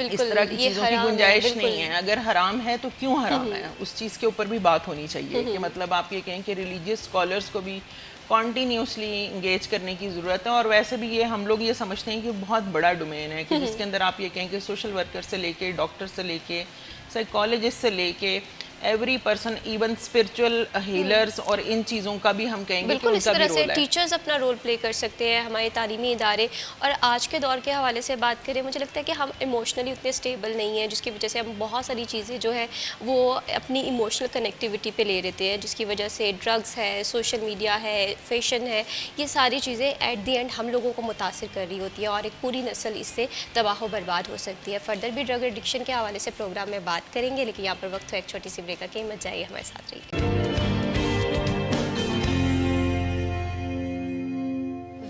इस तरह की चीज़ों की गुंजाइश नहीं है। अगर हराम है तो क्यों हराम है, उस चीज़ के ऊपर भी बात होनी चाहिए कि मतलब आप ये कहें कि रिलीजियस स्कॉलर्स को भी कॉन्टीन्यूसली इंगेज करने की ज़रूरत है। और वैसे भी ये हम लोग ये समझते हैं कि बहुत बड़ा डोमेन है कि जिसके अंदर आप ये कहें कि सोशल वर्कर से लेके डॉक्टर से लेके साइकोलॉजिस्ट से लेके every person, even spiritual healers और इन चीज़ों का भी हम कहेंगे बिल्कुल कि इस उनका तरह भी से रोल है। टीचर्स अपना रोल प्ले कर सकते हैं, हमारे तालीमी इदारे। और आज के दौर के हवाले से बात करें, मुझे लगता है कि हम इमोशनली उतने स्टेबल नहीं हैं, जिसकी वजह से हम बहुत सारी चीज़ें जो है वो अपनी इमोशनल कनेक्टिविटी पे ले लेते हैं, जिसकी वजह से ड्रग्स है, सोशल मीडिया है, फैशन है, ये सारी चीज़ें एट दी एंड हम लोगों को मुतासिर कर रही होती है और एक पूरी नस्ल इससे तबाह व बर्बाद हो सकती है। फर्दर भी ड्रग एडिक्शन के हवाले से प्रोग्राम में बात करेंगे, लेकिन यहाँ पर वक्त हो एक छोटी सी ब्रेक का, मत जाइए, हमारे साथ रहिए।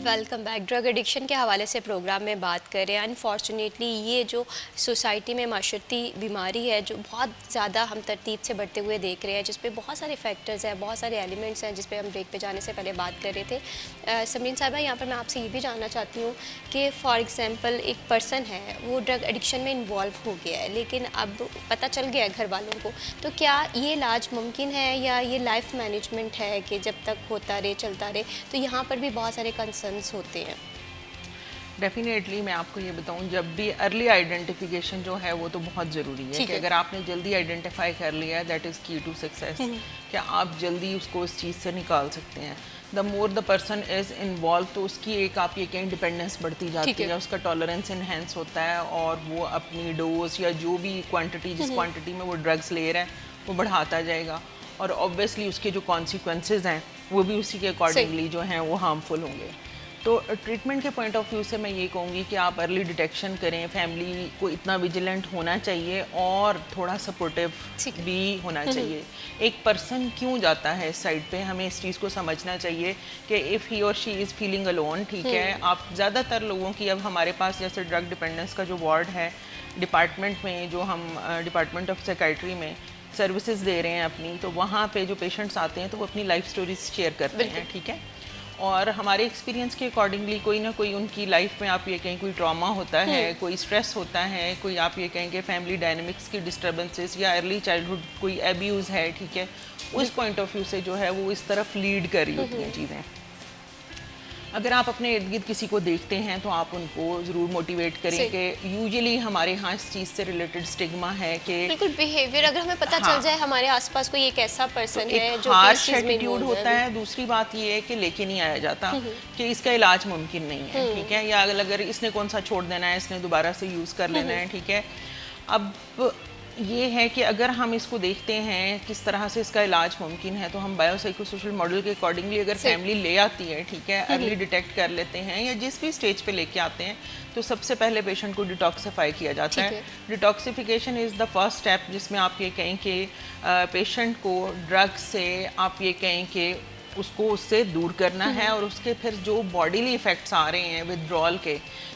Welcome back. ड्रग एडिक्शन के हवाले से प्रोग्राम में बात कर रहे हैं। अनफॉर्चुनेटली ये जो सोसाइटी में माशरती बीमारी है जो बहुत ज़्यादा हम तरतीब से बढ़ते हुए देख रहे हैं, जिस पे बहुत सारे फैक्टर्स हैं, बहुत सारे एलिमेंट्स हैं, जिस पे हम ब्रेक पे जाने से पहले बात कर रहे थे। समरीन साहिबा, यहाँ पर मैं आपसे ये भी जानना चाहती हूँ कि फॉर एग्ज़ाम्पल एक पर्सन है, वो ड्रग एडिक्शन में इन्वॉल्व हो गया है, लेकिन अब पता चल गया है घर वालों को, तो क्या ये इलाज मुमकिन है या ये लाइफ मैनेजमेंट है कि जब तक होता रहे चलता रहे? तो यहाँ पर भी बहुत सारे कंसर्न होते हैं। डेफिनेटली मैं आपको ये बताऊं, जब भी अर्ली आइडेंटिफिकेशन जो है वो तो बहुत ज़रूरी है कि अगर आपने जल्दी आइडेंटिफाई कर लिया, दैट इज़ की टू सक्सेस, कि आप जल्दी उसको उस चीज़ से निकाल सकते हैं। The more the person is involve, तो उसकी एक आप ये कहें डिपेंडेंस बढ़ती जाती है, उसका टॉलरेंस इन्हेंस होता है और वो अपनी डोज या जो भी क्वांटिटी, जिस क्वांटिटी में वो ड्रग्स ले रहा है वो बढ़ाता जाएगा और ऑब्वियसली उसके जो कॉन्सिक्वेंसेज हैं वो भी उसी के अकॉर्डिंगली जो हैं वो हार्मफुल होंगे। तो ट्रीटमेंट के पॉइंट ऑफ व्यू से मैं ये कहूँगी कि आप अर्ली डिटेक्शन करें, फैमिली को इतना विजिलेंट होना चाहिए और थोड़ा सपोर्टिव भी होना चाहिए। एक पर्सन क्यों जाता है इस साइड पे, हमें इस चीज़ को समझना चाहिए कि इफ़ ही और शी इज़ फीलिंग अलोन, ठीक है। आप ज़्यादातर लोगों की, अब हमारे पास जैसे ड्रग डिपेंडेंस का जो वार्ड है डिपार्टमेंट में, जो हम डिपार्टमेंट ऑफ साइकाइट्री में सर्विसेज दे रहे हैं अपनी, तो वहाँ पे जो पेशेंट्स आते हैं तो वो अपनी लाइफ स्टोरीज शेयर करते हैं, ठीक है। और हमारे एक्सपीरियंस के अकॉर्डिंगली कोई ना कोई उनकी लाइफ में आप ये कहें कोई ट्रॉमा होता है, कोई स्ट्रेस होता है, कोई आप ये कहें कि फैमिली डायनामिक्स की डिस्टर्बेंसेस या अर्ली चाइल्डहुड कोई एब्यूज़ है, ठीक है। उस पॉइंट ऑफ व्यू से जो है वो इस तरफ लीड कर रही होती हैं चीज़ें। अगर आप अपने इर्द गिर्द किसी को देखते हैं तो आप उनको ज़रूर मोटिवेट करें कि यूजुअली हमारे यहाँ इस चीज़ से रिलेटेड स्टिग्मा है कि बिल्कुल बिहेवियर, अगर हमें पता चल जाए हमारे आसपास कोई एक ऐसा पर्सन तो है जो हार्श एटीट्यूड होता है। दूसरी बात ये है कि लेके नहीं आया जाता कि इसका इलाज मुमकिन नहीं है, ठीक है, या अगर इसने कौन सा छोड़ देना है, इसने दोबारा से यूज़ कर लेना है, ठीक है। अब ये है कि अगर हम इसको देखते हैं किस तरह से इसका इलाज मुमकिन है, तो हम बायोसाइकोसोशल मॉडल के अकॉर्डिंगली अगर फैमिली ले आती है, ठीक है, अर्ली डिटेक्ट कर लेते हैं या जिस भी स्टेज पे लेके आते हैं, तो सबसे पहले पेशेंट को डिटॉक्सिफाई किया जाता है। Detoxification is the first step, जिसमें आप ये कहें कि पेशेंट को ड्रग से आप ये कहें कि उसको उससे दूर करना है और उसके फिर जो बॉडीली इफ़ेक्ट्स आ रहे हैं विथड्रॉल के,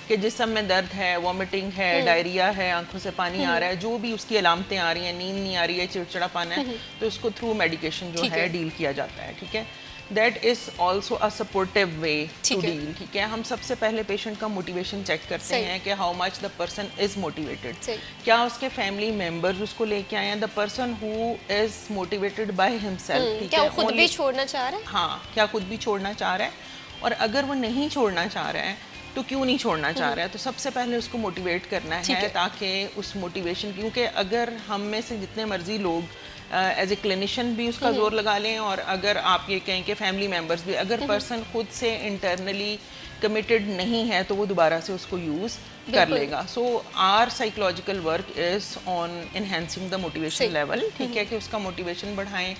कि जिस्म में दर्द है, वॉमिटिंग है, डायरिया है, आंखों से पानी आ रहा है, जो भी उसकी अलामतें आ रही हैं, नींद नहीं आ रही है, चिड़चिड़ापन है, तो उसको थ्रू मेडिकेशन जो है डील किया जाता है, ठीक है। That is also a supportive way to deal, ठीक है। हम सबसे पहले पेशेंट का मोटिवेशन चेक करते हैं कि how much the person is motivated, क्या उसके फैमिली मेम्बर्स उसको लेके आए हैं, the person who is motivated by himself, ठीक है, क्या खुद भी छोड़ना चाह रहा है, हाँ, क्या खुद भी छोड़ना चाह रहा है, और अगर वो नहीं छोड़ना चाह रहा है तो क्यों नहीं छोड़ना चाह रहा है। तो सबसे पहले उसको मोटिवेट करना है ताकि उस मोटिवेशन, क्योंकि अगर हम में से जितने मर्जी लोग एज ए क्लिनिशियन भी उसका जोर लगा लें और अगर आप ये कहें कि फैमिली मेम्बर्स भी, अगर पर्सन खुद से इंटरनली कमिटेड नहीं है तो वो दोबारा से उसको यूज़ कर लेगा। So our psychological work is on enhancing the motivation level, ठीक है, कि उसका मोटिवेशन बढ़ाएं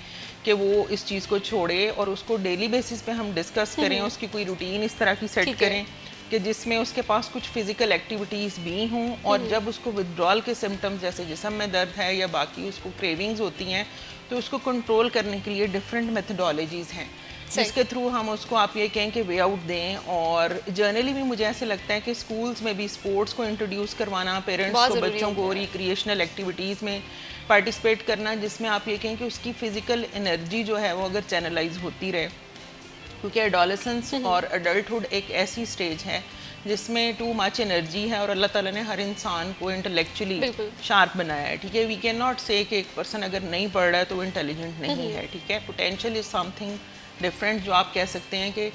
कि वो इस चीज़ को छोड़े और उसको डेली बेसिस पे हम डिस्कस करें, उसकी कोई रूटीन इस तरह की सेट करें कि जिसमें उसके पास कुछ फिज़िकल एक्टिविटीज़ भी हों, और जब उसको विड्रॉल के सिम्टम्स जैसे जिस्म में दर्द है या बाकी उसको क्रेविंग्स होती हैं, तो उसको कंट्रोल करने के लिए डिफरेंट मेथडोलॉजीज़ हैं जिसके थ्रू हम उसको आप ये कहें कि वे आउट दें। और जर्नली भी मुझे ऐसे लगता है कि स्कूल्स में भी स्पोर्ट्स को इंट्रोड्यूस करवाना, पेरेंट्स को बच्चों को रिक्रिएशनल एक्टिविटीज़ में पार्टिसिपेट करना, जिसमें आप ये कहें कि उसकी फ़िज़िकल एनर्जी जो है वो अगर चैनलाइज होती रहे, क्योंकि एडोलेसेंस और अडल्टहुड एक ऐसी स्टेज है जिसमें टू मच एनर्जी है और अल्लाह ताला ने हर इंसान को इंटेलेक्चुअली शार्प बनाया है, ठीक है। वी कैन नॉट से कि एक पर्सन अगर नहीं पढ़ रहा है तो वो इंटेलिजेंट नहीं है, ठीक है। पोटेंशियल इज़ समथिंग डिफरेंट, जो आप कह सकते हैं कि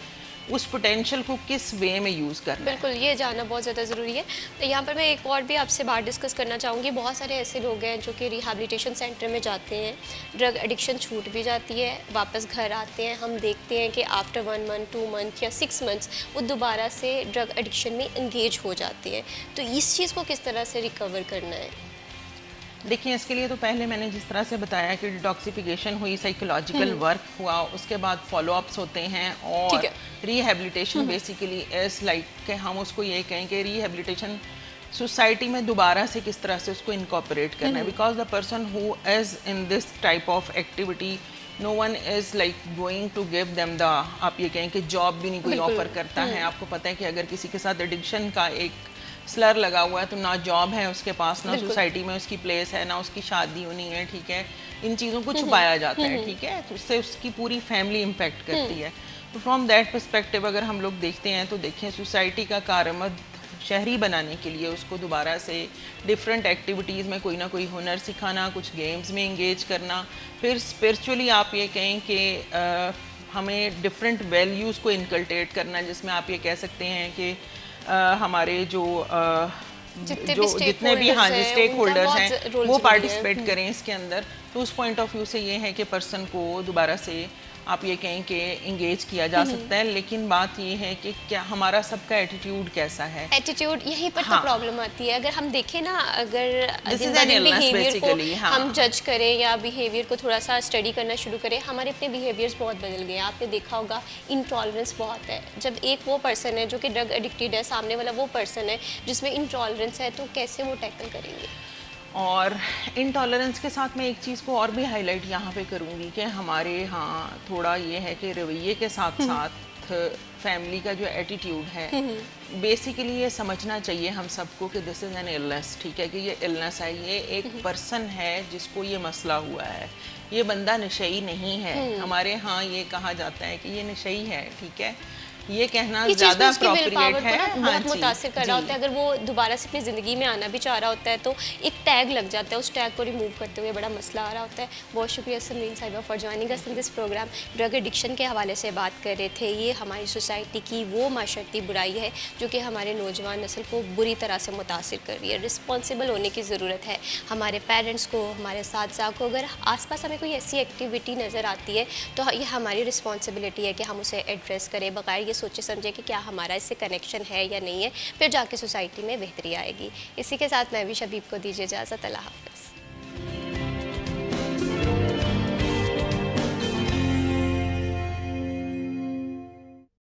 उस पोटेंशियल को किस वे में यूज़ करना है। बिल्कुल, ये जानना बहुत ज़्यादा ज़रूरी है। तो यहाँ पर मैं एक और भी आपसे बात डिस्कस करना चाहूँगी। बहुत सारे ऐसे लोग हैं जो कि रिहैबिलिटेशन सेंटर में जाते हैं, ड्रग एडिक्शन छूट भी जाती है, वापस घर आते हैं, हम देखते हैं कि आफ्टर 1 मंथ 2 मंथ या 6 मंथ्स वो दोबारा से ड्रग एडिक्शन में इंगेज हो जाते हैं। तो इस चीज़ को किस तरह से रिकवर करना है? देखिए, इसके लिए तो पहले मैंने जिस तरह से बताया कि डिटॉक्सिफिकेशन हुई, साइकोलॉजिकल वर्क हुआ, उसके बाद फॉलोअप्स होते हैं, और रिहैबिलिटेशन बेसिकली इज़ लाइक कि हम उसको ये कहें कि रिहैबिलिटेशन सोसाइटी में दोबारा से किस तरह से उसको इनकॉर्पोरेट करना है, because the person who is in this type of activity no one is like going to give them the, आप ये कहें कि जॉब भी नहीं कोई ऑफर करता है। आपको पता है कि अगर किसी के साथ एडिक्शन का एक स्लर लगा हुआ है तो ना जॉब है उसके पास, ना सोसाइटी में उसकी प्लेस है, ना उसकी शादी होनी है, ठीक है। इन चीज़ों को छुपाया जाता है, ठीक है, तो उससे उसकी पूरी फैमिली इम्पेक्ट करती है। तो फ्रॉम दैट पर्सपेक्टिव अगर हम लोग देखते हैं तो देखें, सोसाइटी का कारमद शहरी बनाने के लिए उसको दोबारा से डिफरेंट एक्टिविटीज़ में कोई ना कोई हुनर सिखाना, कुछ गेम्स में इंगेज करना, फिर स्पिरिचुअली आप ये कहें कि हमें डिफरेंट वैल्यूज़ को इनकल्टेट करना, जिसमें आप ये कह सकते हैं कि हमारे जितने भी हाँ जी स्टेक होल्डर्स हैं वो पार्टिसिपेट करें इसके अंदर। तो उस पॉइंट ऑफ व्यू से ये है कि पर्सन को दोबारा से आप ये कहें कि इंगेज किया जा सकता है, लेकिन बात ये है कि क्या हमारा सबका एटीट्यूड कैसा है। एटीट्यूड यहीं पर तो प्रॉब्लम आती है। अगर हम देखें ना, अगर बिहेवियर को हम जज करें या बिहेवियर को थोड़ा सा स्टडी करना शुरू करें, हमारे अपने बिहेवियर्स बहुत बदल गए हैं। आपने देखा होगा इंटॉलरेंस बहुत है। जब एक वो पर्सन है जो कि ड्रग एडिक्टेड है, सामने वाला वो पर्सन है जिसमें इंटॉलरेंस है, तो कैसे वो टैकल करेंगे? और इनटॉलरेंस के साथ मैं एक चीज़ को और भी हाईलाइट यहाँ पे करूँगी कि हमारे यहाँ थोड़ा ये है कि रवैये के साथ साथ फैमिली का जो एटीट्यूड है, बेसिकली ये समझना चाहिए हम सबको कि दिस इज़ एन इलनेस, ठीक है, कि ये इलनेस है, ये एक पर्सन है जिसको ये मसला हुआ है, ये बंदा नशई नहीं है। हमारे यहाँ ये कहा जाता है कि ये नशई है, ठीक है, ये कहना ज़्यादा अप्रोप्रिएट है, बहुत मुतासिर कर रहा होता है। अगर वो दोबारा से अपनी ज़िंदगी में आना भी चाह रहा होता है तो एक टैग लग जाता है, उस टैग को रिमूव करते हुए बड़ा मसला आ रहा होता है। बहुत शुक्रिया Samreen sahiba for joining us in this program. Drug addiction के हवाले से बात कर रहे थे। ये हमारी सोसाइटी की वो माशरती बुराई है जो कि हमारे नौजवान नस्ल को बुरी तरह से मुतासिर कर रही है। रिस्पॉन्सिबल होने की ज़रूरत है हमारे पेरेंट्स को, हमारे साथ को। अगर आसपास हमें कोई ऐसी एक्टिविटी नज़र आती है तो ये हमारी रिस्पॉन्सिबिलिटी है कि हम उसे एड्रेस करें, बगैर ये सोचे समझे कि क्या हमारा इससे कनेक्शन है या नहीं है, फिर जाके सोसाइटी में बेहतरी आएगी। इसी के साथ मैं भी शबीब को दीजिए इजाज़त। अल्लाह हाफ़िज़।